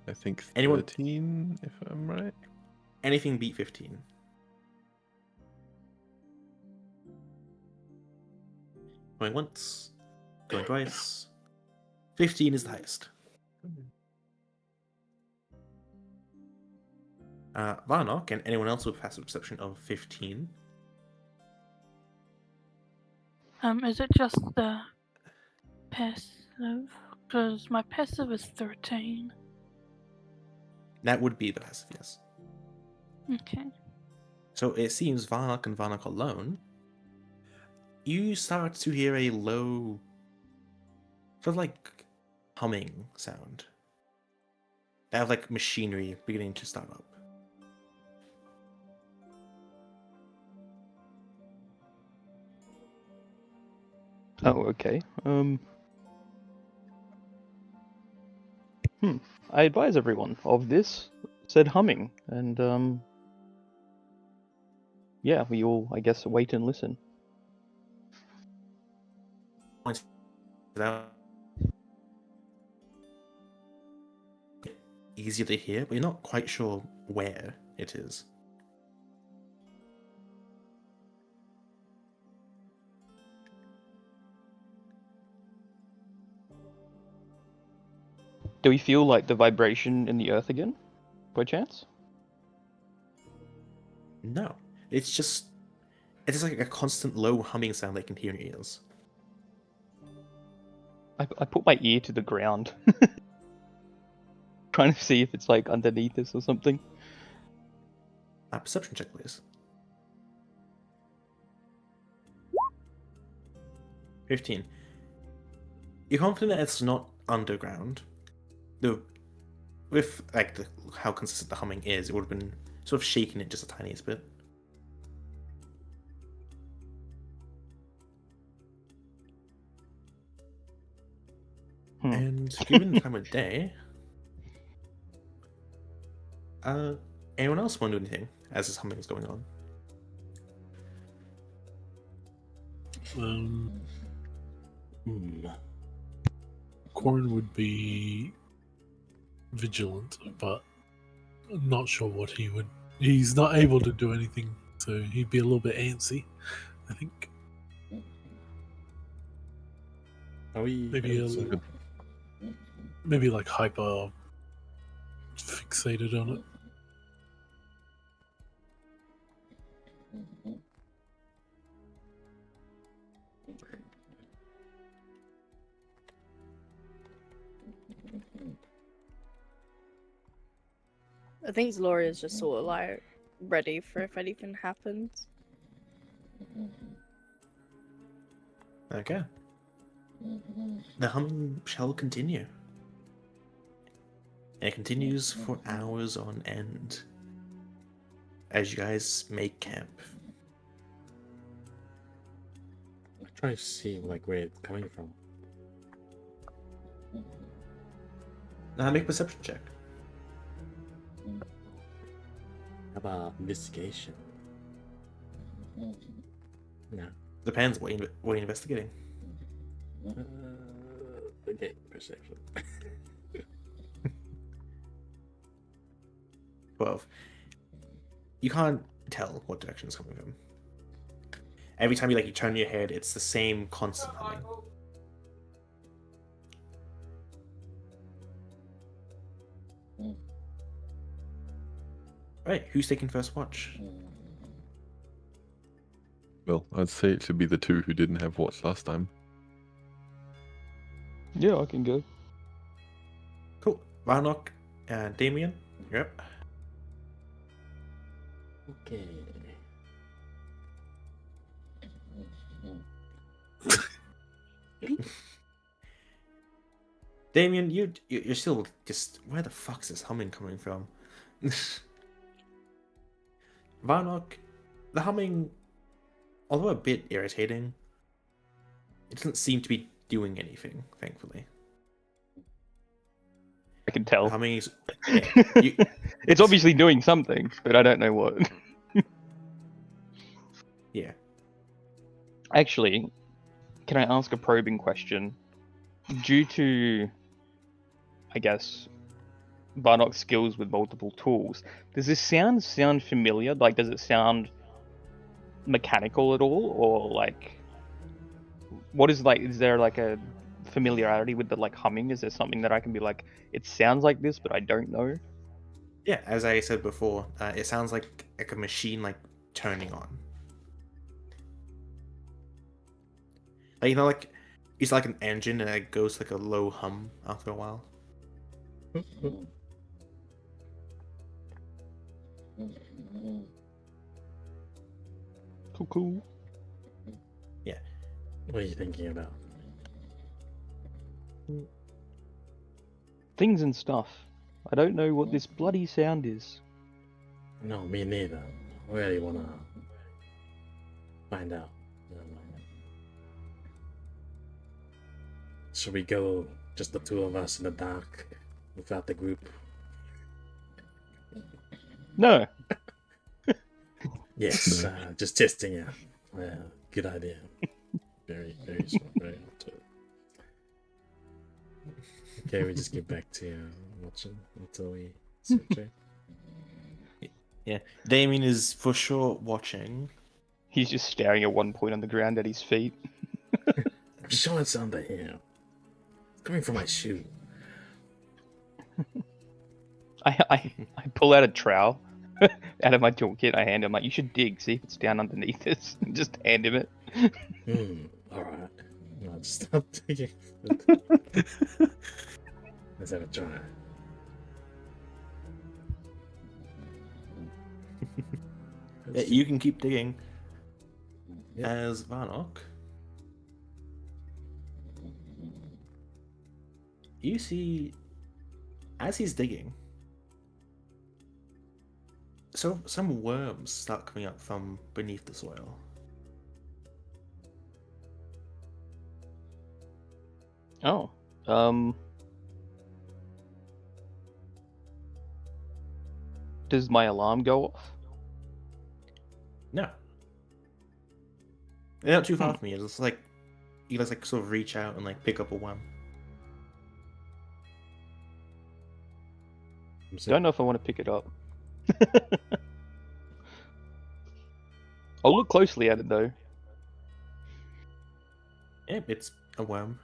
D: I think 13,
A: Anyone?
D: if I'm right.
A: Anything beat 15. Going once. Going twice. 15 is the highest. Varnock and anyone else with passive perception of 15.
J: Is it just the passive? Because my passive is 13.
A: That would be the passive, yes.
J: Okay.
A: So it seems Varnock and Varnock alone, you start to hear a low, sort of like humming sound. They have like machinery beginning to start up.
H: Oh, okay. I advise everyone of this said humming, and yeah, we all, I guess, wait and listen.
A: Easier to hear, but you're not quite sure where it is.
H: Do we feel like the vibration in the earth again, by chance?
A: No, it's just like a constant low humming sound they can hear in your ears.
H: I put my ear to the ground, trying to see if it's like underneath us or something.
A: Perception check, please. 15. You're confident that it's not underground. With how consistent the humming is, it would have been sort of shaking it just a tiniest bit. And given the time of day, anyone else want to do anything as this humming is going on?
E: Corin would be vigilant, but I'm not sure what he would. He's not able to do anything, so he'd be a little bit antsy, I think.
C: Are we
E: Maybe like hyper fixated on it.
B: I think Zaloria's just sort of like ready for if anything happens.
A: Okay. The humming shall continue. And it continues for hours on end as you guys make camp.
C: I try to see like where it's coming from.
A: Now make a perception check.
C: How about investigation? No.
A: Depends what you're investigating.
C: Okay, perception.
A: 12. You can't tell what direction it's coming from. Every time you turn your head, it's the same constant humming. Right, who's taking first watch?
D: Well, I'd say it should be the two who didn't have watch last time.
H: Yeah, I can go.
A: Cool. Varnock and Damien, you're up.
C: Okay.
A: Damien, you're still just, where the fuck's this humming coming from? Varnock, the humming, although a bit irritating, it doesn't seem to be doing anything, thankfully.
H: I can tell.
A: Humming is,
H: It's obviously doing something, but I don't know what.
A: Yeah.
H: Actually, can I ask a probing question? Due to, I guess, Barnock's skills with multiple tools, does this sound familiar? Like, does it sound mechanical at all, or like, what is is there like a familiarity with the humming? Is there something that I can be like, it sounds like this, but I don't know?
A: Yeah, as I said before, it sounds like a machine turning on. It's like an engine and it goes a low hum after a while.
H: Cool.
A: Yeah.
C: What are you thinking about?
H: Things and stuff. I don't know what this bloody sound is.
C: No, me neither. I really wanna find out. Should we go just the two of us in the dark without the group?
H: No.
C: Yes, just testing it. Good idea. Very, very smart. Very up to it. Okay, we just get back to watching until we switch it.
A: Yeah, Damien is for sure watching.
H: He's just staring at one point on the ground at his feet.
C: I'm sure it's under here. It's coming from my shoe.
H: I pull out a trowel out of my toolkit. I hand him you should dig, see if it's down underneath this, and just hand him it.
C: Alright. I'll just stop digging. Let's have a try.
A: Yeah, you can keep digging.
C: Yeah.
A: As Varnock, you see, as he's digging, so some worms start coming up from beneath the soil.
H: Oh, Does my alarm go off?
A: No. They're not too far
H: Hmm.
A: from you. It's like you guys like sort of reach out and like pick up a worm.
H: Don't know if I want to pick it up. I'll look closely at it though.
A: Yeah, it's a worm.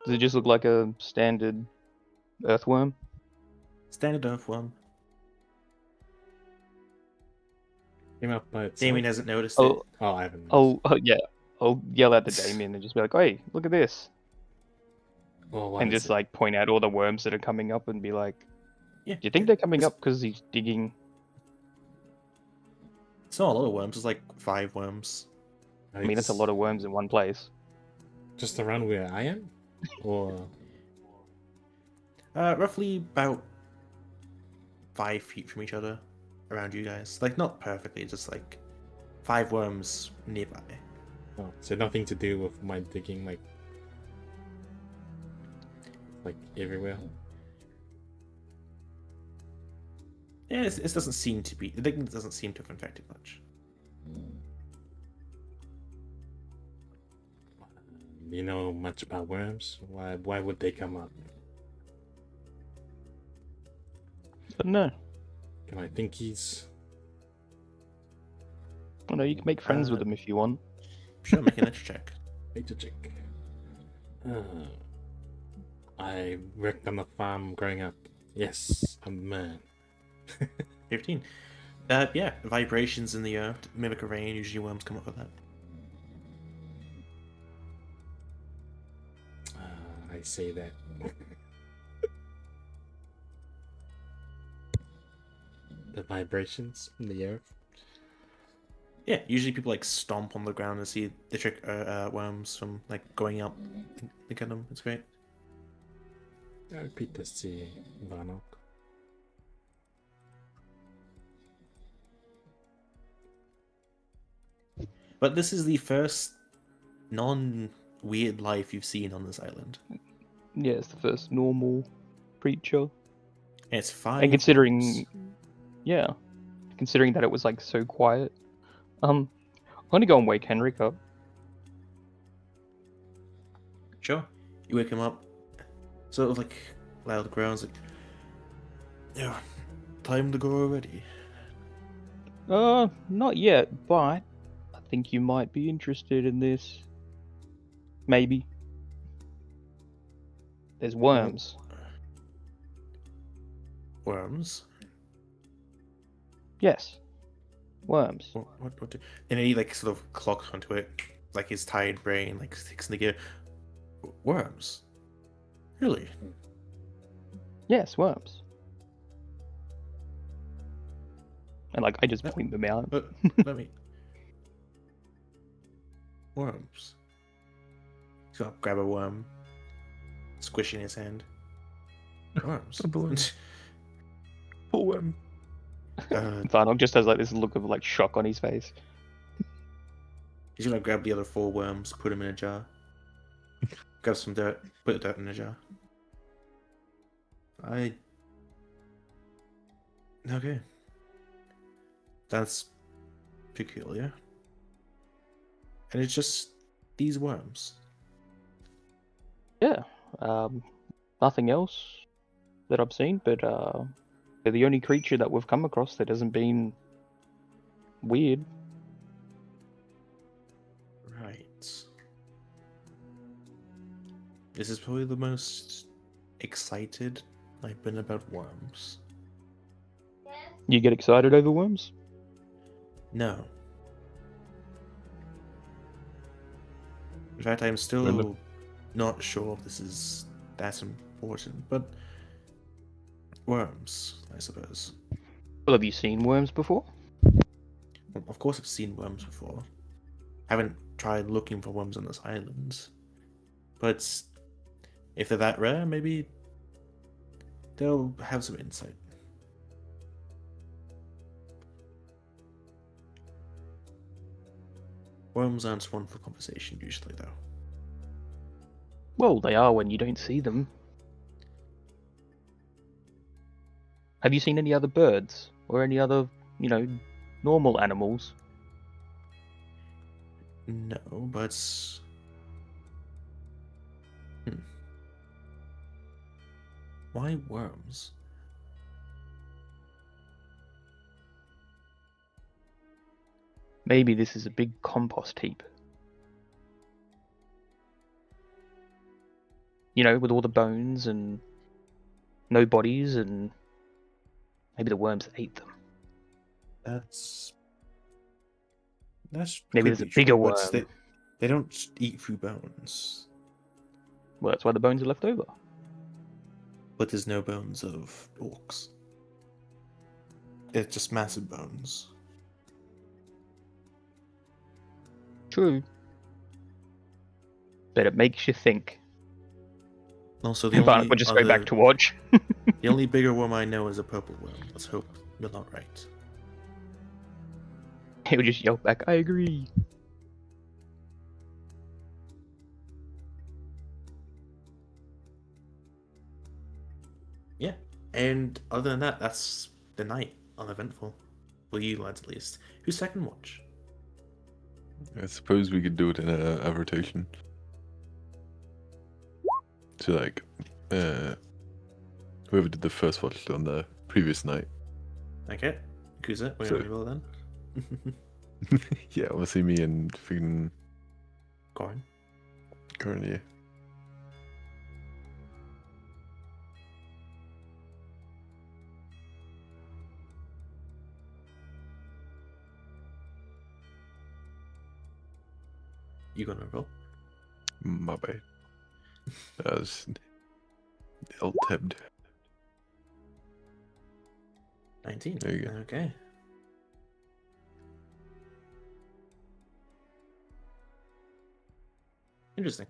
H: Does it just look like a standard earthworm?
A: Standard earthworm.
C: Came up by itself.
A: Damien hasn't noticed it.
H: Oh,
C: Oh, I haven't noticed.
H: yeah. I'll yell out to Damien and just be like, "Hey, look at this!"
C: Oh, what
H: And
C: is
H: just
C: it?
H: like point out all the worms that are coming up and be like,
A: Yeah.
H: "Do you think they're coming
A: it's-
H: up because he's digging?"
A: It's not a lot of worms. It's like 5 worms.
H: I mean, that's a lot of worms in one place.
C: Just around where I am? Or...
A: Roughly about 5 feet from each other, around you guys. Like not perfectly, just like 5 worms nearby.
C: Oh, so nothing to do with my digging, like everywhere?
A: Yeah, it doesn't seem to be. The digging doesn't seem to have infected much.
C: Do you know much about worms? Why would they come up?
H: But no,
C: Can I think he's...
H: well, no, you can make friends with them if you want.
A: Sure, make an nature check.
C: Nature check. I worked on a farm growing up. Yes, I'm a man.
A: 15. Yeah, vibrations in the earth mimic a rain. Usually worms come up with that.
C: I say that. The vibrations in the earth.
A: Yeah, usually people like stomp on the ground and see the trick worms from like going up and look at them. It's great.
C: I repeat this to Vanok.
A: But this is the first non-weird life you've seen on this island.
H: Yeah, it's the first normal creature.
A: And it's 5
H: And considering,
A: worms.
H: yeah, considering that it was like so quiet, I'm gonna go and wake Henrik up.
A: Sure. You wake him up. Sort of like loud groans like, yeah, time to go already.
H: Not yet, but I think you might be interested in this. Maybe. There's worms.
A: Worms?
H: Yes. Worms.
A: What do... And he like sort of clocks onto it, like his tired brain like sticks in the gear. Worms? Really?
H: Yes, worms. And like I just point them out.
A: Let me. Worms. He's gonna grab a worm, squish in his hand. Worms.
D: Poor worm.
H: Varnog just has like this look of like shock on his face.
A: He's gonna grab the other 4 worms, put them in a jar. Grab some dirt, put the dirt in a jar. Okay. That's peculiar. And it's just these worms.
H: Yeah. Nothing else that I've seen, but they're the only creature that we've come across that hasn't been weird.
A: Right. This is probably the most excited I've been about worms.
H: You get excited over worms?
A: No. In fact, I'm still
D: Remember-
A: not sure if this is that important, but worms, I suppose.
H: Well, have you seen worms before?
A: Well, of course, I've seen worms before. Haven't tried looking for worms on this island, but if they're that rare, maybe they'll have some insight. Worms aren't one for conversation usually, though.
H: Well, they are when you don't see them. Have you seen any other birds or any other, normal animals?
A: No, but why worms?
H: Maybe this is a big compost heap. With all the bones and no bodies, and maybe the worms ate them.
A: That's
H: Maybe
A: could
H: there's a
A: be
H: bigger
A: true, but
H: worm.
A: they don't eat through bones.
H: Well, that's why the bones are left over.
A: But there's no bones of orcs. It's just massive bones.
H: True. But it makes you think.
A: Also, the
H: But
A: only
H: we'll just go back
A: other-
H: to watch.
A: The only bigger worm I know is a purple worm. Let's hope you're not right.
H: He'll just yell back, I agree.
A: Yeah. And other than that, that's the night. Uneventful. For you lads, at least. Who's second watch?
D: I suppose we could do it in a rotation. So like, whoever did the first watch on the previous night.
A: Okay. Kuza, we're
D: So-
A: gonna roll then.
D: Yeah, obviously me and freaking
A: Goran.
D: Corin, yeah.
A: You gonna roll?
D: My bad. That was L-tabbed.
A: 19.
D: There you go.
A: Okay. Interesting.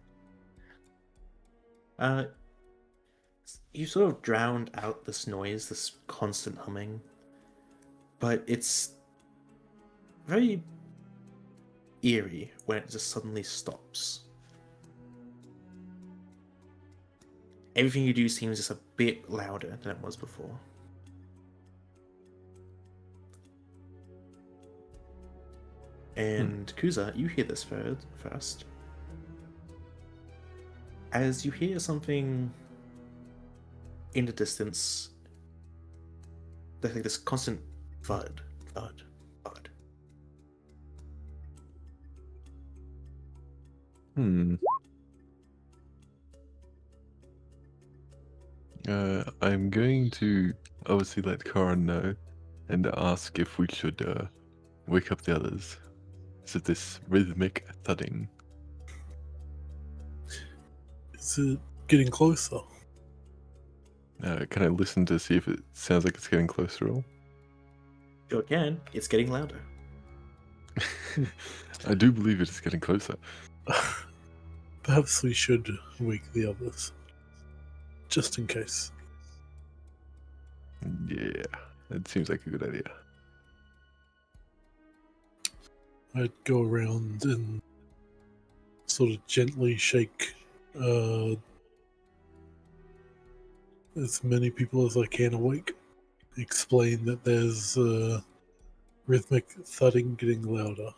A: You sort of drowned out this noise, this constant humming, but it's very eerie when it just suddenly stops. Everything you do seems just a bit louder than it was before. And Kuza, you hear this first. As you hear something in the distance, there's like this constant thud, thud, thud.
D: I'm going to obviously let Corin know and ask if we should wake up the others. Is it this rhythmic thudding?
E: Is it getting closer?
D: Can I listen to see if it sounds like it's getting closer at all?
A: Sure can. It's getting louder.
D: I do believe it is getting closer.
E: Perhaps we should wake the others. Just in case.
D: Yeah, it seems like a good idea.
E: I'd go around and sort of gently shake as many people as I can awake. Explain that there's rhythmic thudding getting louder.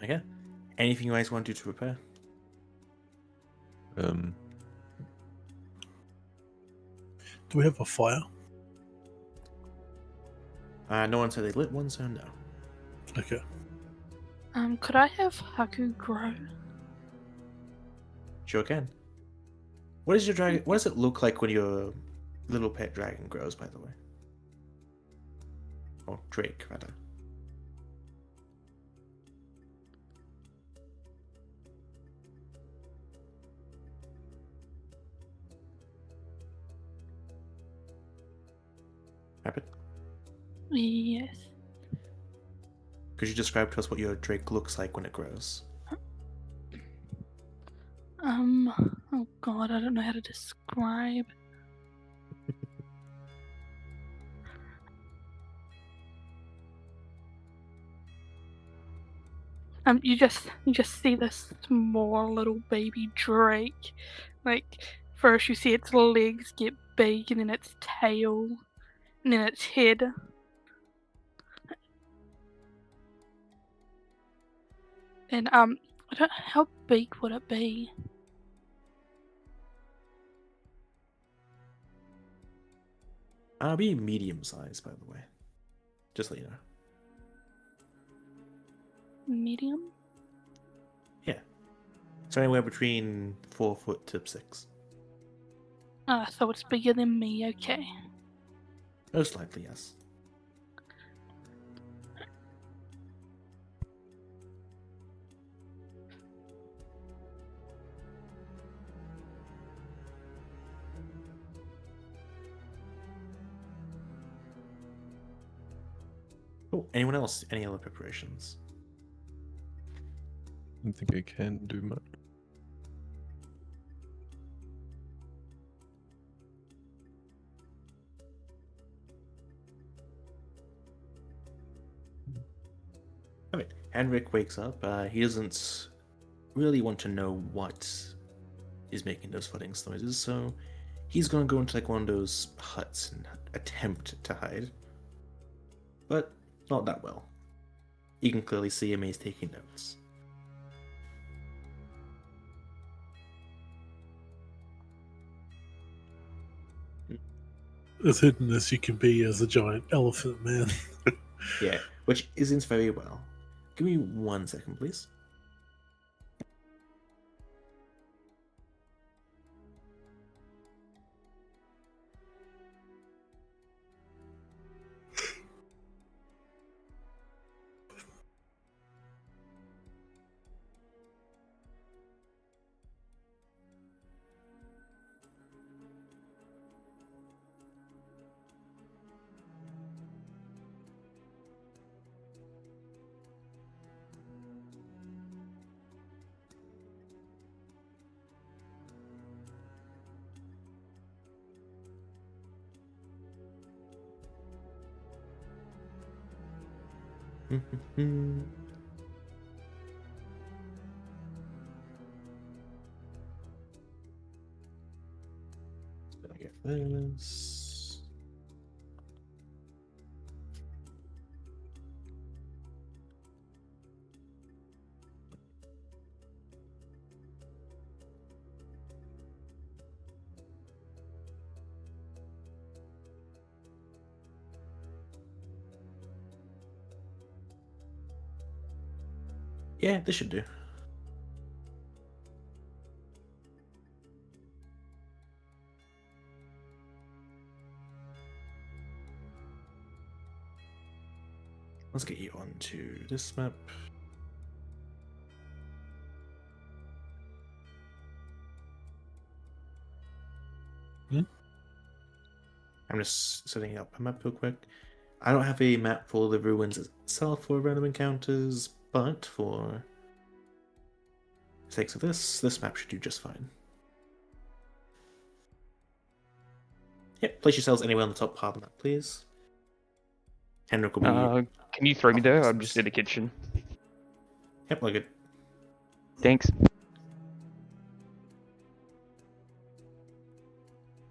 A: Okay. Anything you guys want to do to prepare?
E: Do we have a fire?
A: No one said they lit one, so no.
E: Okay.
J: Could I have Haku grow?
A: Sure can. What is your dragon? What does it look like when your little pet dragon grows? By the way, or drake rather. Rapid.
J: Yes.
A: Could you describe to us what your drake looks like when it grows?
J: Oh god, I don't know how to describe. You just see this small little baby drake. Like first you see its legs get big, and then its tail, and then its head. And I don't. How big would it be?
A: I'll be medium sized, by the way. Just so you know.
J: Medium.
A: Yeah. So anywhere between 4 foot to 6.
J: So it's bigger than me. Okay.
A: Most likely, yes. Oh, anyone else? Any other preparations?
D: I don't think I can do much.
A: Okay. Henrik wakes up. He doesn't really want to know what is making those flooding noises, so he's gonna go into like one of those huts and attempt to hide. But not that well. You can clearly see him, he's taking notes.
E: As hidden as you can be as a giant elephant man.
A: Yeah, which isn't very well. Give me 1 second, please. Gonna get this. Yeah, this should do. Let's get you onto this map. I'm just setting up a map real quick. I don't have a map for the ruins itself for random encounters, but for the sakes of this map should do just fine. Yep, place yourselves anywhere on the top part of the map, please. Henrik will be...
H: Can you throw me
A: off
H: there?
A: in
H: I'm just in
A: distance.
H: the kitchen.
A: Yep, look good.
H: Thanks.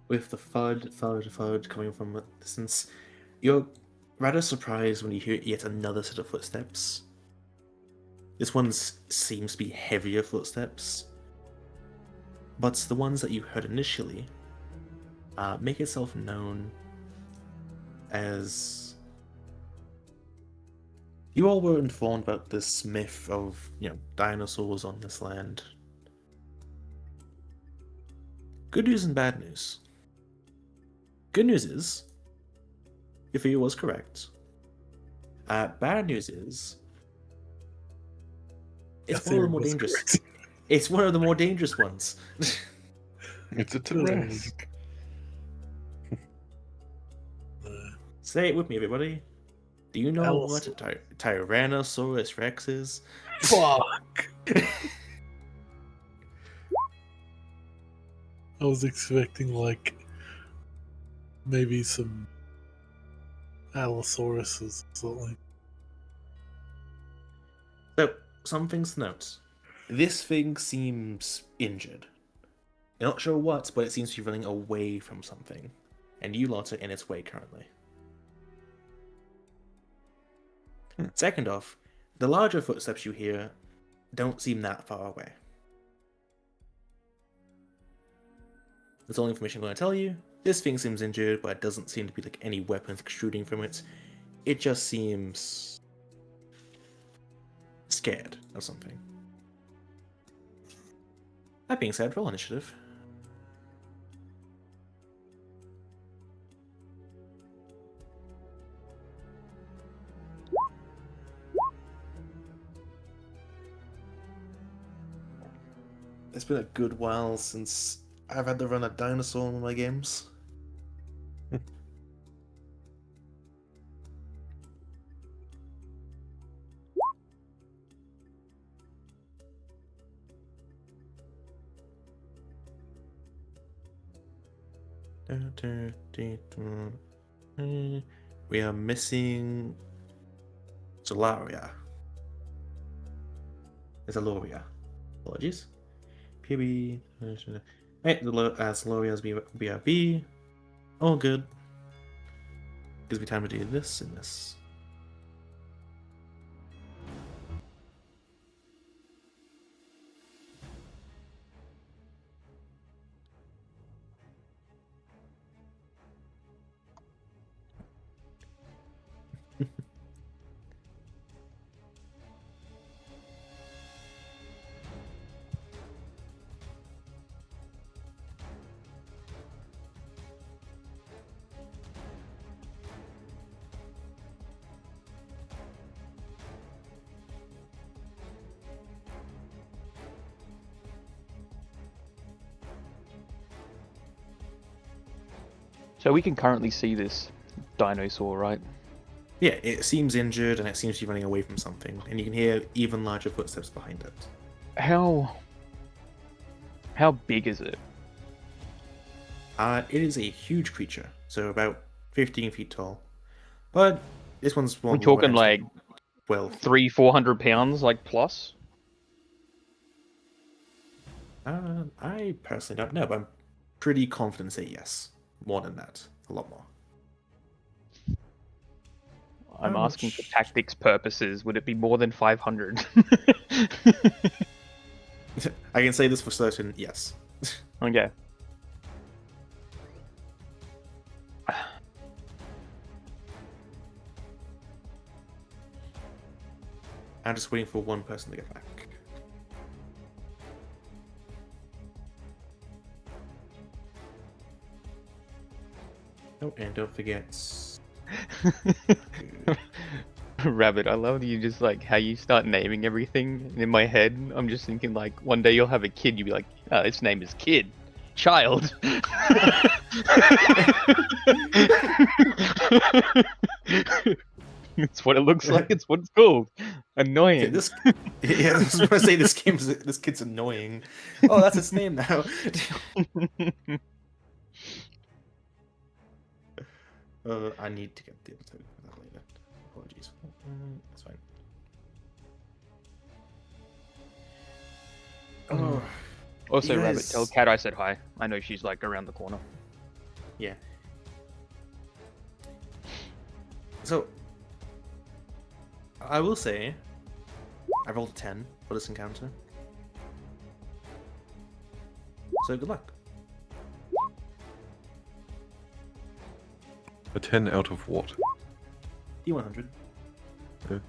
A: With the thud coming from a distance, you're rather surprised when you hear yet another set of footsteps. This one seems to be heavier footsteps, but the ones that you heard initially make itself known as... You all were informed about this myth of, dinosaurs on this land. Good news and bad news. Good news is, your theory was correct. Bad news is, it's one of the more dangerous. It's one of the more dangerous ones.
D: It's a Tyrannosaurus.
A: Say it with me, everybody. Do you know what a Tyrannosaurus Rex is?
E: Fuck! I was expecting, maybe some Allosauruses or something.
A: So, some things to note. This thing seems injured. You're not sure what, but it seems to be running away from something. And you lot are in its way currently. Second off, the larger footsteps you hear don't seem that far away. That's all the information I'm going to tell you. This thing seems injured, but it doesn't seem to be like any weapons extruding from it. It just seems scared of something. That being said, roll initiative. It's been a good while since I've had to run a dinosaur in one of my games. We are missing Zolaria. It's Aloria. Apologies. PB. Right, Zolaria's BRB. All good. Gives me time to do this and this.
H: So we can currently see this dinosaur, right?
A: Yeah, it seems injured and it seems to be running away from something, and you can hear even larger footsteps behind it.
H: How big is it?
A: It is a huge creature, so about 15 feet tall. But this one's more.
H: We're talking like
A: 12.
H: 300-400 pounds, like plus.
A: I personally don't know, but I'm pretty confident to say yes. More than that, a lot more.
H: I'm
A: How
H: asking for
A: much-
H: tactics purposes. Would it be more than 500?
A: I can say this for certain, yes.
H: Okay.
A: I'm just waiting for one person to get back. Oh, and don't forget.
H: Rabbit, I love you just like how you start naming everything. In my head, I'm just thinking like one day you'll have a kid, you'll be like, oh, its name is Kid. Child. It's what it looks like, it's what it's called. Annoying.
A: Yeah, I was going to say this kid's annoying. Oh, that's its name now. I need to get the other token for that later. Apologies. That's fine. Oh.
H: Also,
A: You
H: Rabbit,
A: guys-
H: tell Cat I said hi. I know she's like around the corner.
A: Yeah. So, I will say, I rolled a 10 for this encounter. So good luck.
D: A 10 out of what?
A: D100.
D: Okay.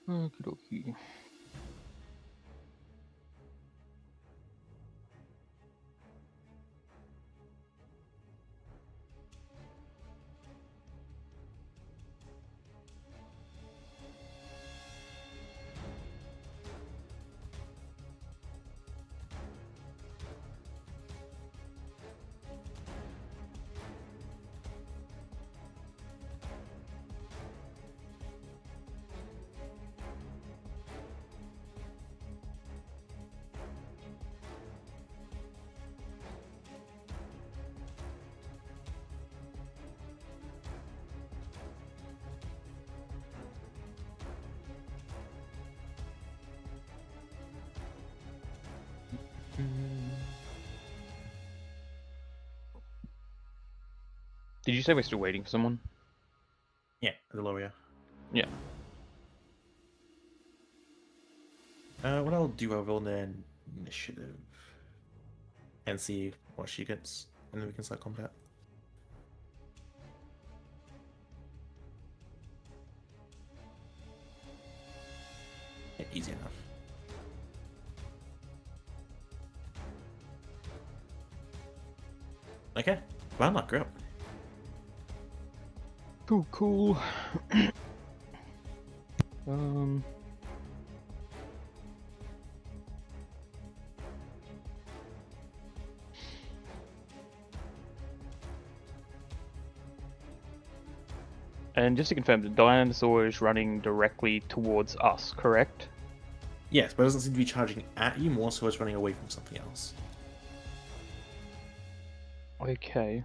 H: Okey-dokey. Did you say we're still waiting for someone?
A: Yeah, the lawyer.
H: Yeah.
A: What I'll do, I'll roll an initiative and see what she gets, and then we can start combat. Yeah, easy enough. Okay, well, not great.
H: Cool. And just to confirm, the dinosaur is running directly towards us, correct?
A: Yes, but it doesn't seem to be charging at you, more so it's running away from something else.
H: Okay.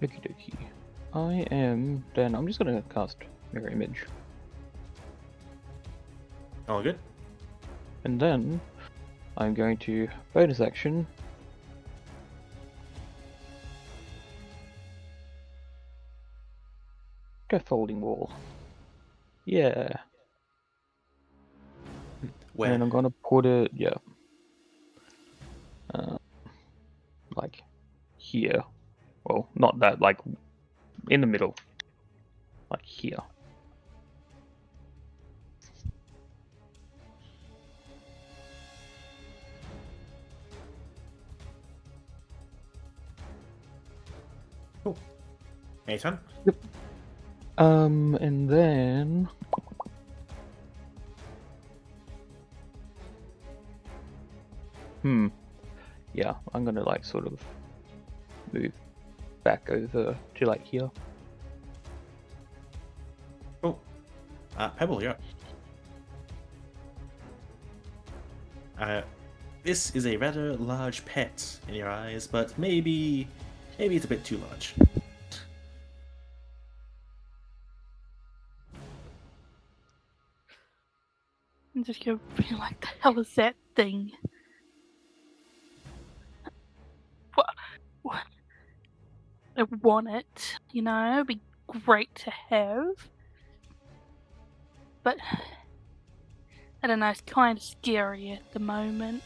H: Okie dokie. I'm just gonna cast Mirror Image.
A: All good?
H: And then I'm going to bonus action. Go folding wall. Yeah.
A: Where?
H: And I'm gonna put it, like here. Well, not that, like in the middle. Like here.
A: Cool. Anytime?
H: Yep. And then yeah, I'm gonna like sort of move back over to like here.
A: Cool. Pebble, you're up. This is a rather large pet in your eyes, but maybe it's a bit too large.
J: I'm just gonna be like, the hell is that thing? What? I want it, you know, it'd be great to have. But I don't know, it's kind of scary at the moment.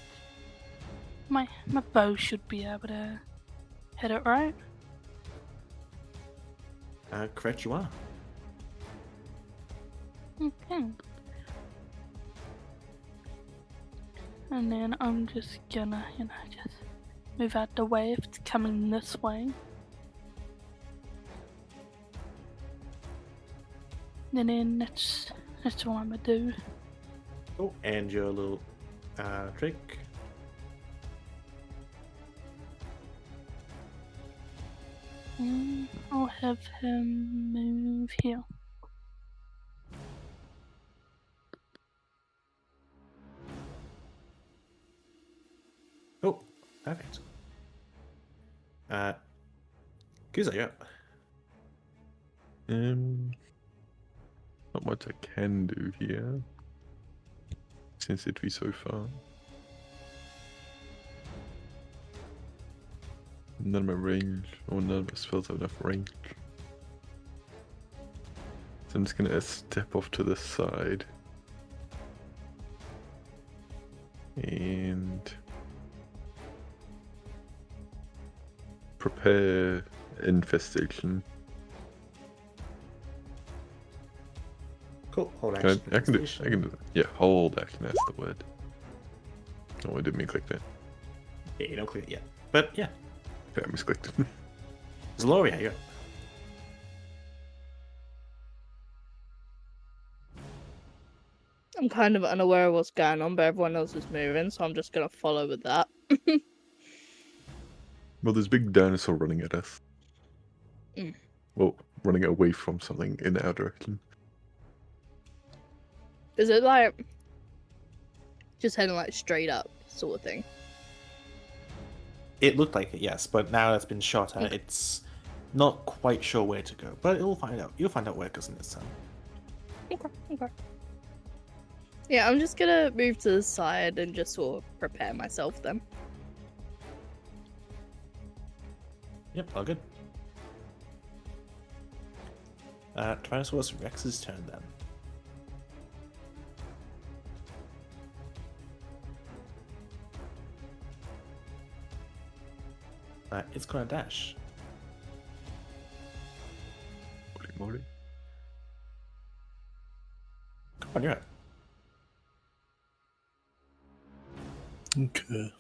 J: My bow should be able to hit it right.
A: Correct, you are.
J: Okay. And then I'm just gonna, just move out the way if it's coming this way. And then that's what I'm gonna do.
A: Oh, and your little trick.
J: I'll have him move here.
A: Oh, perfect. Kuza, you're up.
D: Not much I can do here, since it'd be so far. None of my range, or none of my spells have enough range. So I'm just gonna step off to the side. And prepare infestation.
A: Cool. Hold
D: Can
A: action.
D: I can do that. Yeah, hold action, that's the word. Oh, I didn't mean click that.
A: Yeah, you don't clear it yet. But yeah,
D: Yeah, I misclicked.
A: Zaloria, you're up.
B: I'm kind of unaware of what's going on, but everyone else is moving, so I'm just gonna follow with that.
D: Well, there's a big dinosaur running at us.
B: Mm.
D: Well, running away from something in our direction.
B: Is it like just heading like straight up sort of thing?
A: It looked like it, yes, but now it's been shot at, it's not quite sure where to go. But it'll find out. You'll find out where it goes in this time.
B: Okay. Yeah, I'm just gonna move to the side and just sort of prepare myself then.
A: Yep, all good. Tyrannosaurus Rex's turn then. It's gonna dash.
D: Moody.
A: Come on, you're up.
E: Okay.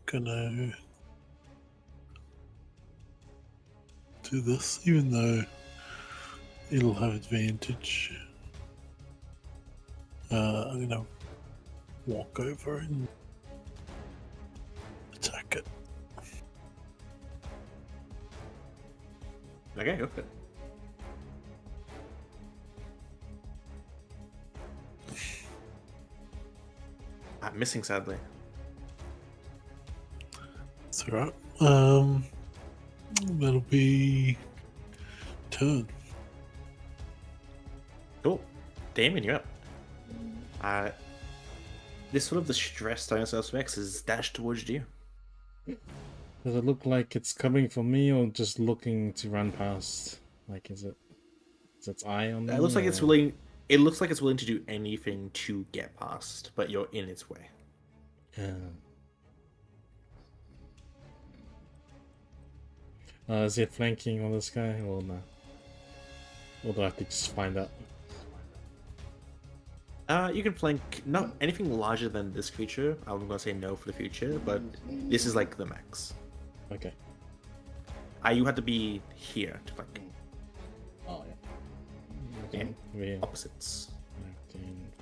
E: Gonna do this, even though it'll have advantage. I'm gonna walk over and attack it.
A: Okay, go for it. Missing, sadly.
E: It's alright. That'll be turn.
A: Cool. Damien, you're up. This sort of distressed Tyrannosaurus Rex is dashed towards you.
C: Does it look like it's coming for me or just looking to run past? Like, is its eye on me?
A: It looks like
C: or...
A: it's willing. It looks like it's willing to do anything to get past, but you're in its way.
C: Yeah. Is it flanking on this guy or no? Or do I have to just find out?
A: You can flank not anything larger than this creature. I'm gonna say no for the future, but this is like the max.
C: Okay.
A: You have to be here to flank.
C: Oh yeah.
A: Okay.
C: Yeah.
A: Opposites.
C: 19,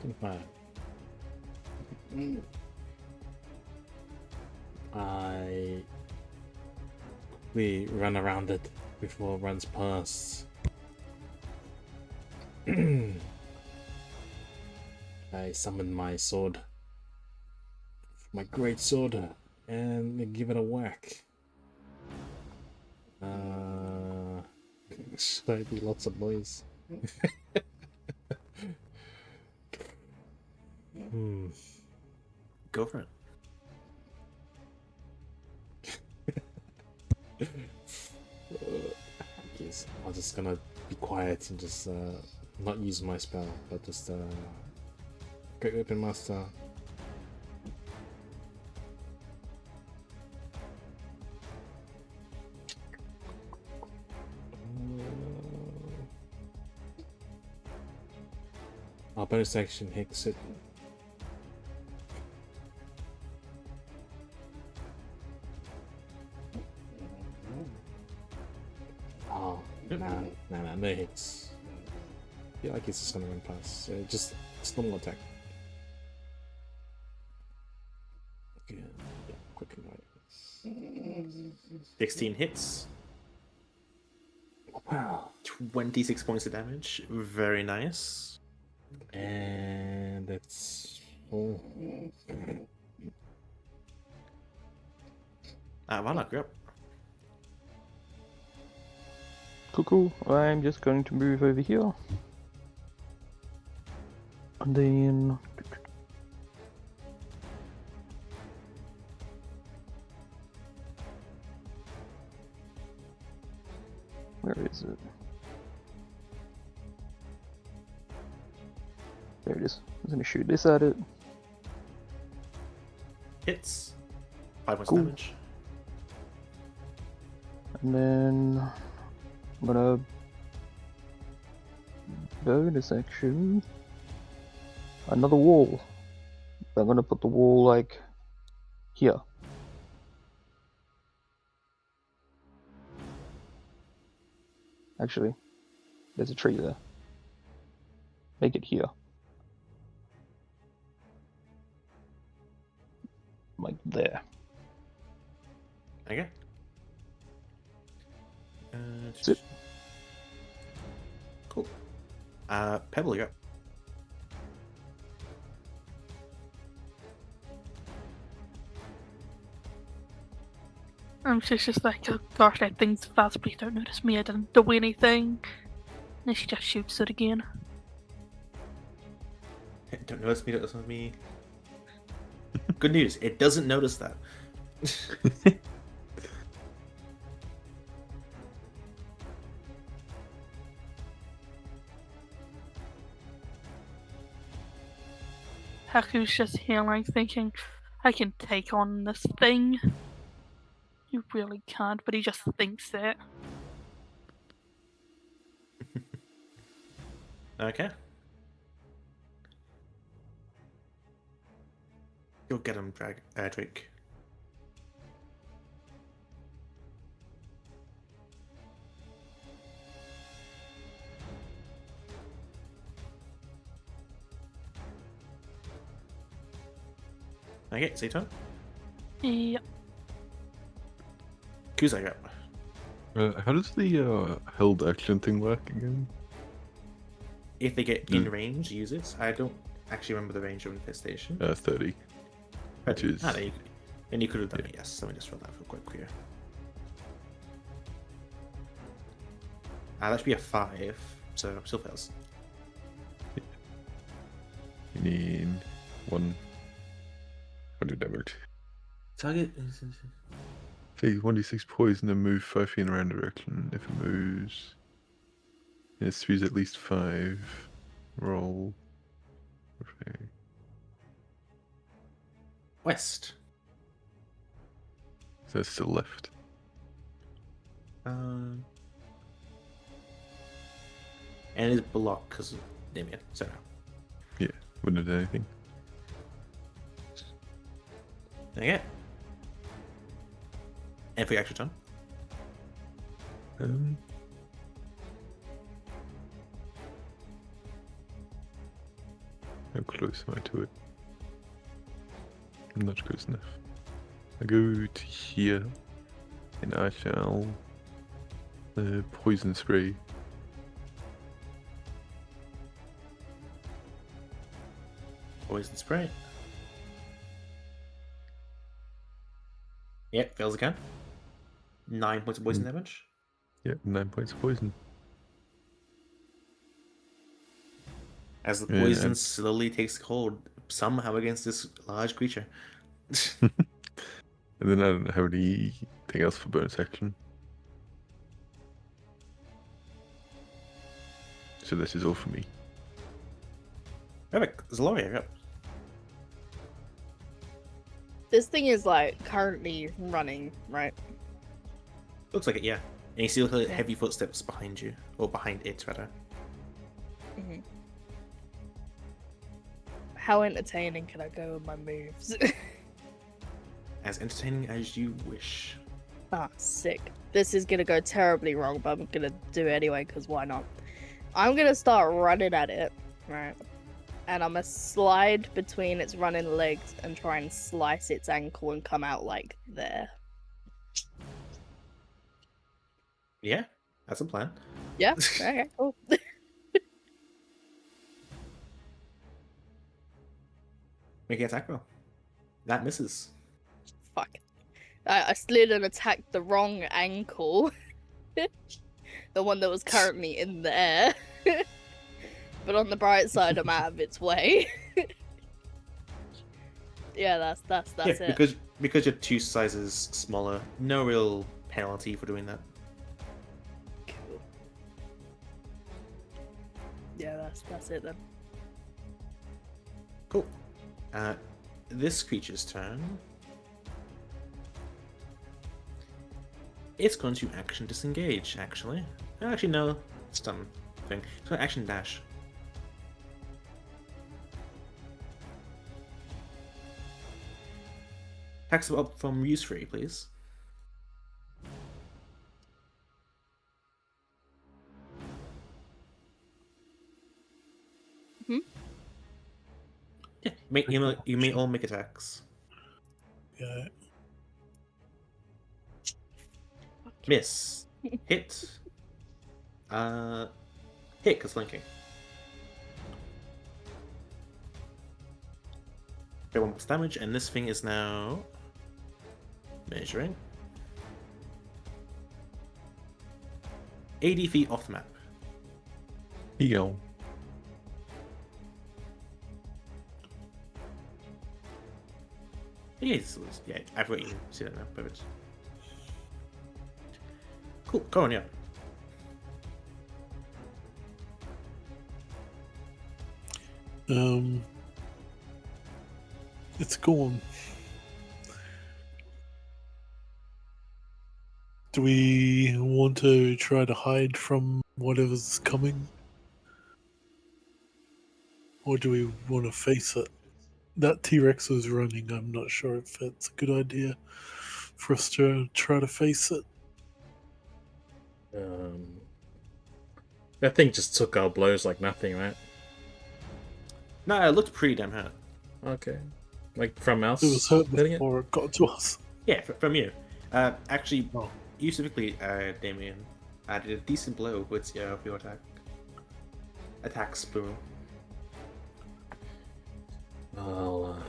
C: 15, 25. We run around it before it runs past. I summon my sword, my great sword, and give it a whack. Should I do lots of noise?
A: Go for it.
C: Yes, I'm just gonna be quiet and just not use my spell, but just Great Weapon Master. Our bonus action hits it. Oh, nah, no hits. I feel like it's just gonna run past. Just normal attack. Okay, yeah, quick and
A: 16 hits.
C: Wow.
A: 26 points of damage. Very nice.
C: And that's all.
A: Varnock, you're up.
H: Cool. I'm just going to move over here. And then... Where is it? There it is. I'm gonna shoot this at it.
A: Hits. 5 points
H: Cool.
A: damage.
H: And then I'm gonna bonus action another wall. I'm gonna put the wall like here. Actually, there's a tree there. Make it here. Like there.
A: Okay.
H: Sit.
A: Cool. Pebble, you go.
J: She's just like, oh gosh, that thing's fast, please don't notice me, I didn't do anything. And she just shoots it again.
A: Don't notice me, don't notice me. Good news, it doesn't notice that.
J: Haku's just here like thinking, I can take on this thing. You really can't, but he just thinks it.
A: Okay. You'll get him, Drake. Okay, see turn.
J: Yep.
A: Kuza, you're up.
D: How does the held action thing work again?
A: If they get in range, use it. I don't actually remember the range of infestation.
D: 30. Which is...
A: then you could have done it, yes. Let me just roll that real quick for you. That should be a 5, so still fails.
D: You need 100 damage.
A: Target.
D: Take 1d6 poison and move 5 feet in a random direction. If it moves, it speeds at least 5. Roll. Okay.
A: West.
D: So it's still left.
A: And it's blocked because of Damien. So
D: Yeah, wouldn't have done anything.
A: okay. And for your extra turn.
D: How close am I to it? Not close enough. I go to here, and I shall poison spray.
A: Poison spray. Yep, fails again. 9 points of poison damage.
D: Yeah, 9 points of poison.
A: As the poison slowly takes hold somehow against this large creature.
D: And then I don't have anything else for bonus action. So this is all for me.
A: Perfect. Zaloria, you're up.
B: This thing is like currently running, right?
A: Looks like it, yeah. And you see little heavy footsteps behind you, or behind it, rather.
B: Mm-hmm. How entertaining can I go with my moves?
A: As entertaining as you wish.
B: Ah, sick. This is gonna go terribly wrong, but I'm gonna do it anyway, because why not? I'm gonna start running at it, right? And I'm gonna slide between its running legs and try and slice its ankle and come out like there.
A: Yeah, that's a plan.
B: Yeah? Okay, cool.
A: Make an attack roll. That misses.
B: Fuck. I slid and attacked the wrong ankle. The one that was currently in the air. But on the bright side, I'm out of its way. Yeah, that's it.
A: Because you're 2 sizes smaller, no real penalty for doing that.
B: Cool. Yeah, that's it then.
A: Cool. This creature's turn. It's going to action disengage, actually. Actually, no. Stun thing. It's going to action dash. Attacks up from use free, please.
B: Hmm?
A: Yeah, you may all make attacks.
E: Yeah.
A: Miss. Hit. Hit, because linking. Okay, 1 plus damage, and this thing is now measuring 80 feet off the map.
D: Yo.
A: Yeah, I've got you see that now. Perfect. Cool, go on, yeah.
E: It's gone. Do we want to try to hide from whatever's coming? Or do we want to face it? That T-Rex was running. I'm not sure if it's a good idea for us to try to face it.
C: That thing just took our blows like nothing, right?
A: No, it looked pretty damn hurt.
C: Okay. Like from us?
E: It was hurt
C: hitting it?
E: before it got to us.
A: Yeah, from you. Actually,
E: Oh.
A: you specifically, Damien, did a decent blow with your attack. Attacks, plural.
C: Well,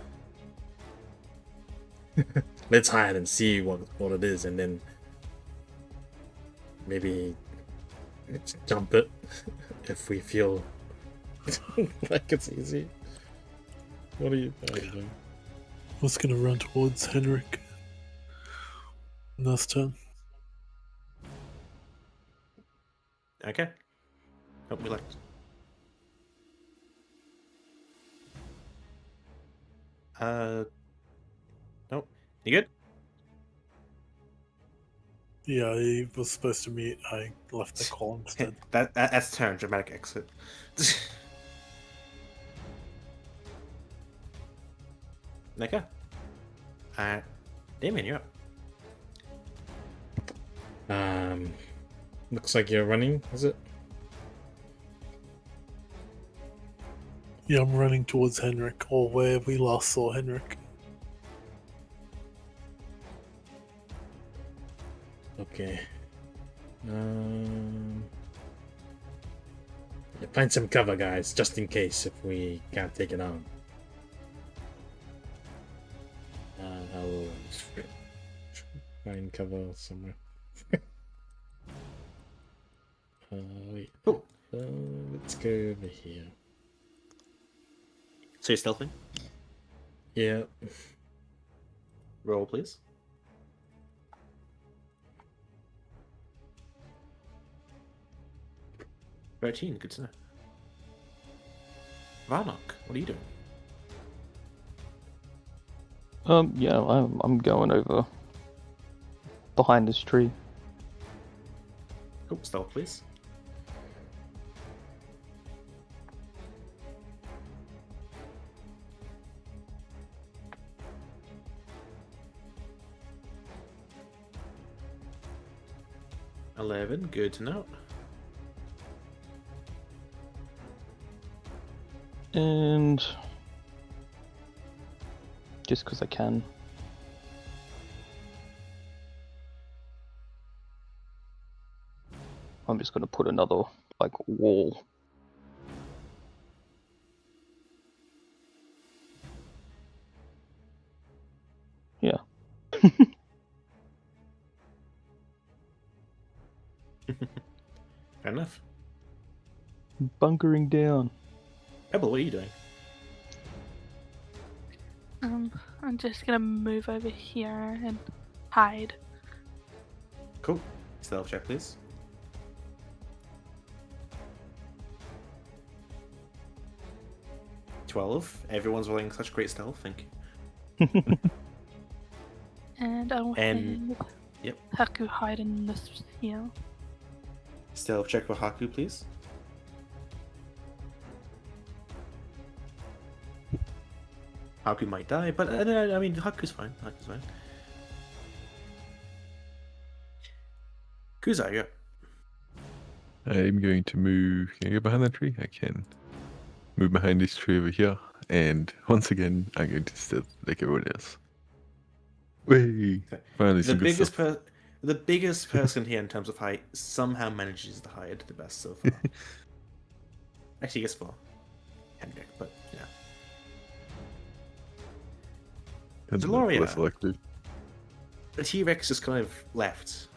C: let's hide and see what it is, and then maybe jump it if we feel like it's easy. What are you doing?
E: I was going to run towards Henrik. Last turn.
A: Okay. Hope we liked. Nope. You good?
E: Yeah, he was supposed to meet. I left the call instead.
A: That's turn, dramatic exit. Okay. Damien, you're up.
C: Looks like you're running, is it?
E: Yeah, I'm running towards Henrik, or where we last saw Henrik.
C: Okay. Yeah, find some cover, guys, just in case if we can't take it on. I'll find cover somewhere. Wait.
A: Cool.
C: Let's go over here.
A: So you're stealthing?
C: Yeah.
A: Roll, please. Good to know. Varnock, what are you doing?
H: Yeah, I'm going over behind this tree.
A: Cool, stealth, please. $11, good to know.
H: And just because I can. I'm just going to put another, like, wall. Yeah.
A: Fair enough.
H: Bunkering down.
A: Pebble, what are you doing?
J: I'm just gonna move over here and hide.
A: Cool. Stealth check, please. $12. Everyone's rolling such great stealth, thank you.
J: And I will
A: And-
J: have
A: Yep.
J: Haku hide in this here.
A: Stealth check for Haku, please. Haku might die, but I mean, Haku's fine. Haku's fine. Kuzai, yeah.
D: I'm going to move. Can I go behind that tree? I can. Move behind this tree over here, and once again, I'm going to stealth like everyone else. Whee! Finally,
A: The
D: some good
A: biggest
D: stuff.
A: the biggest person here in terms of height somehow manages to hide the best so far. Actually, I guess for Hendrik, but yeah.
D: And then, of
A: Deloria.
D: course, selected.
A: The T-Rex just kind of left.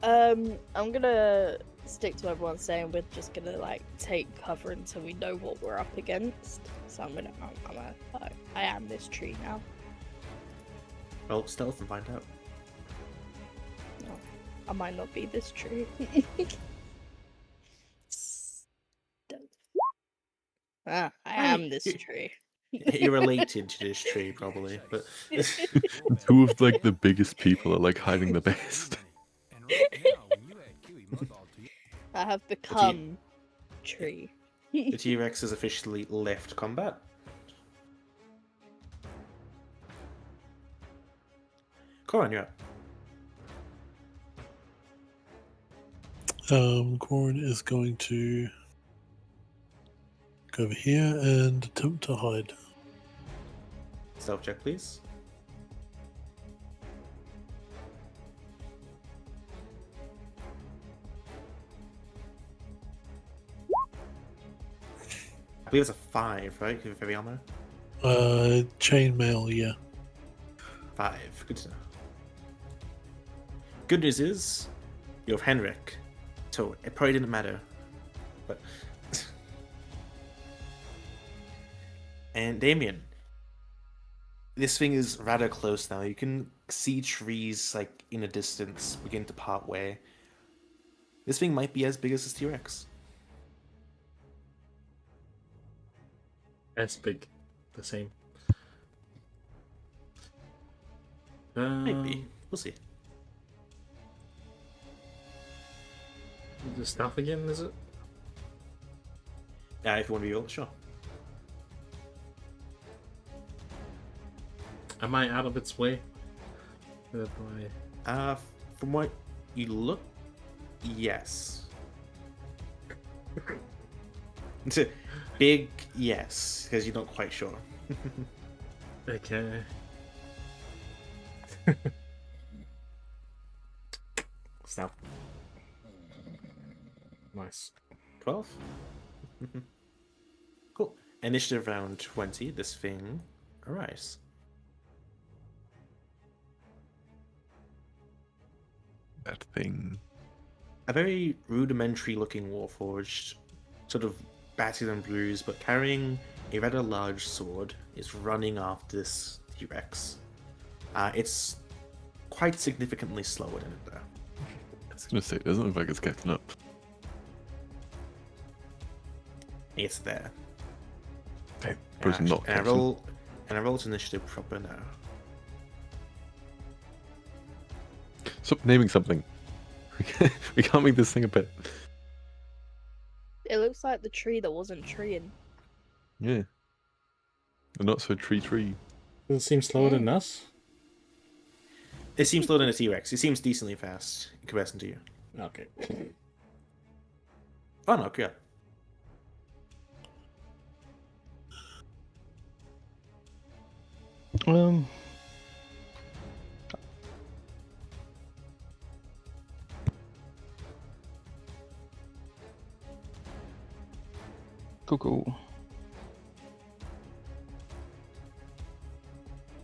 B: I'm gonna stick to what everyone's saying. We're just gonna like take cover until we know what we're up against. So I am this tree now.
A: Well, stealth and find out.
B: No, I might not be this tree. I am this tree.
A: You're related to this tree, probably, but
D: Two of like the biggest people are like hiding the best.
B: I have become tree.
A: the T-Rex has officially left combat. Corin, you're up.
E: Corin is going to go over here and attempt to hide.
A: Stealth check, please. I believe it's a 5, right? With heavy armor?
E: Chainmail, yeah.
A: 5. Good to know. Good news is, you have Henrik, so it probably didn't matter. But and Damien, this thing is rather close now. You can see trees like in the distance begin to part way. This thing might be as big as this T-Rex.
C: As big. The same.
A: Maybe. We'll see.
C: The stuff again, is it?
A: Yeah, if you want to be real, sure.
C: Am I out of its way?
A: From what you look, yes. It's a big yes, because you're not quite sure.
C: Okay. Stop. Nice.
A: 12? Cool. Initiative round 20, this thing arrives.
D: That thing.
A: A very rudimentary looking warforged, sort of battered and bruised, but carrying a rather large sword, is running after this T-Rex. It's quite significantly slower than it though.
D: I was gonna say, it doesn't look like it's catching up.
A: It's there.
D: Okay, but not
A: and I
D: catching.
A: roll to initiative proper now.
D: Stop naming something. We can't make this thing a pet.
B: It looks like the tree that wasn't treeing.
D: Yeah. Not so tree.
C: Does it seem slower than us?
A: It seems slower than a T-Rex. It seems decently fast in comparison to you.
C: Okay.
A: Oh no, good.
H: Cool.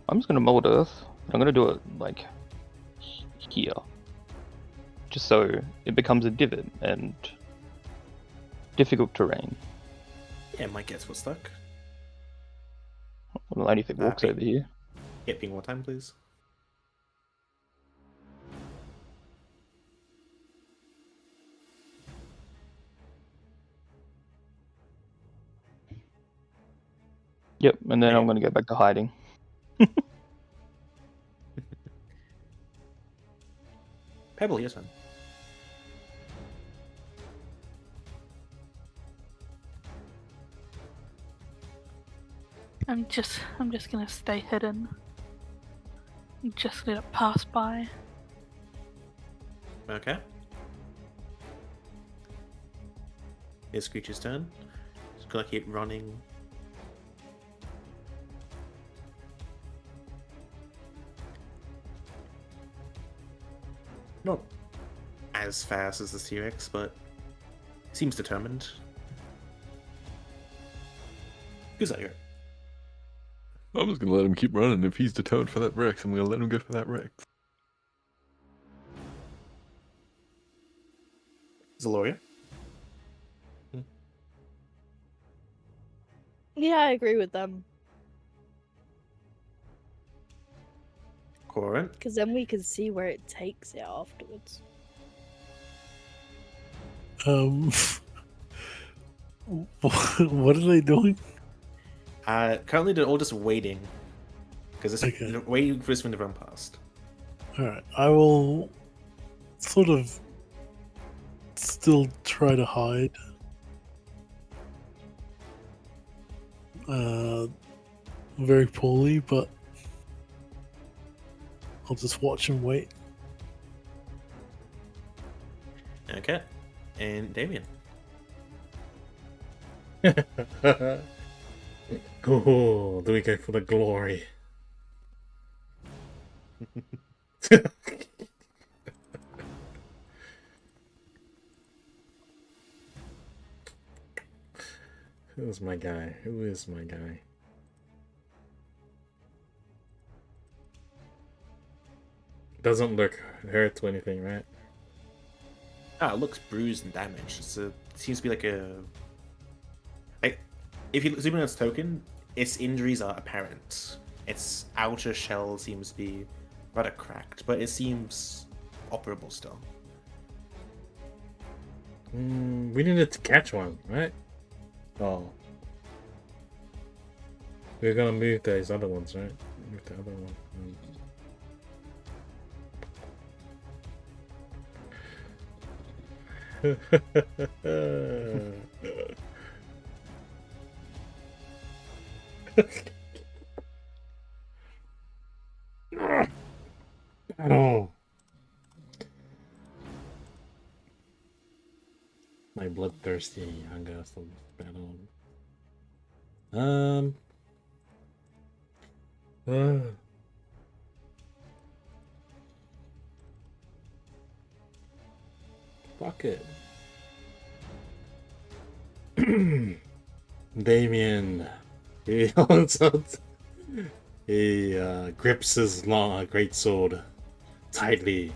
H: I'm just gonna mold Earth. I'm gonna do it like here, just so it becomes a divot and difficult terrain.
A: Yeah, might get what's stuck.
H: Well, only if it walks over here.
A: Get ping one time, please.
H: Yep, and then I'm
A: Okay.
H: going to go back to hiding.
A: Pebble, your turn.
J: I'm just gonna stay hidden. Just let it pass by.
A: Okay. It's Screech's turn. Just gonna keep running. Not as fast as the T-Rex, but seems determined. Who's that here?
D: I'm just gonna let him keep running. If he's determined for that Rex, I'm gonna let him go for that Rex.
A: Zaloria?
B: Yeah, I agree with them.
A: Corin?
B: Because then we can see where it takes it afterwards.
E: What are they doing?
A: Currently they're all just waiting. Because
E: Okay.
A: they're waiting for this one to run past.
E: Alright, I will sort of still try to hide. Very poorly, but I'll just watch and wait.
A: Okay. And Damien.
C: Oh, do we go for the glory? Who's my guy? Who is my guy? Doesn't look hurt or anything, right?
A: It looks bruised and damaged. It seems to be like a... Like, if you zoom in on its token, its injuries are apparent. Its outer shell seems to be rather cracked, but it seems operable still.
C: We needed to catch one, right? Oh. We're gonna move those other ones, right? Move the other one. Oh. My bloodthirsty hunger for battle. Fuck it. Damien. He grips his long great sword tightly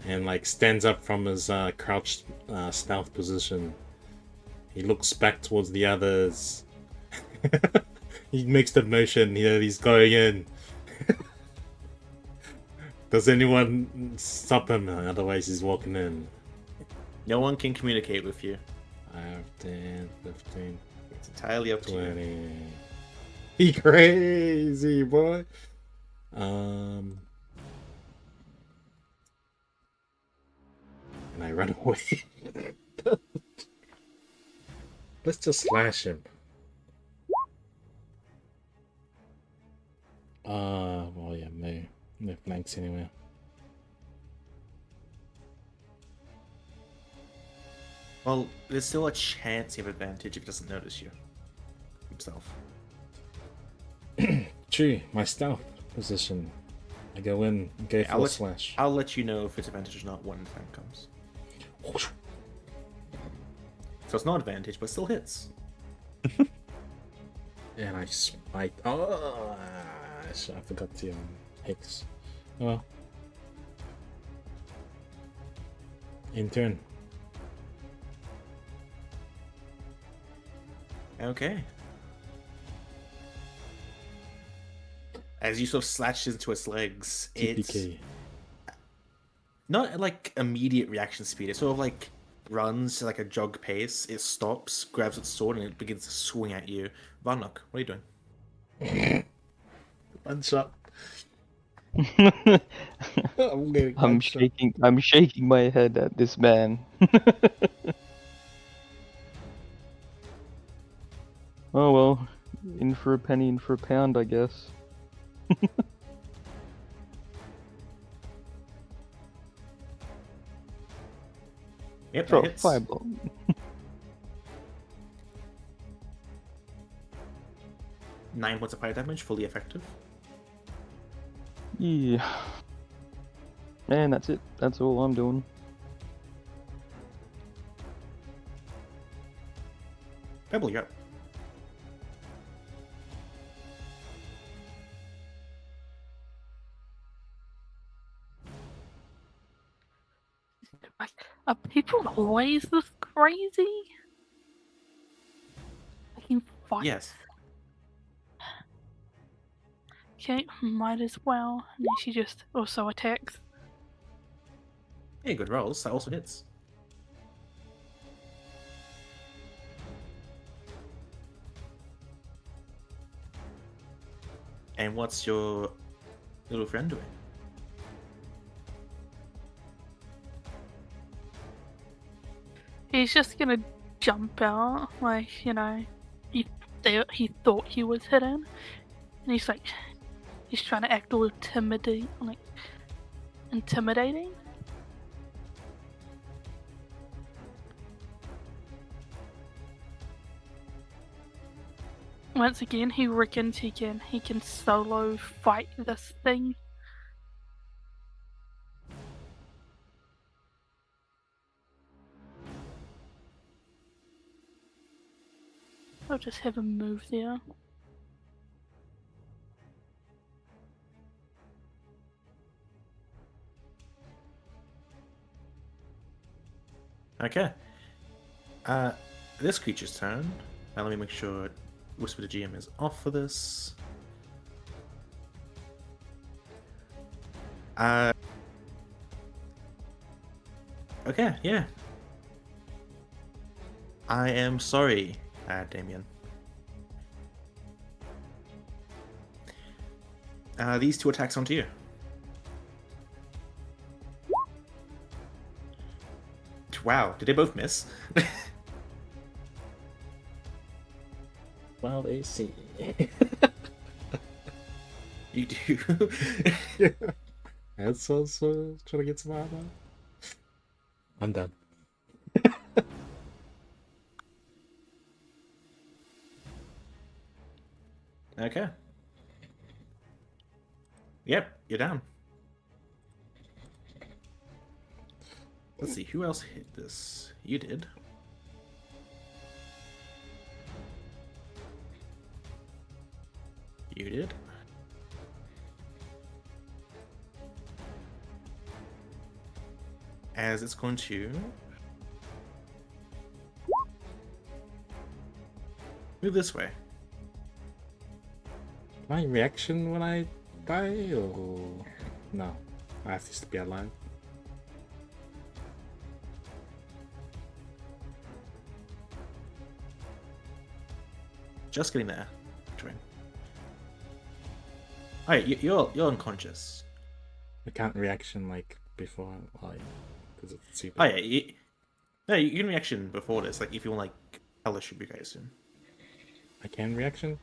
C: and like stands up from his crouched stealth position. He looks back towards the others. He makes the motion, he's going in. Does anyone stop him? Otherwise he's walking in.
A: No one can communicate with you.
C: 5, 10, 15.
A: It's entirely up to
C: 20.
A: you.
C: He crazy, boy. And I run away. Let's just slash him. Well, yeah, no flanks anywhere.
A: Well, there's still a chance you have advantage if he doesn't notice you himself.
C: True, my stealth position. I go in, go for a slash.
A: I'll let you know if it's advantage or not when the time comes. So it's not advantage, but still hits.
C: And I spike. Oh, I forgot the Hex. Oh well. In turn.
A: Okay. As you sort of slash into its legs, it's
C: TPK.
A: not like immediate reaction speed. It sort of like runs like a jog pace. It stops, grabs its sword, and it begins to swing at you. Varnock, what are you doing?
C: One shot. I'm getting
H: I'm
C: one shot.
H: shaking. I'm shaking my head at this man. Oh well, in for a penny, in for a pound, I guess.
A: Yep,
H: Throw
A: that
H: a
A: hits.
H: fireball.
A: 9 points of fire damage, fully effective.
H: Yeah. And that's it. That's all I'm doing.
A: Pebble, you're up.
J: Like, are people always this crazy? Like in fights?
A: Yes.
J: Okay, might as well. And then she just also attacks.
A: Hey, good rolls. That also hits. And what's your little friend doing?
J: He's just gonna jump out, like, you know, he thought he was hidden, and he's like, he's trying to act all intimidating. Once again, he reckons he can solo fight this thing. I'll just have him move there.
A: Okay. This creature's turn. Now let me make sure Whisper to GM is off for this. Okay, yeah. I am sorry, Damien. These 2 attacks onto you. Wow, did they both miss?
C: Well, they see.
A: You do.
C: Yeah. That's also trying to get some armor. I'm done.
A: Okay. Yep, you're down. Let's see, who else hit this? You did. You did. As it's going to move this way.
C: My reaction when I die, or no? I have to be alive.
A: Just getting there. Twin. Alright, you're unconscious.
C: I can't reaction like before, like, because it's super.
A: Oh yeah, no, you can reaction before this. Like if you want, like, Hellish should be very soon.
C: I can reaction.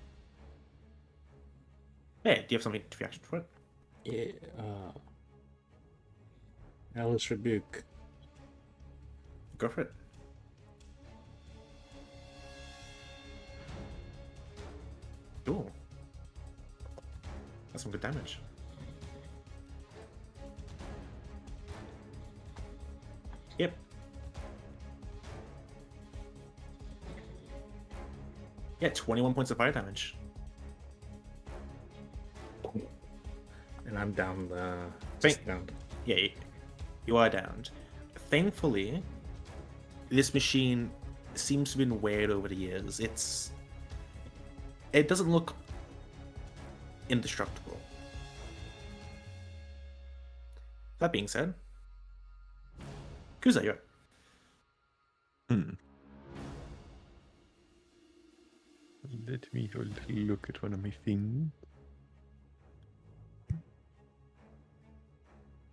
A: Yeah, do you have something to reaction for it?
C: Yeah. Hellish rebuke.
A: Go for it. Cool. That's some good damage. Yep. Yeah, 21 points of fire damage.
C: And I'm down the.
A: Just
C: down.
A: Yeah, you are downed. Thankfully, this machine seems to have been weird over the years. It doesn't look indestructible. That being said, Kuza, you're up.
D: Let me have a little look at one of my things.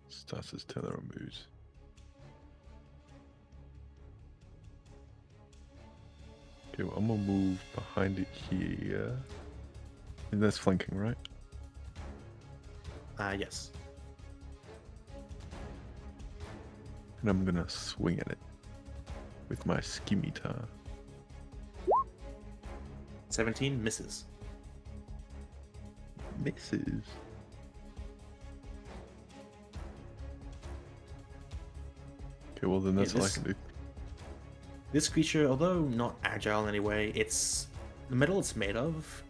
D: Status teller removed. Okay, well, I'm gonna move behind it here. And that's flanking, right?
A: Yes.
D: And I'm gonna swing at it with my scimitar.
A: 17 misses.
D: Misses. Okay, well then that's all I
A: this-
D: can do.
A: This creature, although not agile in any way, the metal it's made of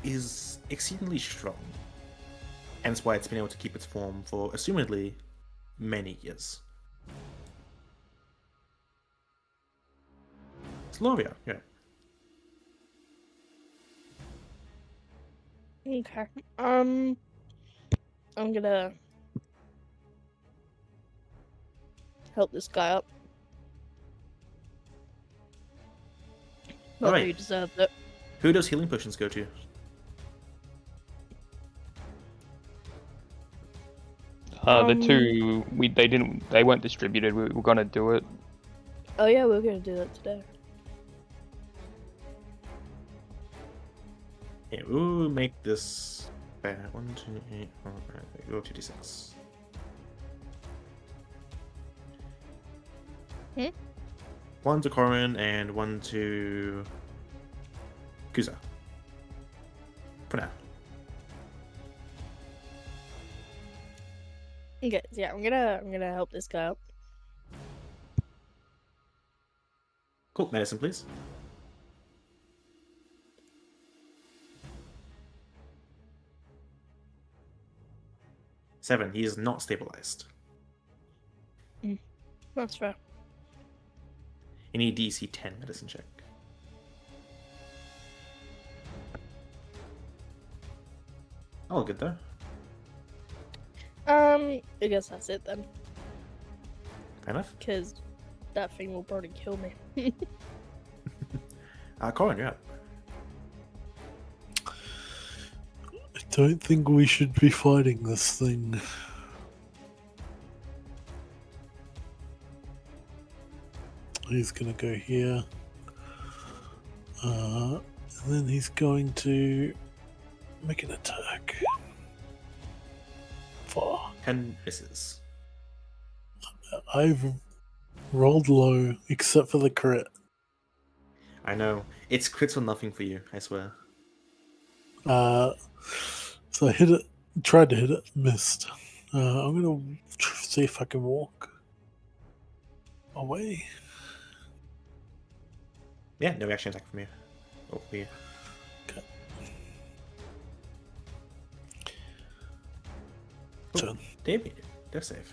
A: is exceedingly strong. Hence why it's been able to keep its form for, assumedly, many years. It's Loria, yeah.
B: Okay. I'm gonna help this guy up. Not that he
A: Alright.
B: deserved it.
A: Who does healing potions go to?
H: The two they weren't distributed. We were gonna do it.
B: Oh yeah, we're gonna do that today.
A: Yeah, we'll make this bad. 1, 2, 8, 4, 5, go 2d6.
B: Hmm?
A: 1 to Corin and 1 to Kuza. For now.
B: Okay, so yeah, I'm gonna help this guy up.
A: Cool, medicine, please. Seven. He is not stabilized.
B: That's fair.
A: You need DC 10 medicine check. All good though.
B: I guess that's it then,
A: Fair enough.
B: because that thing will probably kill me.
A: Corin, you're up.
E: I don't think we should be fighting this thing. He's gonna go here. And then he's going to make an attack.
A: 10 misses.
E: I've rolled low, except for the crit.
A: I know. It's crits or nothing for you, I swear.
E: So I hit it, tried to hit it, missed. I'm gonna see if I can walk away.
A: Yeah, no reaction attack from you. Oh, for you.
E: Okay.
A: Oh,
E: Turn.
A: Damien, death save.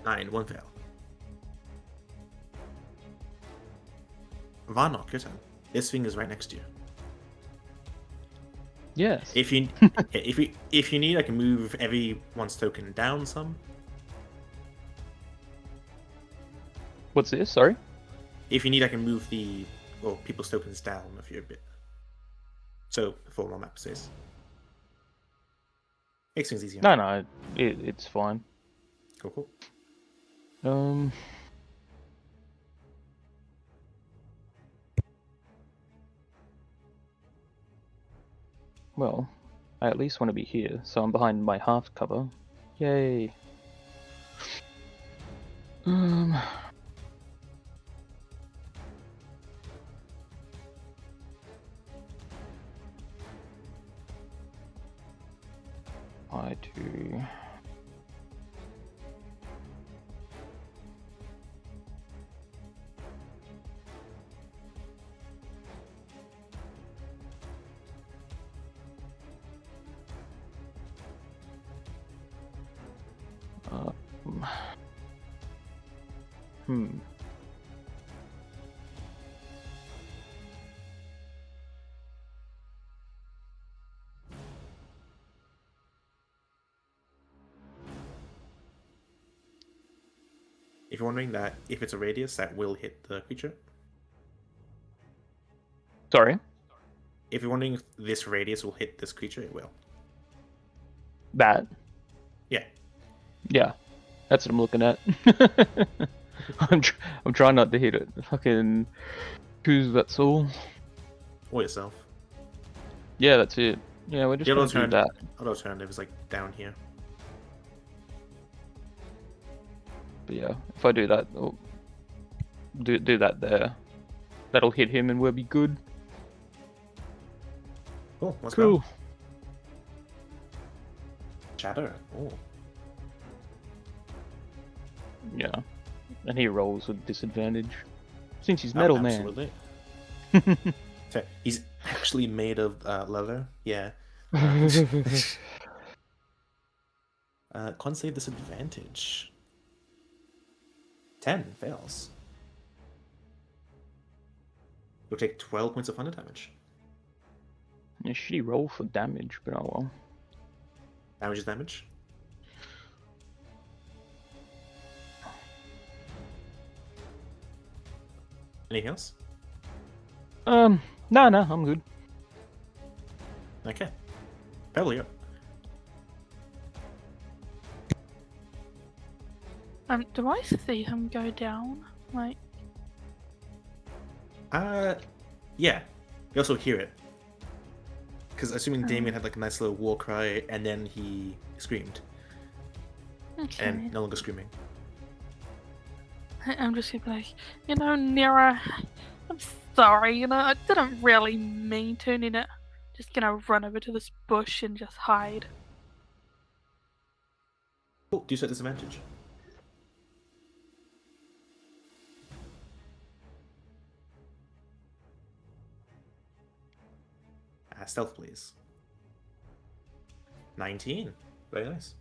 A: Nine, one fail. Varnock, your turn. This thing is right next to you.
H: Yes.
A: If you need, I can move everyone's token down some.
H: What's this? Sorry.
A: If you need, I can move people's tokens down a few bit. So the full map stays. Makes things easier.
H: No, it's fine.
A: Cool.
H: Well, I at least want to be here, so I'm behind my half cover. Yay. I do. Hmm.
A: If you're wondering that if it's a radius, that will hit the creature.
H: Sorry,
A: If you're wondering if this radius will hit this creature, it will.
H: that.
A: Yeah.
H: Yeah, that's what I'm looking at. I'm trying not to hit it. Fucking choose that's all.
A: Or yourself.
H: Yeah, that's it. Yeah, we're just
A: The
H: gonna do that.
A: other alternative is like down here.
H: But yeah, if I do that, oh, do that there. That'll hit him and we'll be good.
A: Cool. Let's
H: Cool.
A: go. Shadow. Oh.
H: Yeah, and he rolls with disadvantage since he's metal man.
A: Absolutely. So he's actually made of leather. Yeah. Con save disadvantage. 10 fails. You'll take 12 points of thunder damage.
H: A shitty roll for damage, but oh well.
A: Damage is damage. Anything else?
H: No, I'm good.
A: Okay. Pebble, you
J: Do I see him go down? Like,
A: yeah. You also hear it. Because assuming Damien had like a nice little war cry, and then he screamed.
J: okay.
A: And no longer screaming.
J: I'm just gonna be like, Nira, I'm sorry, I didn't really mean to, Nina. Just gonna run over to this bush and just hide.
A: Oh, do you set disadvantage? Stealth, please. 19. Very nice.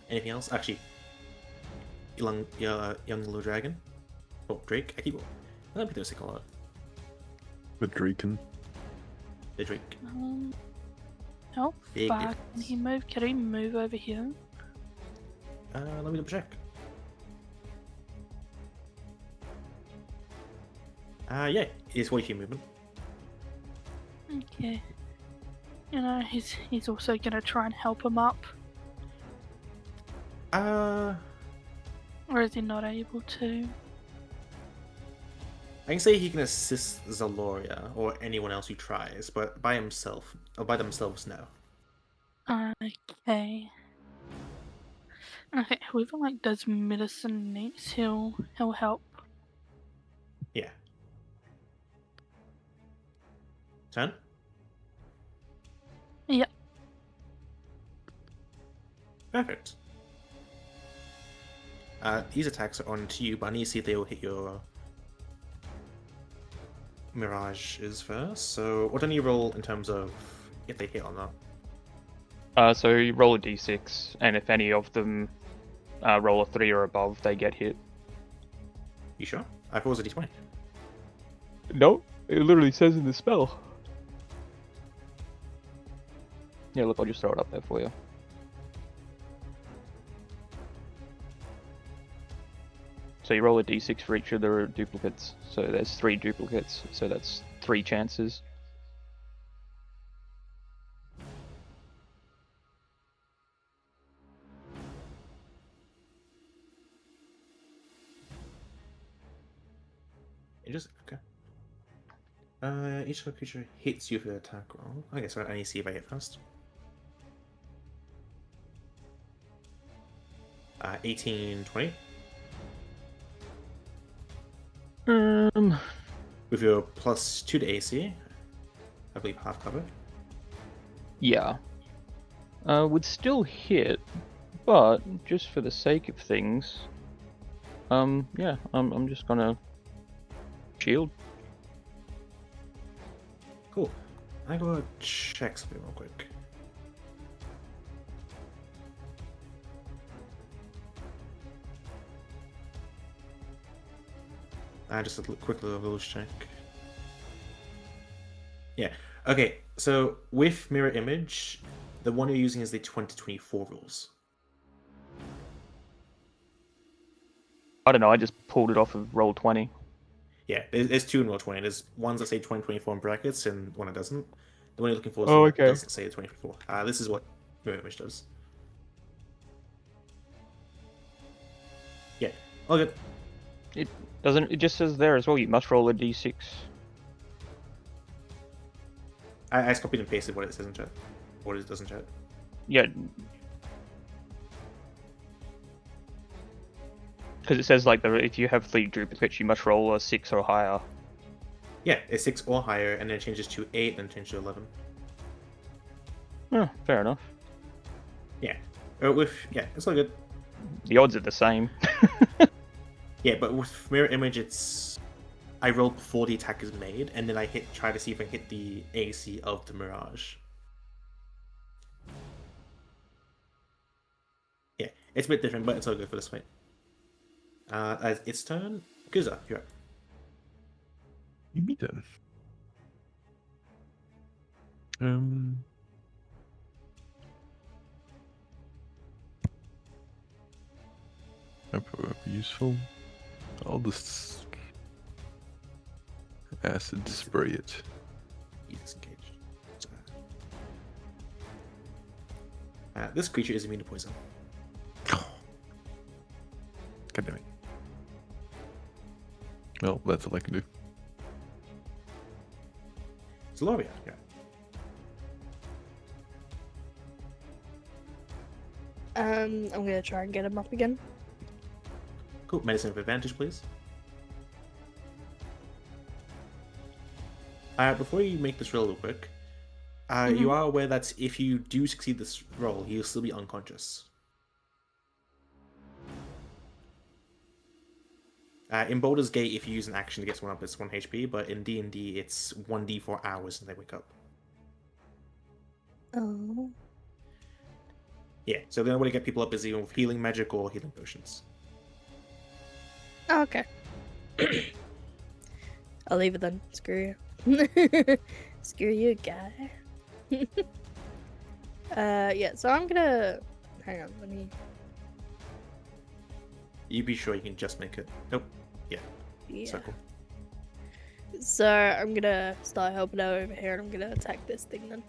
A: Anything else? Actually, young little dragon. Oh, Drake. I keep. Let me do a second lot.
D: The Draken.
A: The Drake.
J: How
A: Big
J: far
A: difference.
J: can he move? Can he move over here?
A: Let me double check. Yeah, it's 40 feet movement.
J: Okay. He's also gonna try and help him up, or is he not able to?
A: I can say he can assist Zaloria or anyone else who tries, but by himself or by themselves, no.
J: Okay. Okay, whoever does medicine next, he'll help.
A: Yeah. Turn.
J: Yep.
A: Perfect. These attacks are on to you, but I need to see if they will hit your mirages first. So, what do you roll in terms of if they hit or not?
H: So you roll a d6, and if any of them roll a 3 or above, they get hit.
A: You sure? I thought it was a d20.
H: No, it literally says in the spell. Yeah, look, I'll just throw it up there for you. So you roll a d6 for each of the duplicates. So there's 3 duplicates, so that's 3 chances.
A: It just okay. Each other creature hits you for the attack roll. Okay, so I need to see if I hit first. 18, 20. With your +2 to AC, I believe half cover.
H: Yeah. Would still hit, but just for the sake of things, yeah, I'm just gonna shield.
A: Cool. I gotta check something real quick. Just a quick little check. Yeah. Okay. So with mirror image, the one you're using is the 2024 rules.
H: I don't know. I just pulled it off of roll 20.
A: Yeah, there's two in Roll20. There's ones that say 2024 in brackets and one that doesn't. The one you're looking for is
H: Oh,
A: one that
H: okay.
A: doesn't say 2024. This is what Mirror Image does. Yeah, all good.
H: It doesn't. It just says there as well. You must roll a d6.
A: I copied and pasted what it says in chat. What it does in chat.
H: Yeah. Because it says like if you have the duplicate, you must roll a 6 or higher.
A: Yeah, it's 6 or higher, and then it changes to 8, and then changes to 11.
H: Oh, fair enough.
A: Yeah, it's all good.
H: The odds are the same.
A: Yeah, but with Mirror Image, it's I roll before the attack is made, and then I try to see if I can hit the AC of the Mirage. Yeah, it's a bit different, but it's all good for this fight. As its turn, Guza, you're up.
D: You meet them. That probably won't be useful. I'll just acid spray it.
A: You disengage. This creature is immune to poison.
D: God damn it. Well, that's all I can do.
A: Zaloria, yeah.
B: I'm gonna try and get him up again.
A: Cool. Medicine of advantage, please. Before you make this roll real quick, you are aware that if you do succeed this roll, he'll still be unconscious. In Baldur's Gate, if you use an action to get someone up, it's 1 HP, but in D&D, it's 1d4 hours and they wake up.
B: Oh.
A: Yeah, so the only way to get people up is either with healing magic or healing potions.
B: Oh, okay. I'll leave it then. Screw you. Screw you, guy. Yeah, so I'm gonna... Hang on, let me...
A: You be sure you can just make it. Nope. Yeah. Circle.
B: So I'm gonna start helping out over here and I'm gonna attack this thing then.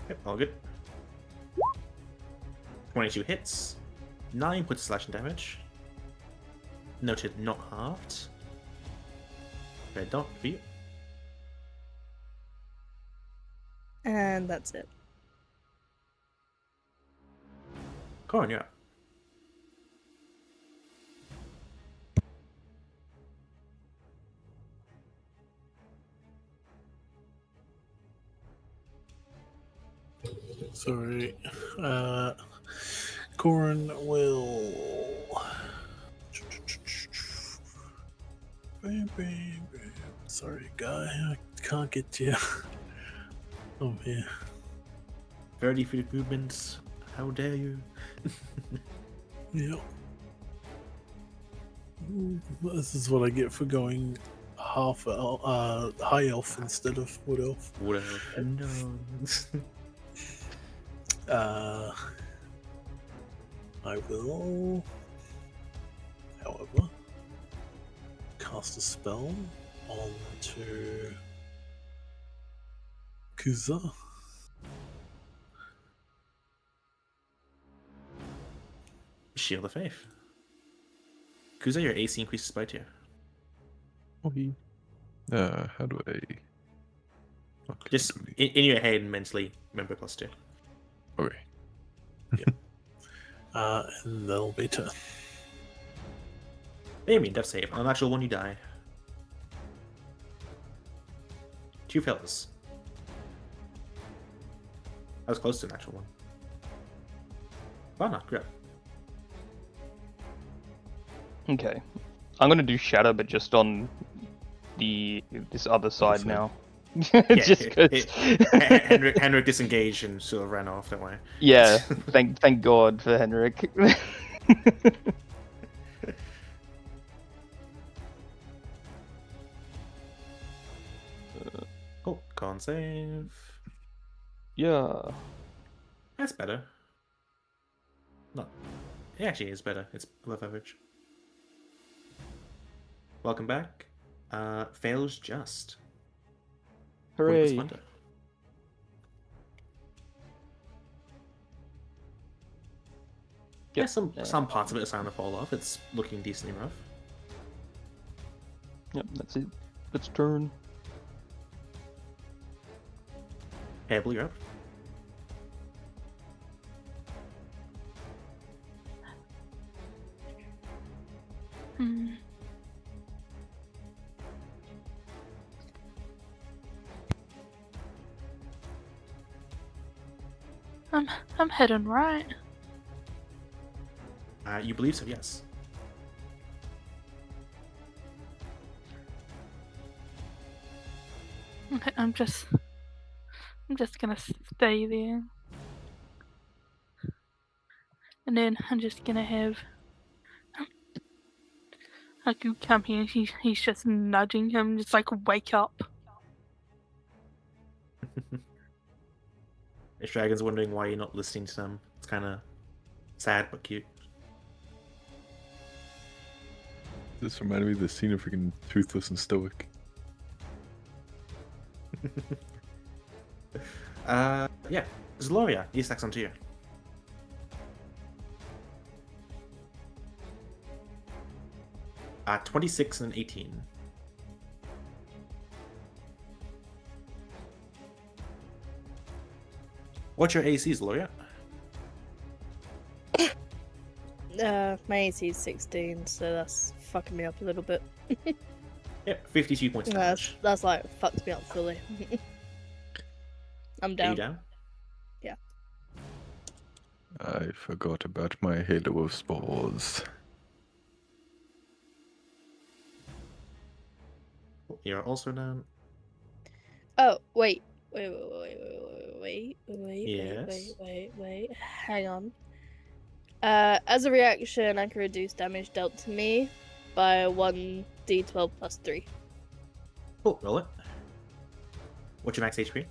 A: Yep, all good. 22 hits. 9 puts slashing damage. Noted, not halved. Red dot for you.
B: And that's it.
A: Corin, you're up.
E: Sorry. Corin will. Bam, bam, bam. Sorry, guy. I can't get you. Oh, yeah.
A: 30 feet of movement. How dare you?
E: Yep. This is what I get for going high elf instead of wood elf.
A: Wood elf. No.
E: I will, however, cast a spell onto Kuza.
A: Shield of Faith. Kuza, your AC increases by 2.
D: Okay. How do I... Okay,
A: Just in your head mentally, remember +2.
D: Okay.
E: And that'll be turn.
A: Maybe death save. On a natural one, you die. 2 fails. That was close to a natural one. Oh no, great.
H: Okay. I'm gonna do shatter, but just on this other side now. Just because
A: Henrik disengaged and sort of ran off that way.
H: Yeah, thank God for Henrik.
A: Cool. Con save.
H: Yeah.
A: That's better. No. It actually is better. It's above average. Welcome back. Fails just.
H: Hooray!
A: Wonder. Yeah, some parts of it are starting to fall off. It's looking decently rough.
H: Yep, that's it. Let's turn.
A: Hairball, you're up.
J: Hmm. I'm heading right.
A: You believe so, yes.
J: Okay, I'm just gonna stay there. And then I'm just gonna have Haku come here and he's just nudging him, just like wake up.
A: This dragon's wondering why you're not listening to them. It's kind of sad but cute.
D: This reminded me of the scene of freaking Toothless and Stoic.
A: Yeah. Zaloria, he stacks onto you. Uh, 26 and 18. What's your AC, Zaloria?
B: My AC is 16, so that's fucking me up a little bit.
A: Yep, 52 points of damage.
B: That's like fucked me up fully. I'm
A: Are
B: down.
A: you down?
B: Yeah.
D: I forgot about my halo of spores.
A: You're also down.
B: Oh, wait.
A: Yes.
B: Wait. Hang on. As a reaction, I can reduce damage dealt to me by 1d12 plus 3.
A: Cool, roll it. What's your max HP?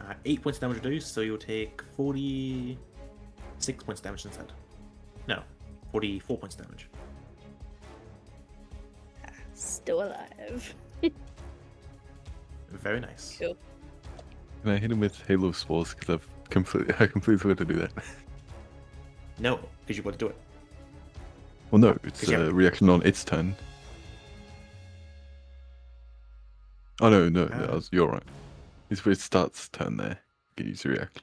A: Uh, 8 points of damage reduced, so you'll take 46 points of damage instead. No, 44 points of damage.
B: Still alive.
A: Very nice.
B: Cool.
D: Can I hit him with halo of spores? Because I completely forgot to do that.
A: No, because you want to do it.
D: Well, no, it's
A: Did you
D: a
A: have-
D: reaction on its turn. Oh no, you're right. It's where it starts turn there. You can use a react.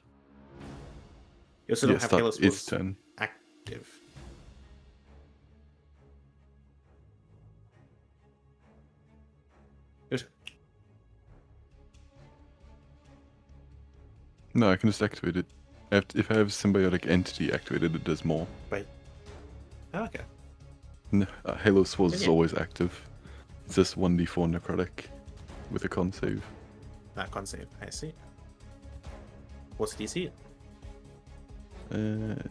A: You also
D: Yeah,
A: don't have
D: start
A: Halo
D: its
A: Spores
D: turn.
A: active. Good.
D: No, I can just activate it. If I have symbiotic entity activated, it does more.
A: Right. Oh, okay.
D: No, Halo Spores is
A: Yeah.
D: always active. It's just 1d4 necrotic with a con save.
A: Con save. I see. What's the DC?
D: Would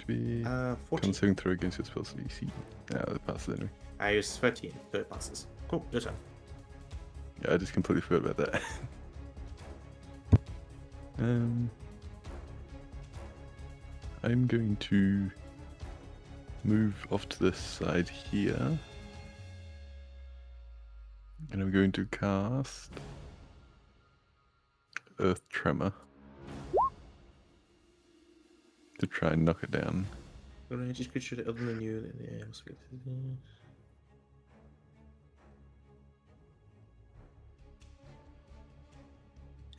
D: be
A: 14.
D: con saving throw against your spell's DC. Yeah, that passes anyway.
A: I use 13. So it passes. Cool. Your turn.
D: Yeah, I just completely forgot about that. I'm going to move off to this side here. And I'm going to cast Earth Tremor to try and knock it down.
A: Just could shoot it other than you. Yeah, what's good.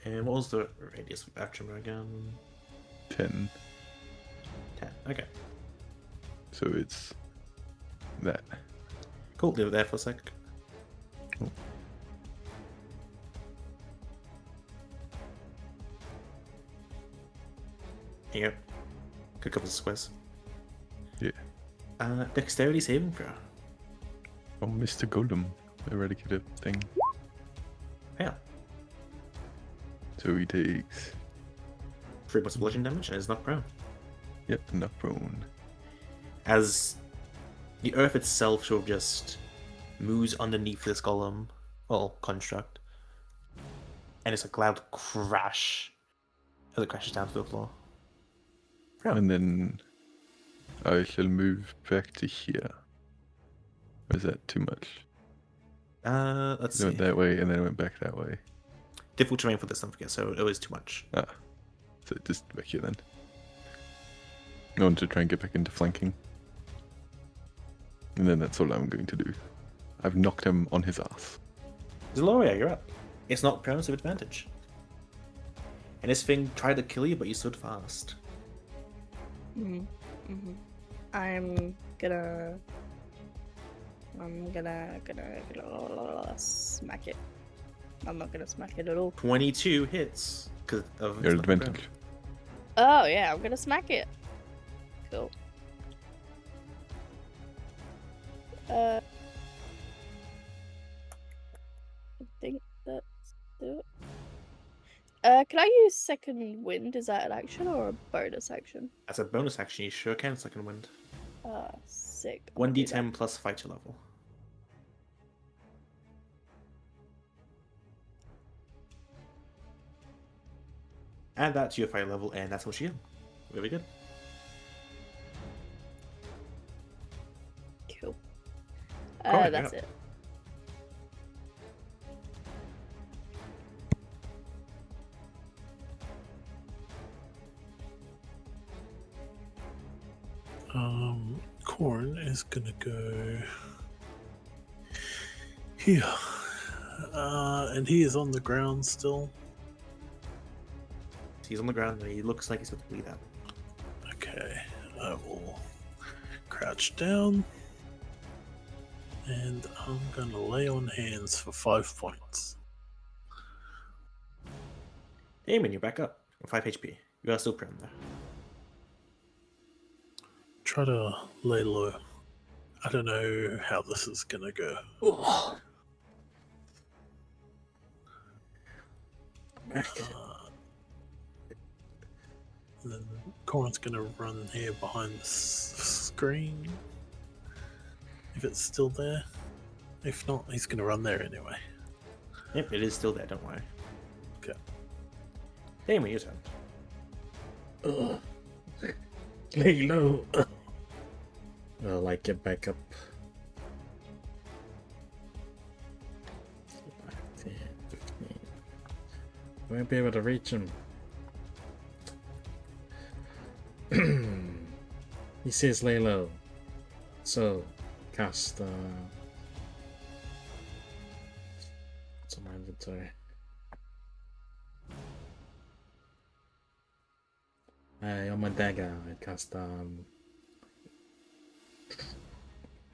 A: And what was the radius of action again?
D: 10.
A: 10. Okay.
D: So it's that.
A: Cool. Leave it there for a sec.
D: Cool.
A: Here you go. Good couple of squares.
D: Yeah.
A: Dexterity saving throw.
D: Oh, Mr. Golem. Eradicated thing.
A: Yeah.
D: So he takes.
A: 3 points of bludgeoning damage and is not prone.
D: Yep, not prone.
A: As the earth itself sort of just moves underneath this golem, well, construct, and it's a loud crash as it crashes down to the floor. Yeah.
D: And then I shall move back to here. Or is that too much?
A: Let's
D: I
A: see.
D: went that way and then I went back that way.
A: Difficult terrain for this, don't forget, so it was too much.
D: Ah, so just back here then. I want to try and get back into flanking. And then that's all I'm going to do. I've knocked him on his ass.
A: Zaloria, you're up. It's not premise of advantage. And this thing tried to kill you, but you stood fast.
B: I'm gonna smack it. I'm not gonna smack it at all.
A: 22 hits because of
D: Your
A: its knuckle
D: advantage.
A: ground.
B: Oh yeah, I'm gonna smack it. Cool. I think that's it. Can I use second wind? Is that an action or a bonus action?
A: As a bonus action, you sure can second wind.
B: Sick. I'll do that.
A: 1d10 plus fighter level. Add that to your fighter level, and that's what you get. Very good.
B: Cool.
A: Cool,
B: That's
A: yeah.
B: it.
E: Corn is gonna go here. And he is on the ground still.
A: He's on the ground, and he looks like he's going to bleed out.
E: Okay, I will crouch down. And I'm gonna lay on hands for 5 points.
A: Damon, you're back up. 5 HP. You are still prone there.
E: Try to lay low. I don't know how this is gonna go. And then Corin's gonna run here behind the screen. If it's still there. If not, he's gonna run there anyway.
A: Yep, it is still there, don't worry.
E: Okay.
A: Damon, your turn.
C: Lay low. Like get back up. 10, 15. Won't be able to reach him. He says lay low. So cast what's on my inventory? On my dagger I cast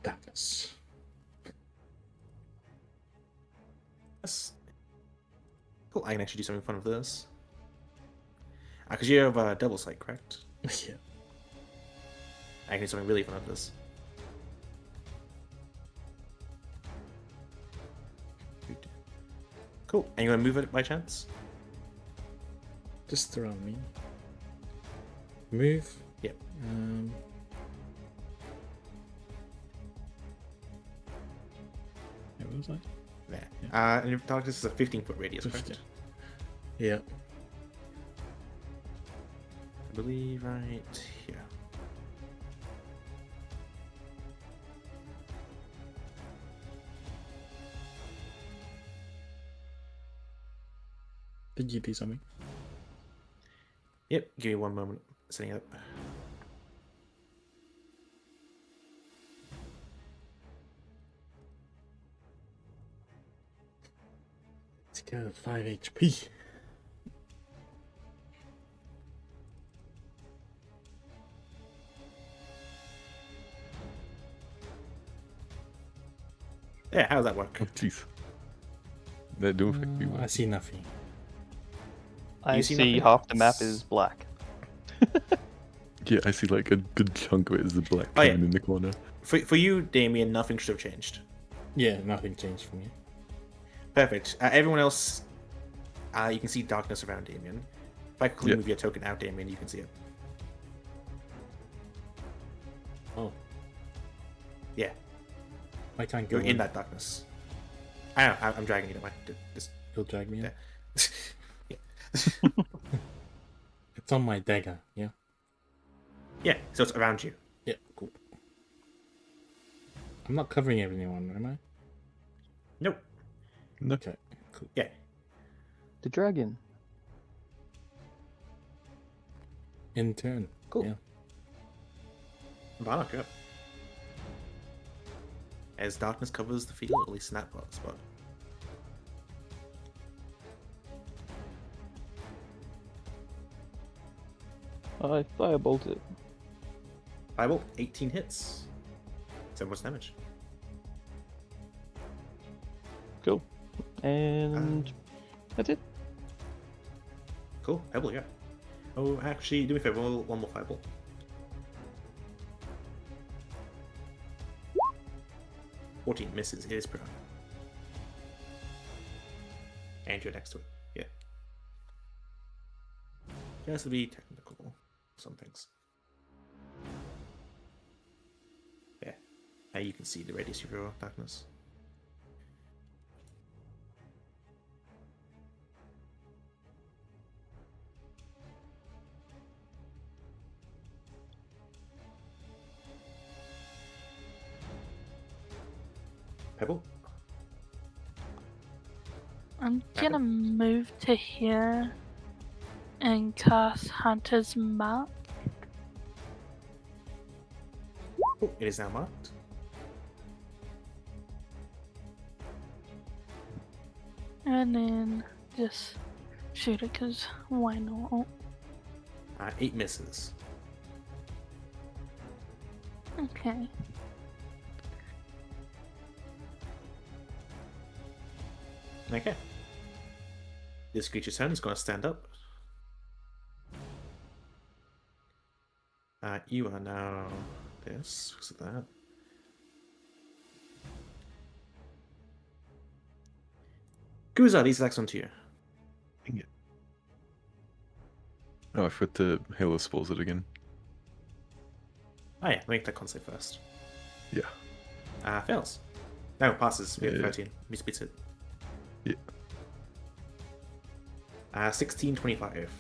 C: Thankless.
A: Yes. Cool, I can actually do something fun with this. Because you have double sight, correct?
C: Yeah.
A: I can do something really fun with this. Cool. And you want to move it by chance?
C: Just around me. Move.
A: Yep.
C: Where was I?
A: There.
C: Yeah.
A: And your target is a 15-foot radius,
C: 50.
A: correct?
C: Yeah.
A: I believe right here.
C: Did you do something?
A: Yep, give me one moment. Setting it up.
C: Let's go 5 HP.
A: Yeah, how does that work?
D: Oh, jeez. That do affect me.
C: I see nothing.
H: I
A: You
H: see,
A: see nothing?
H: half the map is black.
D: Yeah, I see like a good chunk of it is the black
A: Oh, yeah.
D: cone in the corner.
A: For you, Damien, nothing should have changed.
C: Yeah, nothing changed for me.
A: Perfect. Everyone else, you can see darkness around Damien. If I quickly
D: Yeah.
A: move your token out, Damien, you can see it.
C: Oh,
A: Yeah,
C: I can't go
A: you're in that darkness. I know, I'm dragging it away. Just
C: You'll drag me in.
A: Yeah. Yeah.
C: It's on my dagger, yeah?
A: Yeah, so it's around you.
C: Yeah, cool. I'm not covering everyone, am I?
A: Nope.
D: No.
C: Okay, cool.
A: Yeah.
H: The dragon.
C: In turn.
A: Cool.
C: Yeah.
A: Varnock, you're up. As darkness covers the field, at least in that spot.
H: I firebolt it.
A: Firebolt, 18 hits. 7 points damage.
H: Cool. And that's it.
A: Cool. Firebolt, yeah. Oh, actually, do me a favor, roll one more firebolt. $14 misses. It is prone. And you're next to it. Yeah. Just to be technical. Some things. Yeah. Now you can see the radius of your darkness. Pebble?
J: I'm gonna move to here and cast Hunter's Mark.
A: Oh, it is now marked.
J: And then just shoot it, because why not?
A: 8 misses.
J: Okay.
A: Okay. This creature's turn is going to stand up. You are now this. What's that? Guza, these attacks onto you.
D: Dang it. Oh, I forgot to Halo Spells it again.
A: Oh yeah, make that con save first.
D: Yeah.
A: Fails. No, passes. We have
D: Yeah.
A: 13. Beats it.
D: Yeah.
A: 16, 25.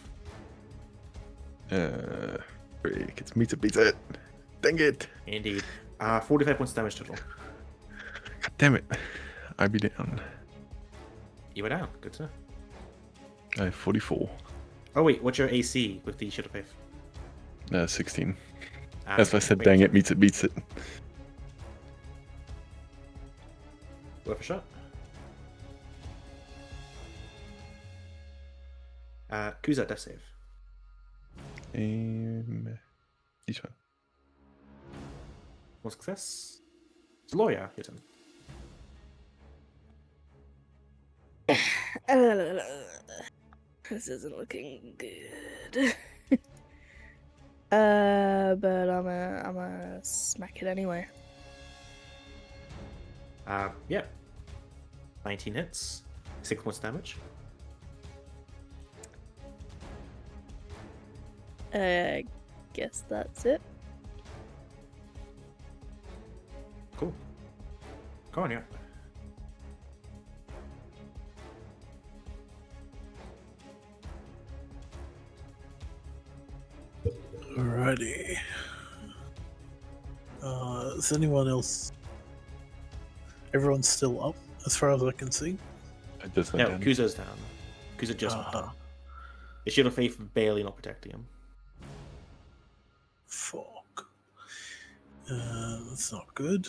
D: Break. It's me to beat it. Dang it.
A: Indeed. 45 points of damage total.
D: God damn it. I be down.
A: You were down. Good to know.
D: I have 44.
A: Oh wait, what's your AC with the Shield of Faith?
D: 16. That's why I said,
A: wait.
D: dang it, meets it, beats it.
A: Worth a shot. Kuza, death save.
D: This one.
A: One success. It's Lawyer, your turn.
B: This isn't looking good. But I'm a smack it anyway.
A: Yeah. 19 hits. 6 points damage.
B: Guess that's it.
A: Cool. Go on, yeah.
E: Alrighty. Is anyone else? Everyone's still up, as far as I can see.
D: I just
A: No,
D: went down.
A: Kuza's down. Kuza just went down. The Shield of Faith barely not protecting him.
E: Fuck. That's not good.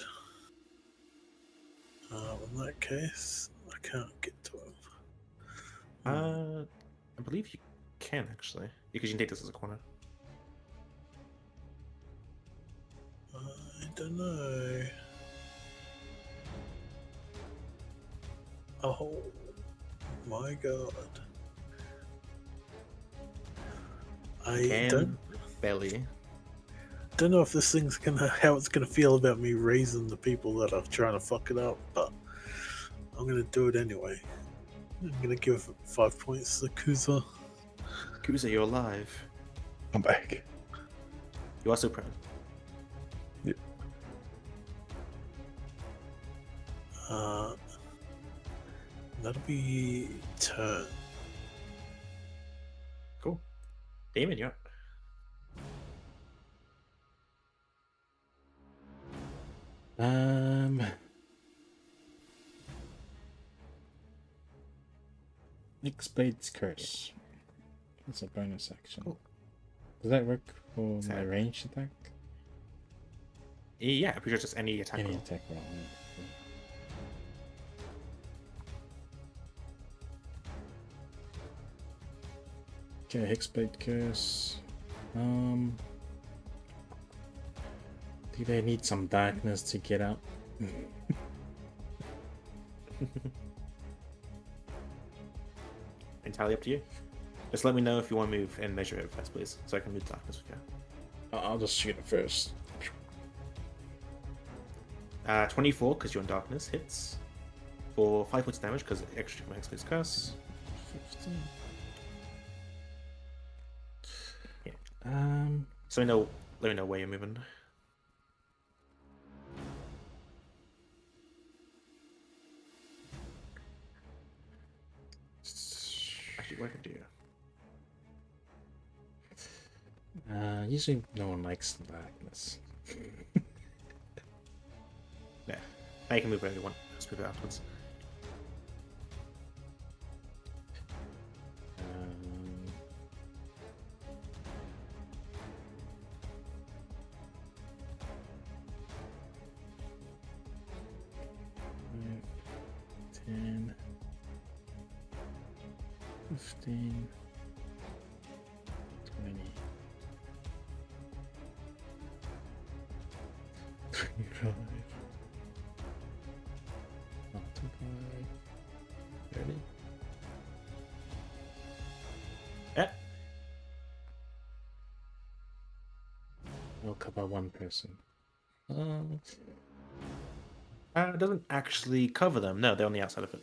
E: In that case, I can't get to him.
A: I believe you can actually, because you can take this as a corner.
E: I don't know. Oh my god. I
A: Can barely.
E: don't know if this thing's how it's gonna feel about me raising the people that are trying to fuck it up, but I'm gonna do it anyway. I'm gonna give 5 points to Kuza.
A: Kuza, you're alive.
D: I'm back.
A: You are so proud.
D: Yep.
E: That'll be turn.
A: Damon, you're up.
C: X-Blade's Curse. That's a bonus action.
A: Cool.
C: Does that work for
A: So-
C: my ranged attack?
A: Yeah, I'm pretty sure it's just any attack
C: Any
A: roll.
C: attack roll. Okay, Hexblade Curse. Do they need some darkness to get out?
A: Entirely up to you. Just let me know if you want to move and measure it first, please, so I can move darkness with you.
C: I'll just shoot it first.
A: 24, because you're in darkness, hits. For 5 points of damage, because extra from Hexblade's Curse.
C: 15.
A: Yeah. So let me know where you're moving. Actually, where could you?
C: Usually no one likes darkness.
A: Yeah. I can move wherever you want. Let's move it afterwards.
C: Five, 10, 15, 20, 25, 30.
A: Yeah.
C: I'll cover one person.
A: It doesn't actually cover them. No, they're on the outside of it.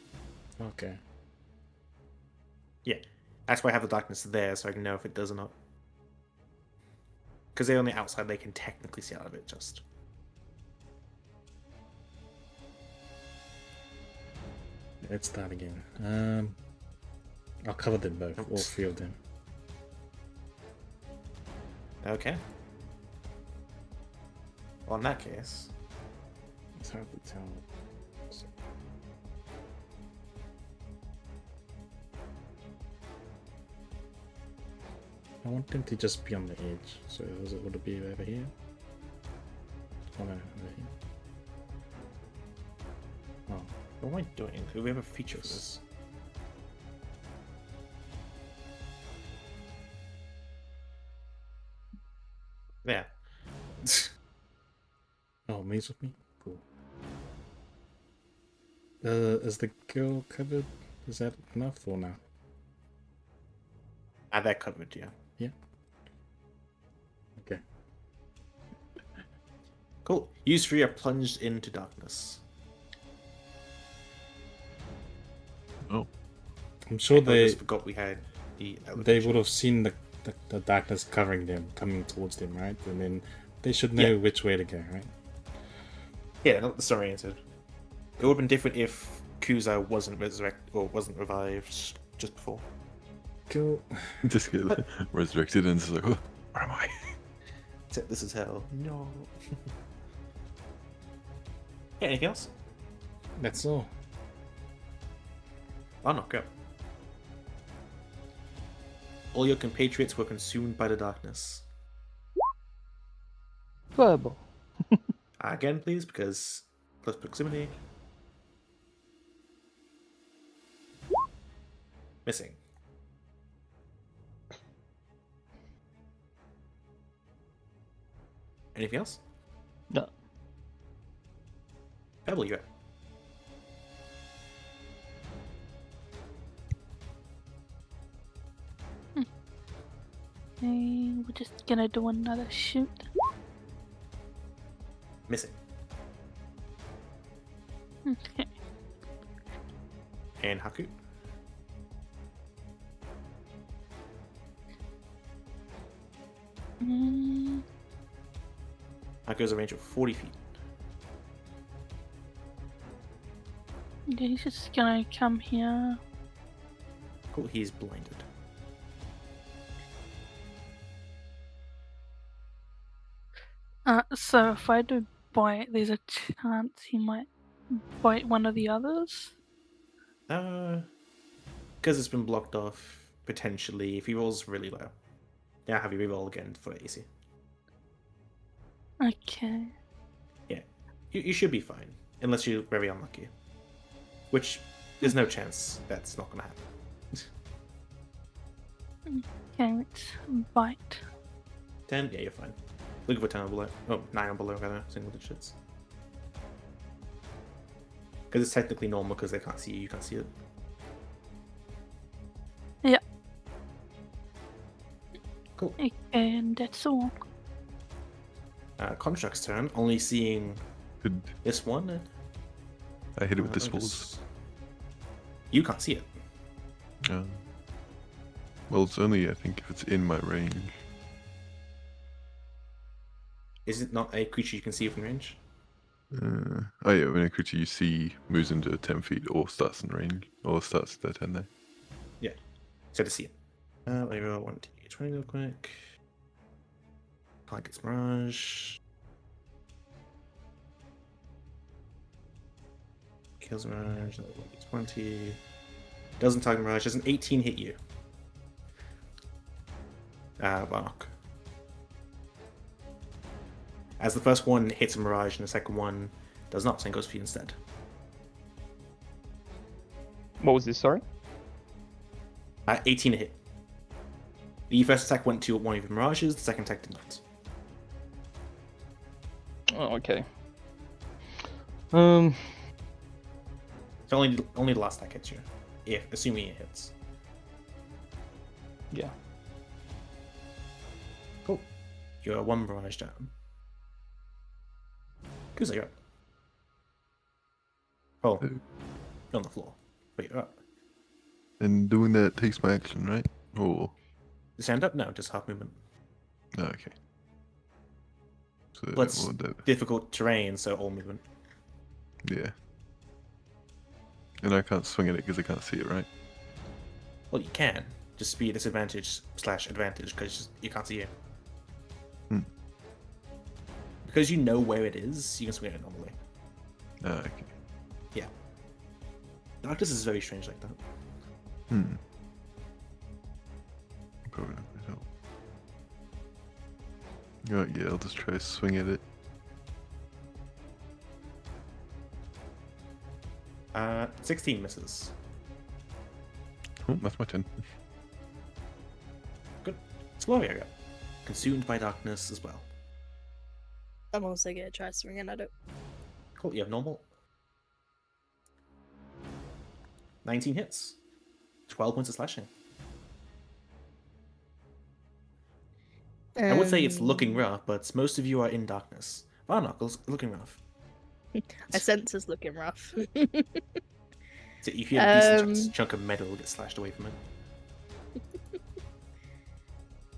C: Okay.
A: Yeah. That's why I have the darkness there, so I can know if it does or not. Because they're on the outside, they can technically see out of it, just.
C: Let's start again. I'll cover them both, all three of them.
A: Okay. Well, in that case...
C: It's hard to tell. I want them to just be on the edge. So would it be over here? Oh no, over here. Oh.
A: What am I doing? Do we have a feature for this? Yeah.
C: Oh, Maze with me? Cool. Is the girl covered? Is that enough or no?
A: They're covered, yeah.
C: Yeah. Okay.
A: Cool. You three are plunged into darkness.
D: Oh.
C: I'm sure
A: I
C: they
A: just forgot we had the
C: they would have seen the darkness covering them, coming towards them, right? And then they should know which way to go, right?
A: Yeah, not disoriented. It would have been different if Kuza wasn't resurrected or wasn't revived just before.
C: Cool.
D: Just get resurrected and it's like, oh, where am I?
A: Except this is hell. No. Yeah, anything else?
C: That's all.
A: Oh no, go. All your compatriots were consumed by the darkness.
H: Verbal.
A: Again, please, because close proximity. Missing. Anything else?
H: No.
A: Pebble, you're up.
J: Okay, we're just gonna do another shoot.
A: Missing.
J: Okay.
A: And Haku.
J: Mm,
A: Haku has a range of 40 feet.
J: yeah, he's just gonna come here.
A: Cool, he's blinded.
J: So if I do bite, there's a chance he might bite one of the others.
A: Because it's been blocked off, potentially, if he rolls really low. Yeah, have you reroll again for AC.
J: Okay.
A: Yeah, you should be fine, unless you're very unlucky. Which, there's no chance that's not gonna happen.
J: Okay, let's bite.
A: 10? Yeah, you're fine. Looking for 10 or below. Oh, 9 or below, rather, single digits. Because it's technically normal because they can't see you can't see it.
J: Yeah.
A: Cool.
J: And that's all.
A: Construct's turn, only seeing
D: Could
A: this one.
D: I hit it with the
A: let me
D: swords?
A: just- You can't see it.
D: Well, it's only, I think, if it's in my range.
A: Is it not a creature you can see within range?
D: Oh yeah, when a creature you see moves into 10 feet or starts in range, or starts at 10 there.
A: Yeah. So to see it. Let me roll 1d20 real quick. Target's Mirage. Kills Mirage, 1d20. Doesn't target Mirage, does an 18 hit you? Varnock. As the first one hits a Mirage and the second one does not, same goes for you instead.
H: What was this? Sorry.
A: 18 to hit. The first attack went to one of your Mirages, the second attack did not.
H: Oh, okay.
A: So only the last attack hits you, assuming it hits.
H: Yeah.
A: Cool. You're one Mirage down. Kuza, you're up. Oh, you're on the floor. But you're up.
D: And doing that takes my action, right? Or
A: Stand up? No, just half movement.
D: oh, okay. So
A: Well, it's
D: what would that?
A: difficult terrain, so all movement.
D: Yeah. And I can't swing at it because I can't see it, right?
A: Well, you can. Just be a disadvantage / advantage because you can't see it. Because you know where it is, you can swing at it normally.
D: Okay.
A: Yeah. Darkness is very strange like that.
D: Probably not gonna help. Right, yeah, I'll just try to swing at it.
A: 16 misses.
D: Oh, that's my 10.
A: Good. Gloria got consumed by darkness as well.
B: I'm also gonna try swinging at it.
A: Cool, you have normal. 19 hits. 12 points of slashing. I would say it's looking rough, but most of you are in darkness. Varnockle's looking rough.
B: I sense it's looking rough.
A: So you hear a decent chunk of metal get slashed away from it.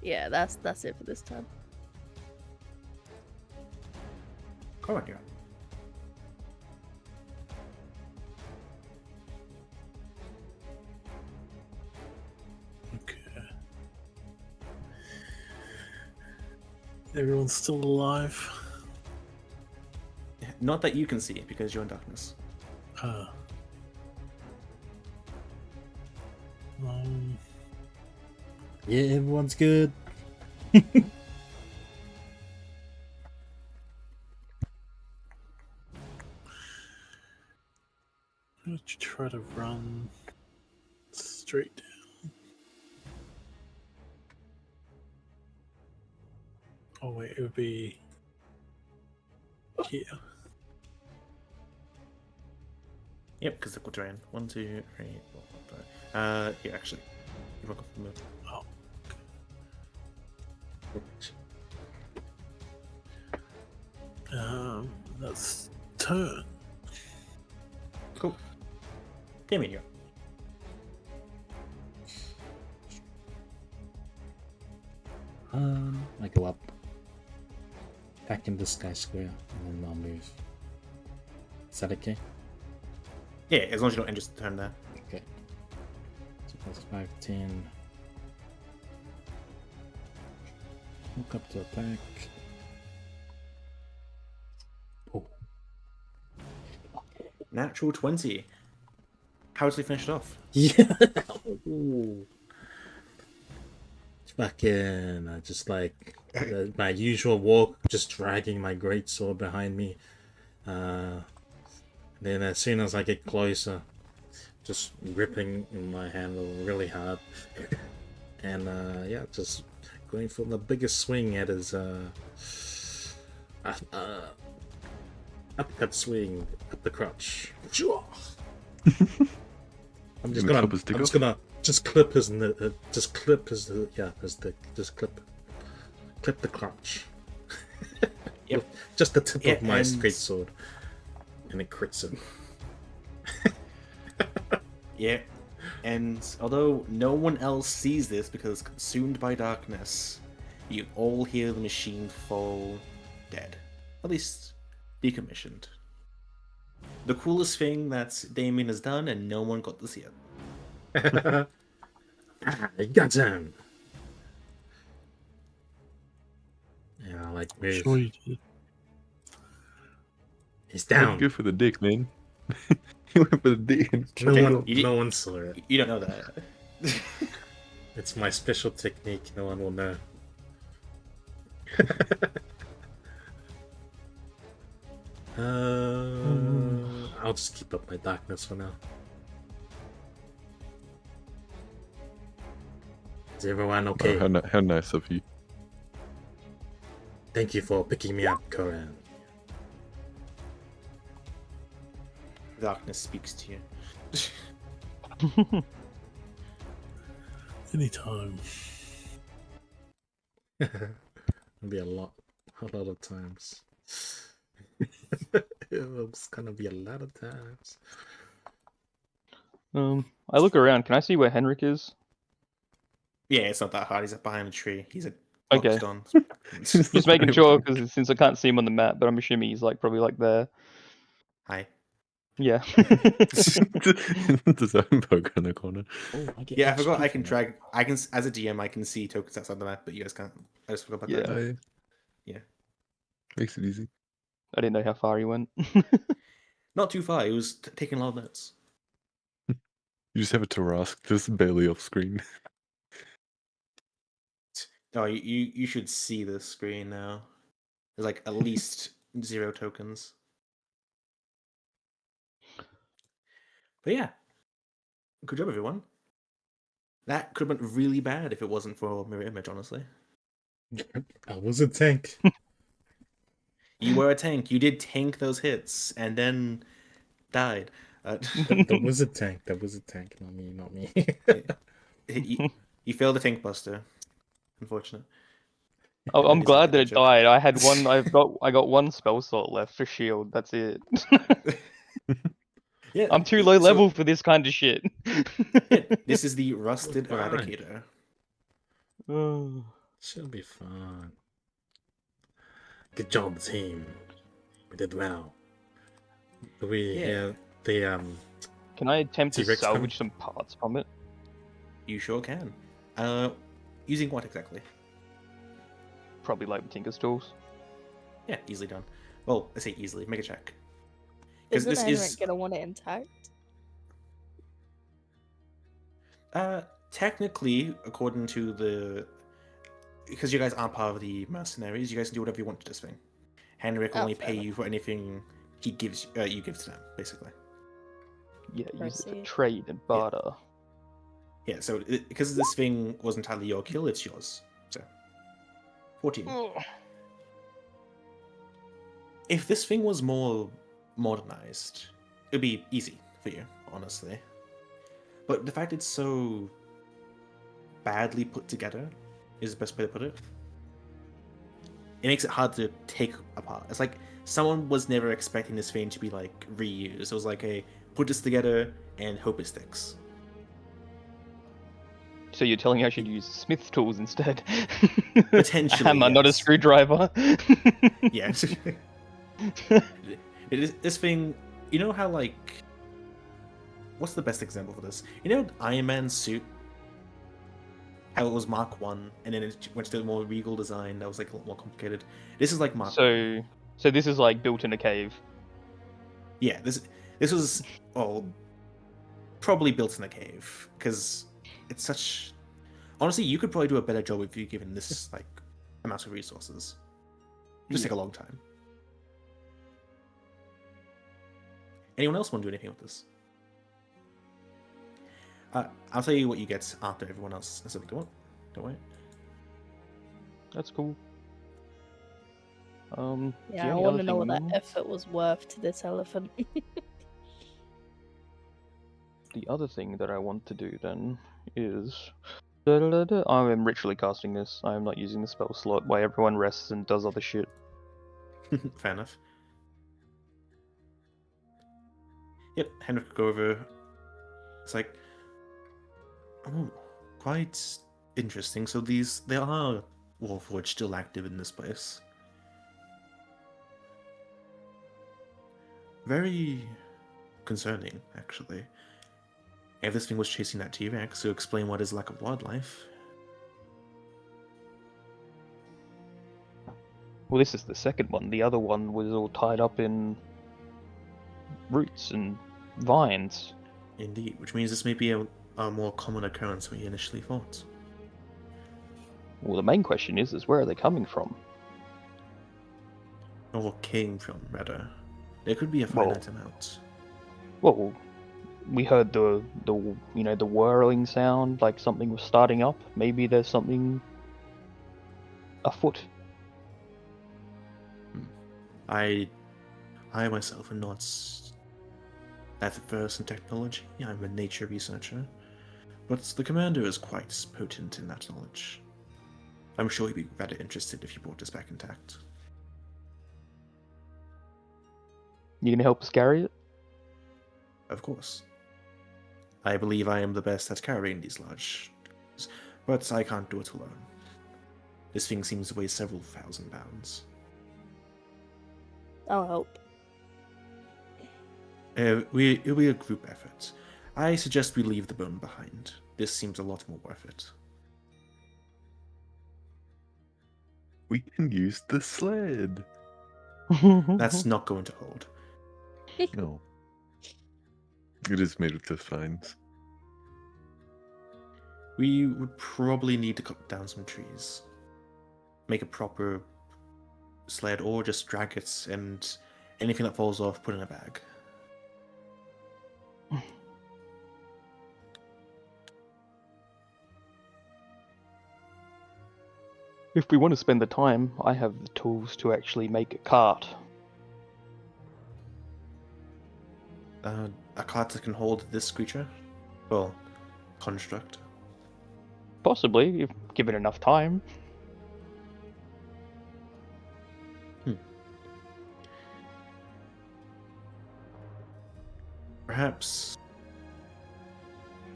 B: Yeah, that's it for this time.
A: Go on, you're up.
E: Okay. Everyone's still alive.
A: Not that you can see, because you're in darkness.
C: Yeah, everyone's good.
E: Let's try to run straight down. Oh wait, it would be here.
A: Yep, because the terrain. 1, 2, 3, 4, 5. Here, actually. You work off the move.
E: Oh. That's turn.
A: Cool. Damien, you're up.
C: I go up. Back in the sky square, and then I'll move. Is that okay?
A: Yeah, as long as you don't end just turn there.
C: Okay. So that's 5, 10. Walk up to attack.
A: Natural 20. How does he finish it off?
C: Yeah. Ooh. Fucking, just like my usual walk, just dragging my greatsword behind me. Then as soon as I get closer, just gripping in my handle really hard, and yeah, just going for the biggest swing at his uppercut swing at the crotch. I'm just gonna clip his clip the crotch.
A: Yep.
C: Just the tip
A: Yeah,
C: of my
A: and-
C: greatsword, and it crits him.
A: Yeah. And although no one else sees this because consumed by darkness, you all hear the machine fall dead. At least decommissioned. The coolest thing that Damien has done, and no one got to see it.
C: I got him. Yeah, like move.
E: Sure you did.
C: He's
D: Why'd
C: down.
D: you go for the dick, man? He went for the dick. And
C: No one saw it.
A: You don't know that.
C: It's my special technique. No one will know. I'll just keep up my darkness for now. Is everyone okay?
D: Oh, how nice of you.
C: Thank you for picking me up, Koran.
A: Darkness speaks to you.
E: Anytime.
C: It'll be a lot of times. It's gonna be a lot of times.
H: I look around. Can I see where Henrik is?
A: Yeah, it's not that hard. He's behind a tree. He's a
H: Okay.
A: boxed on.
H: Just making sure, because since I can't see him on the map, but I'm assuming he's like probably like there.
A: Hi.
H: Yeah.
D: There's a poker in the corner.
C: Oh,
A: Yeah, I forgot I can drag. I can, as a DM, I can see tokens outside the map, but you guys can't. I just forgot about
H: Yeah.
A: that. Yeah.
D: Makes it easy.
H: I didn't know how far he went.
A: Not too far. He was taking a lot of notes.
D: You just have a Tarask just barely off screen.
A: Oh, you should see this screen now. There's like at least 0 tokens. But yeah, good job, everyone. That could have been really bad if it wasn't for Mirror Image, honestly.
C: I was a tank.
A: You were a tank. You did tank those hits, and then died.
C: That was a tank. That was a tank. Not me. Not me.
A: You failed the tank buster. Unfortunate.
H: Oh, I'm
A: It is
H: glad
A: like
H: that
A: a
H: it
A: joke.
H: died. I got one spell slot left for shield. That's it.
A: Yeah,
H: I'm too low level for this kind of shit.
A: this is the Rusted
C: Fine.
A: Eradicator.
H: Oh.
C: Should be fun. Good job, team. We did well. Do we hear the
H: Can I attempt to
C: T-Rex
H: salvage some parts from it?
A: You sure can. Using what exactly?
H: Probably like Tinker's tools.
A: Yeah, easily done. Well, I say easily. Make a check. Because
B: Isn't
A: this
B: Henrik
A: is
B: gonna want it intact?
A: technically, according to the, because you guys aren't part of the mercenaries, you guys can do whatever you want to this thing. Henrik will
B: Oh,
A: only
B: fair
A: pay
B: enough.
A: you for anything he gives. You give to them, basically.
H: Yeah, use it
B: Proceed.
H: for trade and barter.
A: Yeah. So because this thing was entirely your kill, it's yours. So 14. If this thing was more modernized, it'd be easy for you, honestly. But the fact it's so badly put together is the best way to put it. It makes it hard to take apart. It's like someone was never expecting this thing to be like reused. It was like, hey, put this together and hope it sticks.
H: So you're telling me I should use Smith's tools instead?
A: Potentially,
H: a hammer, not a
A: yes.
H: screwdriver.
A: Yeah. This thing, you know how like, what's the best example for this? You know Iron Man's suit? How it was Mark 1, and then it went to the more regal design that was like a lot more complicated. This is like Mark 1.
H: So this is like built in a cave.
A: Yeah, This was probably built in a cave because it's such. Honestly, you could probably do a better job if you given this like amount of resources. Just take a long time. Anyone else want to do anything with this? I'll tell you what you get after everyone else has something to want. Don't worry.
H: That's cool.
B: Yeah, I want to know what that effort was worth to this elephant.
H: The other thing that I want to do then is... I am ritually casting this. I am not using the spell slot while everyone rests and does other shit.
A: Fair enough. Yep, Henrik could go over. It's like, oh, quite interesting. So there are Warforged still active in this place. Very concerning, actually. If this thing was chasing that T-Rex to explain what is lack of wildlife.
H: Well, this is the second one. The other one was all tied up in roots and vines.
A: Indeed, which means this may be a more common occurrence than we initially thought.
H: Well, the main question is where are they coming from?
A: Or came from, rather. There could be a finite amount.
H: Well, we heard the whirling sound, like something was starting up. Maybe there's something afoot.
A: I myself am not that versed in technology. I'm a nature researcher, but the commander is quite potent in that knowledge. I'm sure he'd be rather interested if you brought this back intact.
H: You gonna help us carry it?
A: Of course. I believe I am the best at carrying these large things, but I can't do it alone. This thing seems to weigh several thousand pounds.
B: I'll help.
A: It'll be a group effort. I suggest we leave the bone behind. This seems a lot more worth it.
D: We can use the sled.
A: That's not going to hold.
D: No. It is made of tough vines.
A: We would probably need to cut down some trees. Make a proper sled, or just drag it, and anything that falls off, put in a bag.
H: If we want to spend the time, I have the tools to actually make a cart.
A: A cart that can hold this creature? Well, construct.
H: Possibly, if given enough time.
A: Perhaps...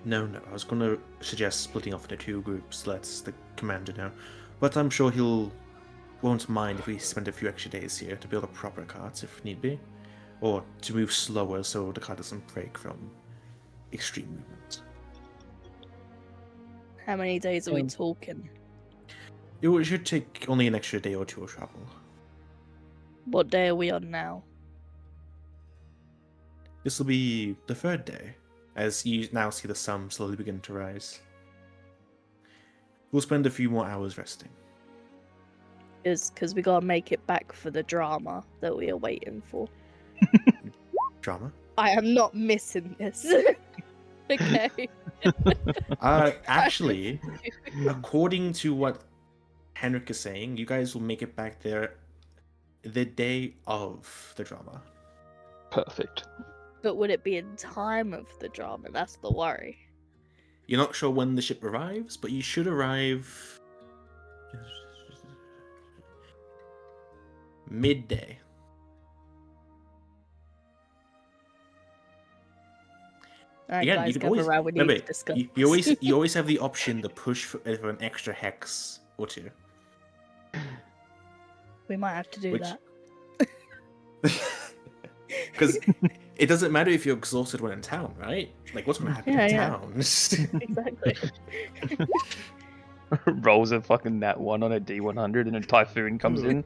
A: No, I was going to suggest splitting off into two groups, lets the commander know. But I'm sure won't mind if we spend a few extra days here to build a proper cart if need be. Or to move slower so the cart doesn't break from extreme movement.
B: How many days are we talking?
A: It should take only an extra day or two of travel.
B: What day are we on now?
A: This will be the third day, as you now see the sun slowly begin to rise. We'll spend a few more hours resting.
B: Is because we gotta make it back for the drama that we are waiting for.
A: Drama?
B: I am not missing this. Okay.
A: Actually, according to what Henrik is saying, you guys will make it back there the day of the drama.
H: Perfect.
B: But would it be in time of the drama? That's the worry.
A: You're not sure when the ship arrives, but you should arrive midday.
B: Alright,
A: Again,
B: guys,
A: you can
B: gather
A: always
B: around, we need
A: remember,
B: to discuss.
A: you always have the option to push for an extra hex or two.
B: We might have to do that.
A: Because it doesn't matter if you're exhausted when in town, right? Like, what's going to happen in town?
B: Exactly.
H: Rolls a fucking nat 1 on a D100 and a typhoon comes in.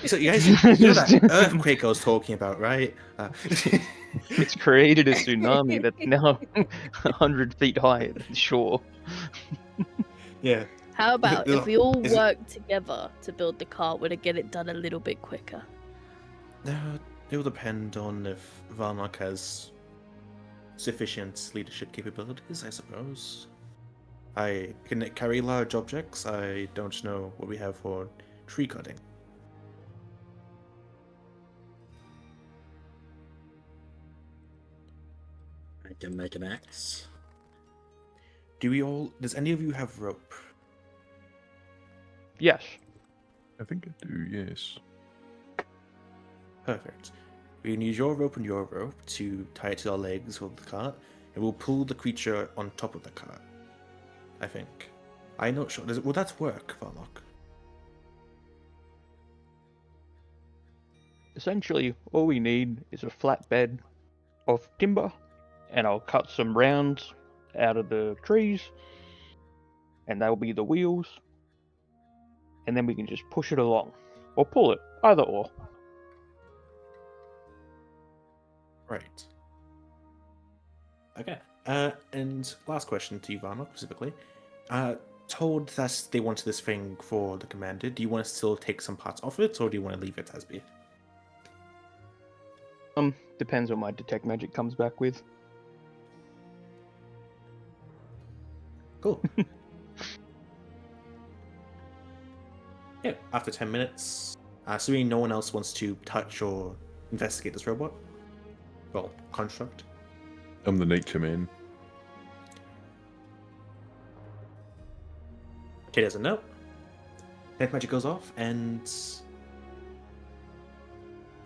A: So you guys, you know that earthquake I was talking about, right?
H: It's created a tsunami that's now 100 feet high at the shore.
A: Yeah.
B: How about if we all
A: Is it-
B: work together to build the cart, would it get it done a little bit quicker?
A: It will depend on if Varnock has sufficient leadership capabilities, I suppose. I can carry large objects. I don't know what we have for tree cutting.
C: I can make an axe.
A: Does any of you have rope?
H: Yes.
D: I think I do, yes.
A: Perfect. We can use your rope and your rope to tie it to our legs of the cart, and we'll pull the creature on top of the cart. I think. I'm not sure. Will that work, Varlock?
H: Essentially, all we need is a flat bed of timber, and I'll cut some rounds out of the trees, and they'll be the wheels, and then we can just push it along, or pull it, either or.
A: Right. Okay. And last question to you, Varnock, specifically. Told that they wanted this thing for the commander. Do you want to still take some parts off it, or do you want to leave it as be?
H: Depends what my detect magic comes back with.
A: Cool. Yeah, after 10 minutes, assuming no one else wants to touch or investigate this robot, well, construct.
D: I'm the nature man.
A: Kid doesn't know. Detect magic goes off, and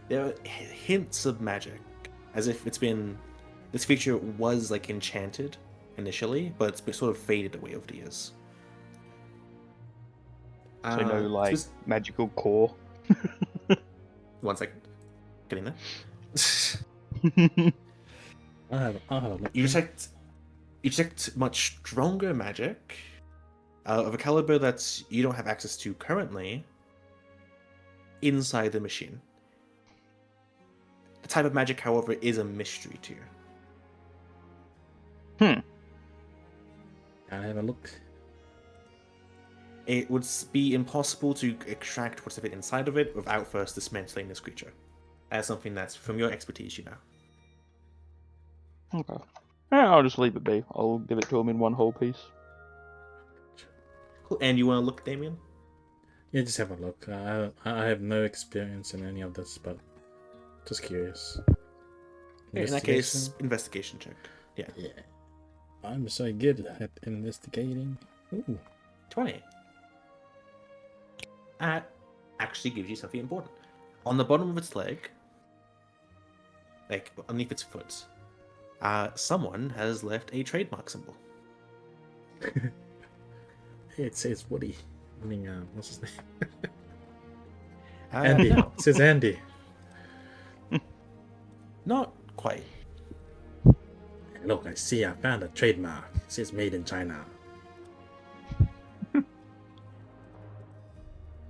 A: there are hints of magic, as if this feature was like enchanted initially, but it's sort of faded away over the years.
H: So no, like, magical core.
A: 1 second. Getting there.
C: I'll have a look.
A: You detect much stronger magic of a caliber that you don't have access to currently inside the machine. The type of magic, however, is a mystery to you.
C: I'll have a look.
A: It would be impossible to extract what's inside of it without first dismantling this creature. That's something that's from your expertise, you know.
H: Okay. Yeah, I'll just leave it be. I'll give it to him in one whole piece.
A: Cool. And you want to look, Damien?
C: Yeah, just have a look. I have no experience in any of this, but just curious.
A: In that case, investigation check. Yeah.
C: Yeah. I'm so good at investigating. Ooh.
A: 20. Actually gives you something important. On the bottom of its leg, like underneath its foot, someone has left a trademark symbol.
C: It says Woody. I mean, what's his name? Andy.
A: No.
C: It says Andy.
A: Not quite.
C: Look, I see. I found a trademark. It says made in China.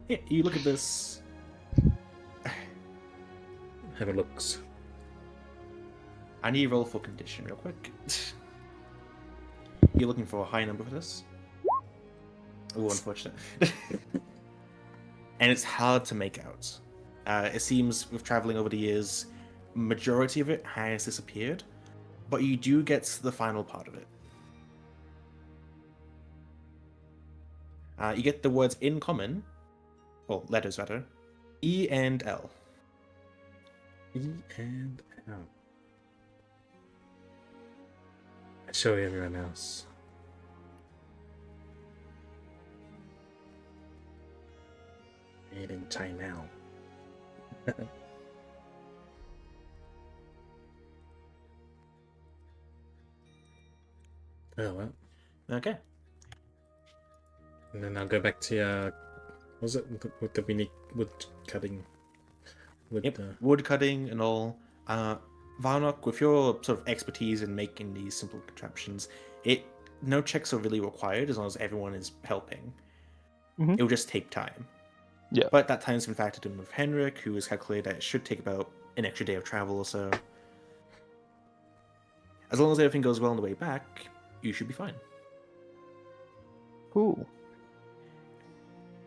A: Yeah, you look at this.
C: Have a looks.
A: I need to roll for condition real quick. You're looking for a high number for this? Oh, unfortunate. And it's hard to make out. It seems with traveling over the years, majority of it has disappeared, but you do get the final part of it. You get the words in common, or letters rather, E and L.
C: E and L. I show everyone else. Made in China. Oh well.
A: Okay.
C: And then I'll go back to was it what did we need wood cutting?
A: Yep, wood cutting and all. Varnock, with your sort of expertise in making these simple contraptions, no checks are really required as long as everyone is helping.
H: Mhm.
A: It will just take time.
H: Yeah.
A: But that time's been factored in with Henrik, who has calculated that it should take about an extra day of travel or so. as long as everything goes well on the way back, you should be fine.
H: Cool.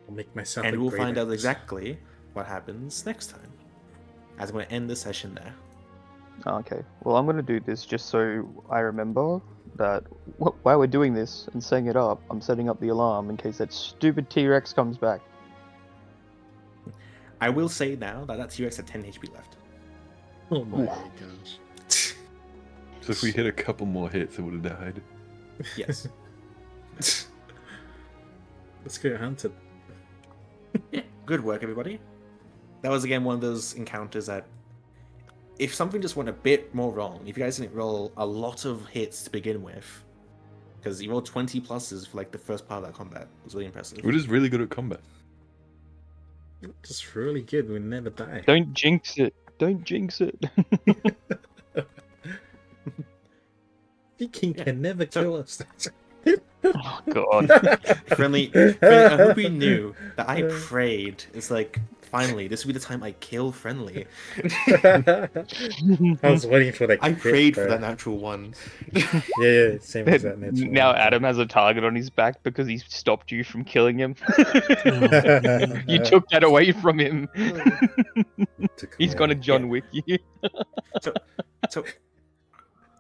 C: I'll make myself
A: And
C: a
A: we'll
C: great
A: find out
C: axe.
A: exactly what happens next time. As I'm going to end the session there.
H: Okay. Well, I'm gonna do this just so I remember that while we're doing this and setting it up, I'm setting up the alarm in case that stupid T-Rex comes back.
A: I will say now that T-Rex had 10 HP left.
C: Oh my
H: Oof.
C: gosh.
D: So if we hit a couple more hits, it would have died.
A: Yes.
C: Let's get hunted.
A: Yeah, good work, everybody. That was again one of those encounters that, if something just went a bit more wrong, if you guys didn't roll a lot of hits to begin with, because you rolled 20 pluses for like the first part of that combat, it was really impressive.
D: We're just really good at combat.
C: Just really good. We never die.
H: Don't jinx it. Don't jinx it.
C: Viking
A: Yeah.
C: can never
A: So-
C: kill us.
H: Oh god.
A: Friendly, I hope you knew that I prayed. It's like, finally, this will be the time I kill Friendly.
C: I was waiting for that.
A: I
C: crit,
A: prayed for
C: bro.
A: that natural one.
C: Yeah, same as that. Natural
H: Now
C: one.
H: Adam has a target on his back because he stopped you from killing him.
E: Oh,
H: You took that away from him.
C: Took
H: He's
C: away.
H: gonna John
A: Yeah.
H: Wick you.
A: So,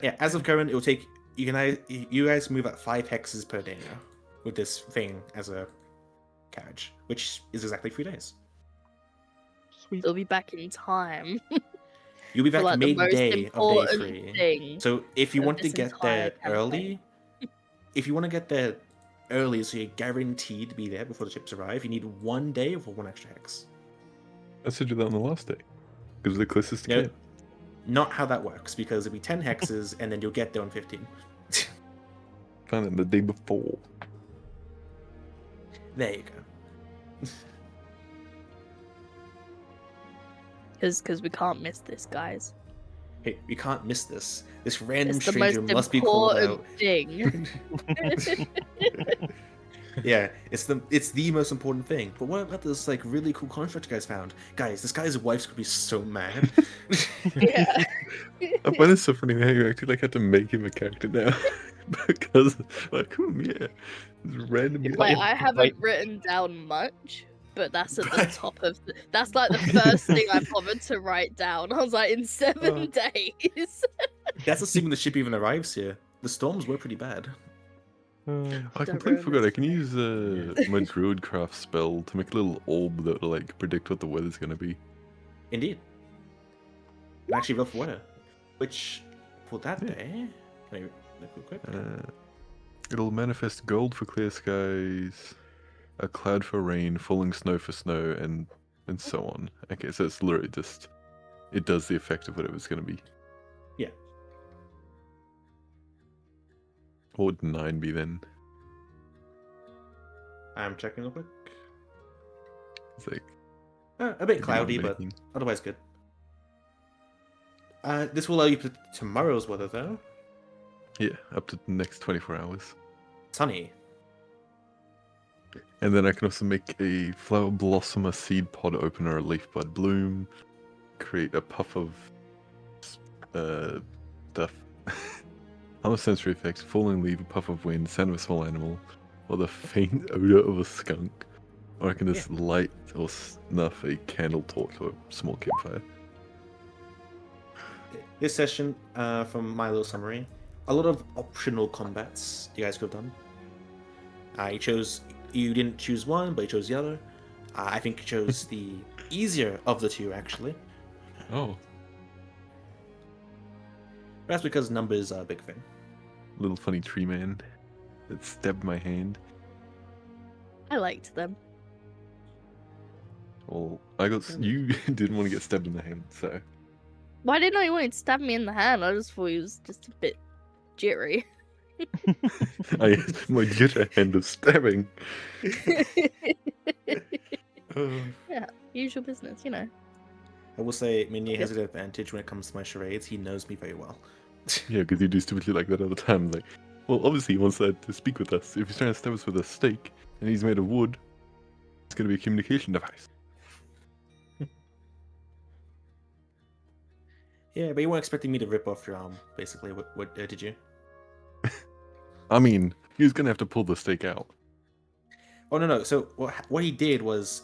A: yeah, as of current, it will take you guys move at 5 hexes per day now with this thing as a carriage, which is exactly 3 days.
H: Sweet.
B: They'll be back in time.
A: You'll be
B: For,
A: back
B: like, the most
A: midday of day
B: important
A: 3.
B: thing
A: So if you
B: of
A: want to
B: this
A: get
B: entire
A: there
B: campaign.
A: early, if you want to get there early, so you're guaranteed to be there before the ships arrive, you need 1 day for 1 extra hex.
D: I said do that on the last day. Because we're the closest to
A: No,
D: camp.
A: not how that works, because it'll be 10 hexes and then you'll get there on 15.
D: Found it the day before.
A: There you go.
B: Because we can't miss this, guys.
A: Hey, we can't miss this. This random
B: It's the
A: stranger
B: most
A: must be called
B: important
A: out.
B: thing.
A: Yeah, it's the most important thing. But what about this like really cool construct you guys found? Guys, this guy's wife's gonna be so mad.
B: Yeah.
D: I find it so funny how you actually like had to make him a character now. Because like yeah. It's random.
B: Like, I haven't
H: Like-
B: written down much, but that's at the top of that's like the first thing I bothered to write down. I was like, in 7 days.
A: That's assuming the ship even arrives here. The storms were pretty bad.
D: I
B: Don't
D: completely
B: ruin
D: forgot.
B: this
D: I can use my druidcraft spell to make a little orb that will like predict what the weather's gonna be.
A: Indeed. And actually rough weather. Which for that
D: Yeah.
A: day. Can I look real quick?
D: It'll manifest gold for clear skies, a cloud for rain, falling snow for snow, and so on. Okay, so it's literally just it does the effect of whatever it's gonna be.
A: Yeah.
D: What would 9 be then?
A: I'm checking real quick.
D: It's like
A: A bit cloudy, but
D: making-
A: otherwise good. This will allow you to tomorrow's weather though.
D: yeah, up to the next 24 hours.
A: Sunny.
D: And then I can also make a flower blossom, a seed pod opener, a leaf bud bloom, create a puff of stuff. Other sensory effects, falling leaf, a puff of wind, sound of a small animal, or the faint odor of a skunk. Or I can just light or snuff a candle torch or a small campfire.
A: This session, from my little summary, a lot of optional combats you guys could have done. You didn't choose one, but you chose the other. I think you chose the easier of the two, actually.
D: Oh,
A: That's because numbers are a big thing.
D: little funny tree man that stabbed my hand.
B: I liked them.
D: Well, you didn't want to get stabbed in the hand, so
B: Why didn't I want to stab me in the hand? I just thought he was just a bit jittery.
D: my jitter hand of stabbing.
B: Yeah, usual business, you know.
A: I will say Minnie has an advantage when it comes to my charades. He knows me very well.
D: Yeah, because you do stupid shit like that all the time. Like, well, obviously he wants to speak with us. If he's trying to stab us with a stake and he's made of wood, it's going to be a communication device.
A: Yeah, but you weren't expecting me to rip off your arm, basically. What did you?
D: I mean, he's gonna have to pull the stake out.
A: Oh no. So what he did was,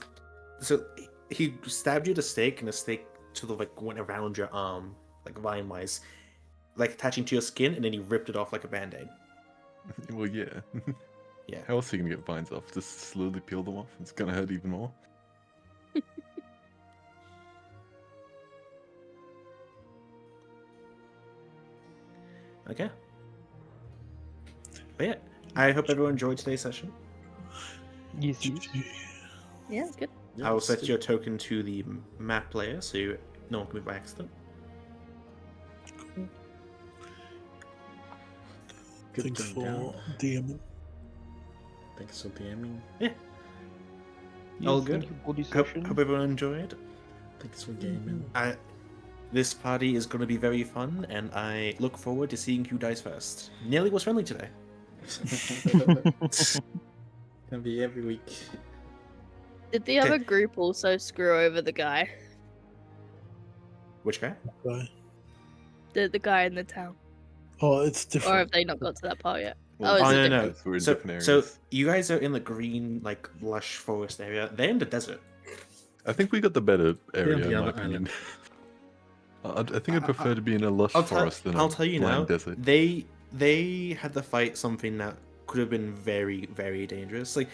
A: so he stabbed you with a stake, and the stake sort of like went around your arm, like vine wise, like attaching to your skin, and then he ripped it off like a band-aid.
D: Well, yeah.
A: Yeah.
D: How else are you gonna get vines off? Just slowly peel them off. It's gonna hurt even more.
A: Okay. But yeah, I hope everyone enjoyed today's session.
H: Yes, yes.
B: Yeah, good.
A: I will set your token to the map layer so no one can move by accident.
C: Good
E: Thanks
C: thing
E: for
C: down.
E: DMing.
C: Thanks for DMing.
A: Yeah.
H: Yes,
A: All
H: thank
A: good.
H: you for this
A: Hope
H: session.
A: everyone enjoyed.
C: Thanks for gaming.
A: This party is going to be very fun, and I look forward to seeing who dies first. Nearly was friendly today.
C: Gonna be every week.
B: Did the other group also screw over the guy?
A: Which guy?
E: Bye.
B: The guy in the town?
E: Oh, it's
B: Or
E: different.
B: have they not got to that part yet?
D: Well,
B: Oh, is it
A: no.
B: different?
D: We're in
A: So,
D: different
A: so
D: areas.
A: you guys are in the green, like, lush forest area. They're in the desert.
D: I think we got the better area,
C: the
D: in my
C: other
D: opinion. I think I'd prefer to be in a lush forest than a
A: I'll tell you
D: blind
A: now.
D: desert.
A: They had to fight something that could have been very, very dangerous. Like,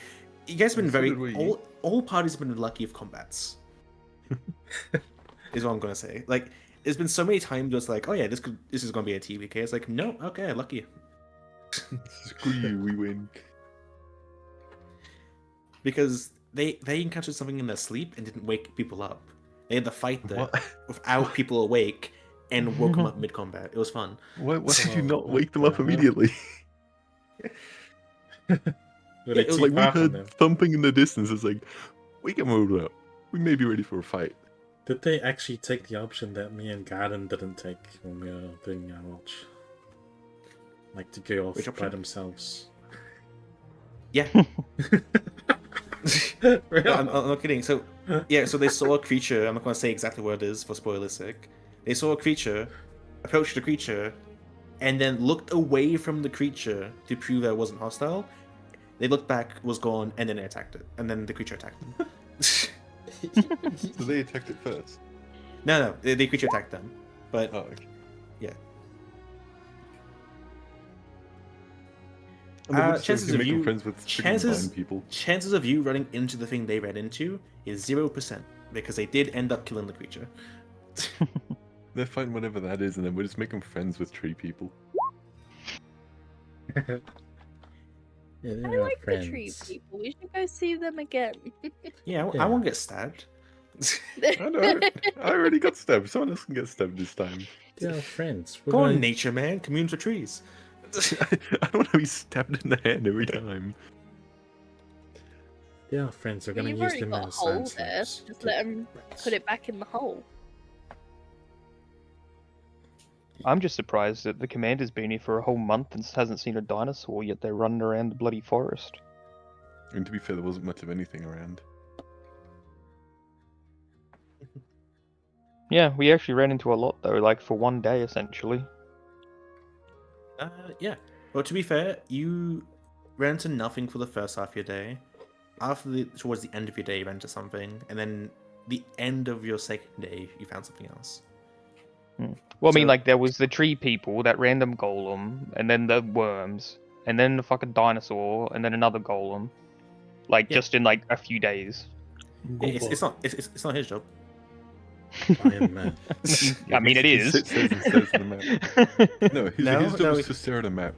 A: you guys have been
D: So
A: very
D: did we.
A: all parties have been lucky of combats. Is what I'm gonna say. Like, there's been so many times where it's like, oh yeah, this is gonna be a TVK. It's like, no, okay, lucky.
D: Screw you, we win.
A: Because they encountered something in their sleep and didn't wake people up. They had to fight
D: What?
A: without people awake and woke them up mid combat. It was fun.
D: Why did you not
C: Oh,
D: wake them
C: what
D: up
C: the hell?
D: immediately?
C: Were they
A: it was
C: too
D: Like, we
C: far from
D: heard
C: them?
D: thumping in the distance. It's like, we can move up. We may be ready for a fight.
C: Did they actually take the option that me and Garden didn't take when we were doing our watch? Like to go off
A: Which
C: by
A: option?
C: themselves?
A: Yeah.
C: Really?
A: No, I'm not kidding. So, yeah, so they saw a creature. I'm not going to say exactly what it is for spoiler's sake. They saw a creature, approached the creature, and then looked away from the creature to prove that it wasn't hostile. They looked back, was gone, and then they attacked it. And then the creature attacked them.
D: So they attacked it first.
A: No, the creature attacked them. But,
D: Oh, okay.
A: yeah.
D: And then we're just
A: Chances
D: obviously
A: of
D: making
A: you-
D: friends with freaking
A: chances-
D: blind people.
A: Chances of you running into the thing they ran into is 0%. Because they did end up killing the creature.
D: They're fighting whatever that is, and then we're just making friends with tree people.
C: Yeah,
B: I
C: they're our
B: like the tree
C: friends.
B: people. We should go see them again.
A: Yeah,
C: Yeah.
A: I won't get stabbed.
D: I know. I already got stabbed. Someone else can get stabbed this time.
C: They're our friends. We're
A: Go on,
C: going-
A: nature man. Commune with trees.
D: I don't want to be stabbed in the hand every time.
C: They're our friends. We're
B: Well,
C: gonna
B: you've
C: use
B: already
C: them
B: got a
C: as
B: hole
C: science
B: there.
C: labs.
B: Just let them put it back in the hole.
H: I'm just surprised that the commander's been here for a whole month and hasn't seen a dinosaur, yet they're running around the bloody forest.
D: And to be fair, there wasn't much of anything around.
H: Yeah, we actually ran into a lot though, like for one day essentially.
A: Yeah. Well, to be fair, you ran into nothing for the first half of your day. Towards the end of your day, you ran into something, and then the end of your second day, you found something else.
H: Well, I mean,
A: So-
H: like there was the tree people, that random golem, and then the worms, and then the fucking dinosaur, and then another golem. Like
A: Yeah.
H: just in like a few days.
A: Yeah, it's not his job.
C: Iron Man.
H: I mean, it
D: He
H: is.
D: says and says the map. No, his job
A: no,
D: is to stare at a map.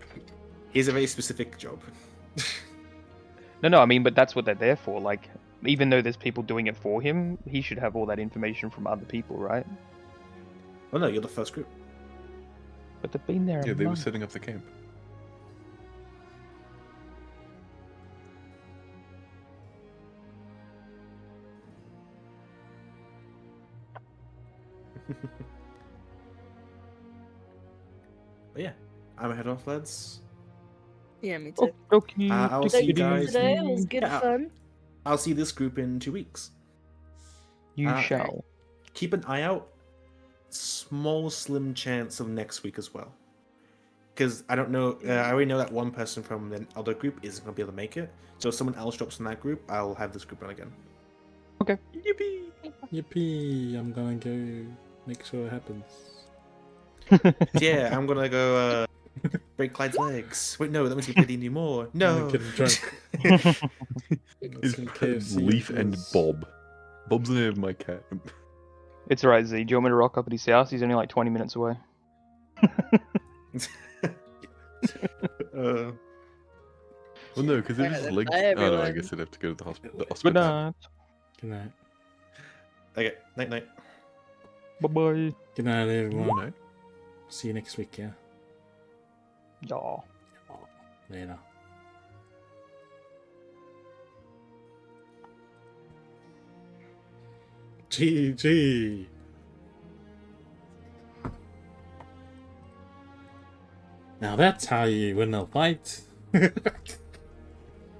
A: He has a very specific job.
H: No, I mean, but that's what they're there for. Like, even though there's people doing it for him, he should have all that information from other people, right?
A: Well, no, you're the first group.
H: But they've been there.
D: Yeah,
H: a
D: they were
H: month.
D: setting up the camp.
A: But yeah, I'm head off, lads.
B: Yeah, me too.
H: Okay.
A: I'll see you
B: Thank you
A: guys.
B: today. It was good
A: Yeah.
B: fun.
A: I'll see this group in 2 weeks.
H: You
A: okay.
H: shall.
A: Keep an eye out small, slim chance of next week as well. Because I don't know, I already know that one person from the other group isn't going to be able to make it. So if someone else drops in that group, I'll have this group run again.
H: Okay.
A: Yippee!
C: Yippee! I'm gonna go make sure it happens.
A: Yeah, I'm going to go break Clyde's legs. Wait, no, that means you play D&D more. No!
C: Get him drunk.
D: It's
C: Some KFC
D: Leaf and
C: afterwards.
D: Bob. Bob's the name of my cat.
H: It's alright, Z. Do you want me to rock up at his house? He's only like 20 minutes away.
D: Well, no, because if
B: Alright,
D: his
B: then.
D: legs.
B: Bye,
D: Oh no, I
B: everyone.
D: guess I'd have to go to the hospital.
H: Good night.
C: Good night.
A: Okay, night.
H: Bye bye.
C: Good night, everyone.
D: No.
C: See you next week, yeah?
H: Yeah.
C: Later. GG. Now that's how you win a fight.